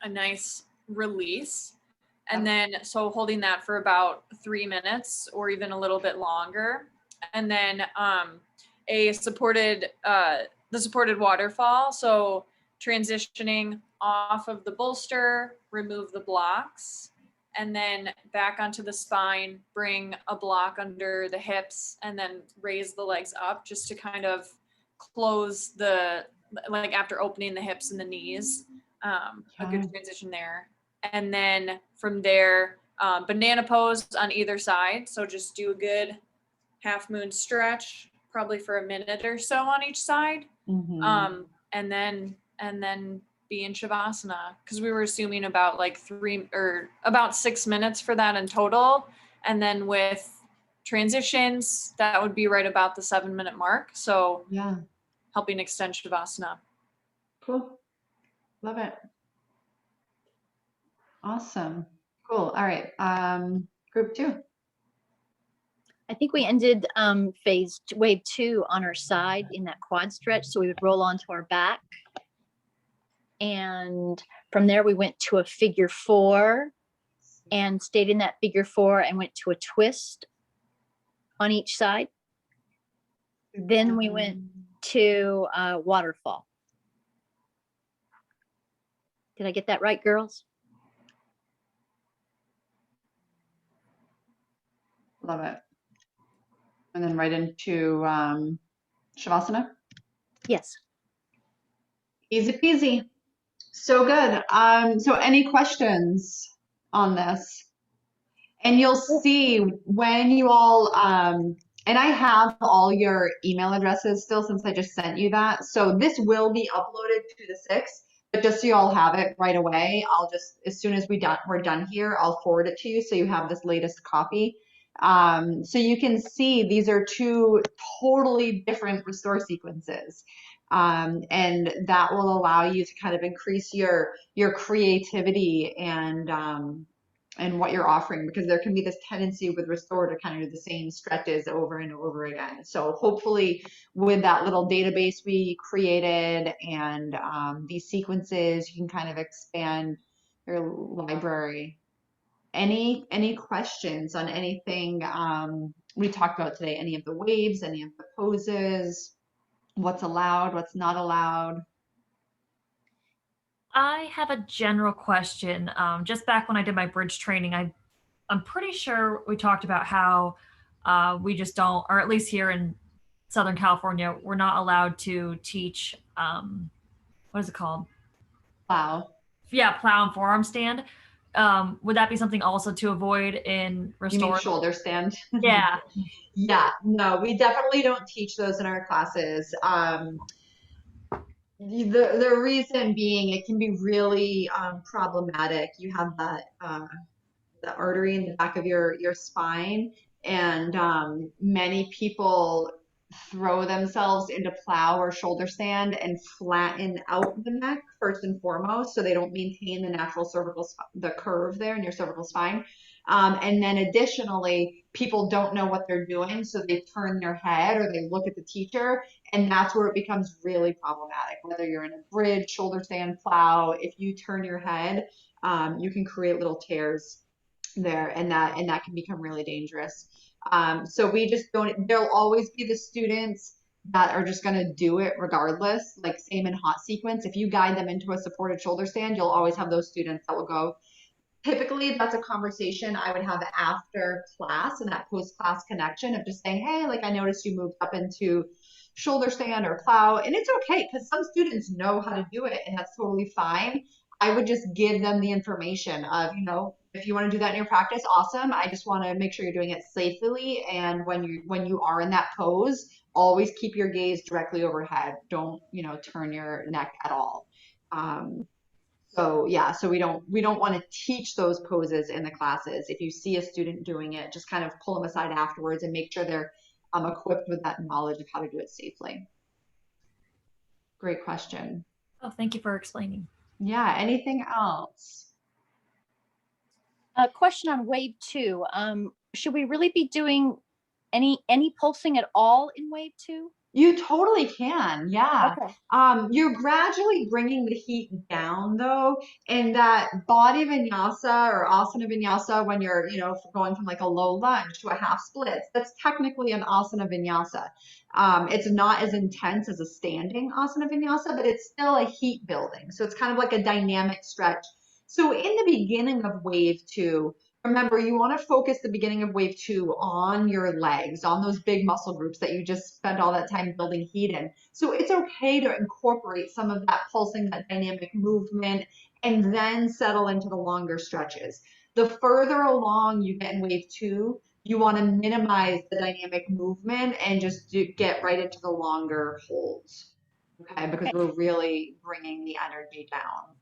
nice release. And then, so holding that for about 3 minutes or even a little bit longer. And then a supported, the supported waterfall. So transitioning off of the bolster, remove the blocks, and then back onto the spine, bring a block under the hips, and then raise the legs up just to kind of close the, like after opening the hips and the knees, a good transition there. And then from there, banana pose on either side. So just do a good half moon stretch, probably for a minute or so on each side. Mm-hmm. And then be in Shavasana, because we were assuming about like 6 minutes for that in total. And then with transitions, that would be right about the 7-minute mark. So yeah, helping extend Shavasana. Cool. Love it. Awesome. Cool. All right. Group 2. I think we ended wave 2 on our side in that quad stretch. So we would roll onto our back. And from there, we went to a figure 4 and stayed in that figure 4 and went to a twist on each side. Then we went to waterfall. Did I get that right, girls? Love it. And then right into Shavasana? Yes. Easy peasy. So good. So any questions on this? And you'll see when you all, and I have all your email addresses still since I just sent you that. So this will be uploaded to the 6th, but just so you all have it right away, I'll just, as soon as we're done here, I'll forward it to you so you have this latest copy. So you can see these are 2 totally different restore sequences. And that will allow you to kind of increase your creativity and and what you're offering, because there can be this tendency with Restore to kind of do the same stretches over and over again. So hopefully with that little database we created and these sequences, you can kind of expand your library. Any questions on anything we talked about today? Any of the waves, any of the poses, what's allowed, what's not allowed? I have a general question. Just back when I did my bridge training, I'm pretty sure we talked about how we just don't, or at least here in Southern California, we're not allowed to teach, what is it called? Plow. Yeah, plow and forearm stand. Would that be something also to avoid in You mean Restore? shoulder stand? Yeah. Yeah, no, we definitely don't teach those in our classes. The reason being it can be really problematic. You have that the artery in the back of your spine, and many people throw themselves into plow or shoulder stand and flatten out the neck first and foremost, so they don't maintain the natural the curve there in your cervical spine. And then additionally, people don't know what they're doing, so they turn their head or they look at the teacher, and that's where it becomes really problematic. Whether you're in a bridge, shoulder stand, plow, if you turn your head, you can create little tears there, and that can become really dangerous. So we just don't. There'll always be the students that are just going to do it regardless. Like same in hot sequence. If you guide them into a supported shoulder stand, you'll always have those students that will go. Typically, that's a conversation I would have after class and that post-class connection of just saying, hey, like I noticed you moved up into shoulder stand or plow, and it's okay because some students know how to do it, and that's totally fine. I would just give them the information of, if you want to do that in your practice, awesome. I just want to make sure you're doing it safely, and when you are in that pose, always keep your gaze directly overhead. Don't, turn your neck at all. So yeah, so we don't want to teach those poses in the classes. If you see a student doing it, just kind of pull them aside afterwards and make sure they're equipped with that knowledge of how to do it safely. Great question. Oh, thank you for explaining. Yeah, anything else? A question on wave 2. Should we really be doing any pulsing at all in wave 2? You totally can, yeah. Okay. You're gradually bringing the heat down though, and that body vinyasa or asana vinyasa when you're, going from like a low lunge to a half splits, that's technically an asana vinyasa. It's not as intense as a standing asana vinyasa, but it's still a heat building. So it's kind of like a dynamic stretch. So in the beginning of wave 2, remember, you want to focus the beginning of wave 2 on your legs, on those big muscle groups that you just spent all that time building heat in. So it's okay to incorporate some of that pulsing, that dynamic movement, and then settle into the longer stretches. The further along you get in wave 2, you want to minimize the dynamic movement and just get right into the longer holds. Okay, because we're really bringing the energy down.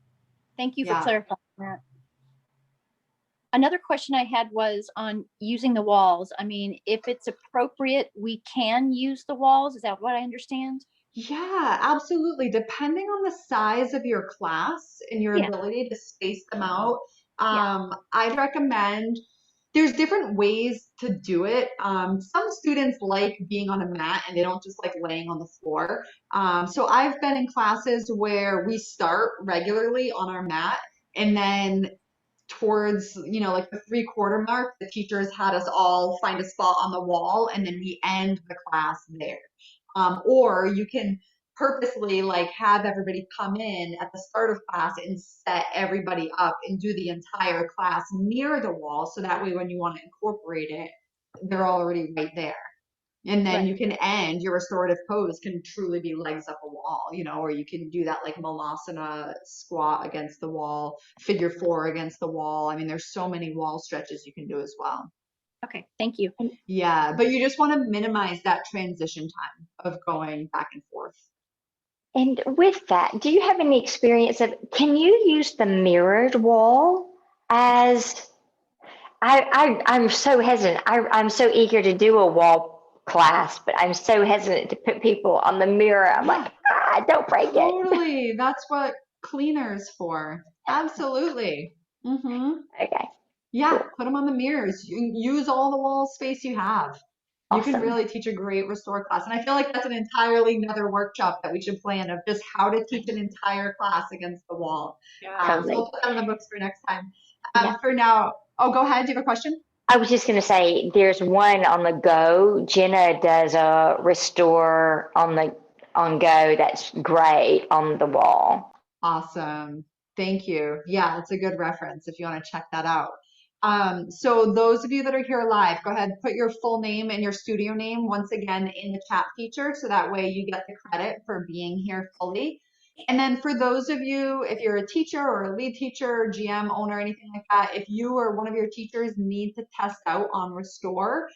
Thank you for clarifying that. Another question I had was on using the walls. I mean, if it's appropriate, we can use the walls. Is that what I understand? Yeah, absolutely. Depending on the size of your class and your ability to space them out, I'd recommend there's different ways to do it. Some students like being on a mat and they don't just like laying on the floor. So I've been in classes where we start regularly on our mat, and then towards, like the 3/4 mark, the teachers had us all find a spot on the wall, and then we end the class there. Or you can purposely like have everybody come in at the start of class and set everybody up and do the entire class near the wall, so that way when you want to incorporate it, they're already right there. And then you can end your restorative pose can truly be legs up a wall, or you can do that like malasana squat against the wall, figure 4 against the wall. I mean, there's so many wall stretches you can do as well. Okay, thank you. Yeah, but you just want to minimize that transition time of going back and forth. And with that, do you have any experience can you use the mirrored wall as, I'm so hesitant. I'm so eager to do a wall class, but I'm so hesitant to put people on the mirror. I'm like, don't break it. Totally. That's what cleaner's for. Absolutely. Mm-hmm. Okay. Yeah, Cool. put them on the mirrors. You can use all the wall space you have. You can Awesome. really teach a great restore class. And I feel like that's an entirely another workshop that we should plan of just how to teach an entire class against the wall. Yeah. So we'll Totally. put that in the books for next time. Yeah. For now, oh, go ahead. Do you have a question? I was just going to say, there's one on the go. Jenna does a restore on go that's great on the wall. Awesome. Thank you. Yeah, it's a good reference if you want to check that out. So those of you that are here live, go ahead, put your full name and your studio name once again in the chat feature, so that way you get the credit for being here fully. And then for those of you, if you're a teacher or a lead teacher, GM, owner, anything like that, if you or one of your teachers need to test out on Restore,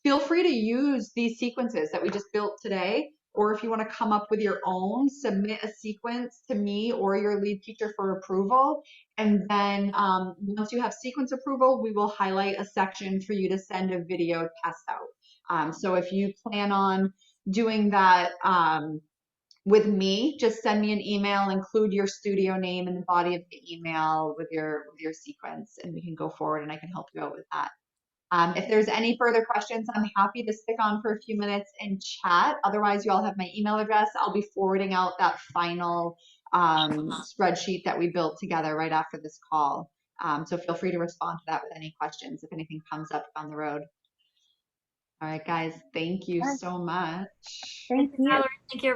feel free to use these sequences that we just built today. Or if you want to come up with your own, submit a sequence to me or your lead teacher for approval. And then once you have sequence approval, we will highlight a section for you to send a video test out. So if you plan on doing that with me, just send me an email, include your studio name in the body of the email with your sequence, and we can go forward and I can help you out with that. If there's any further questions, I'm happy to stick on for a few minutes and chat. Otherwise, you all have my email address. I'll be forwarding out that final spreadsheet that we built together right after this call. So feel free to respond to that with any questions if anything comes up on the road. All right, guys, thank you so much. Thank you. Valerie, thank you.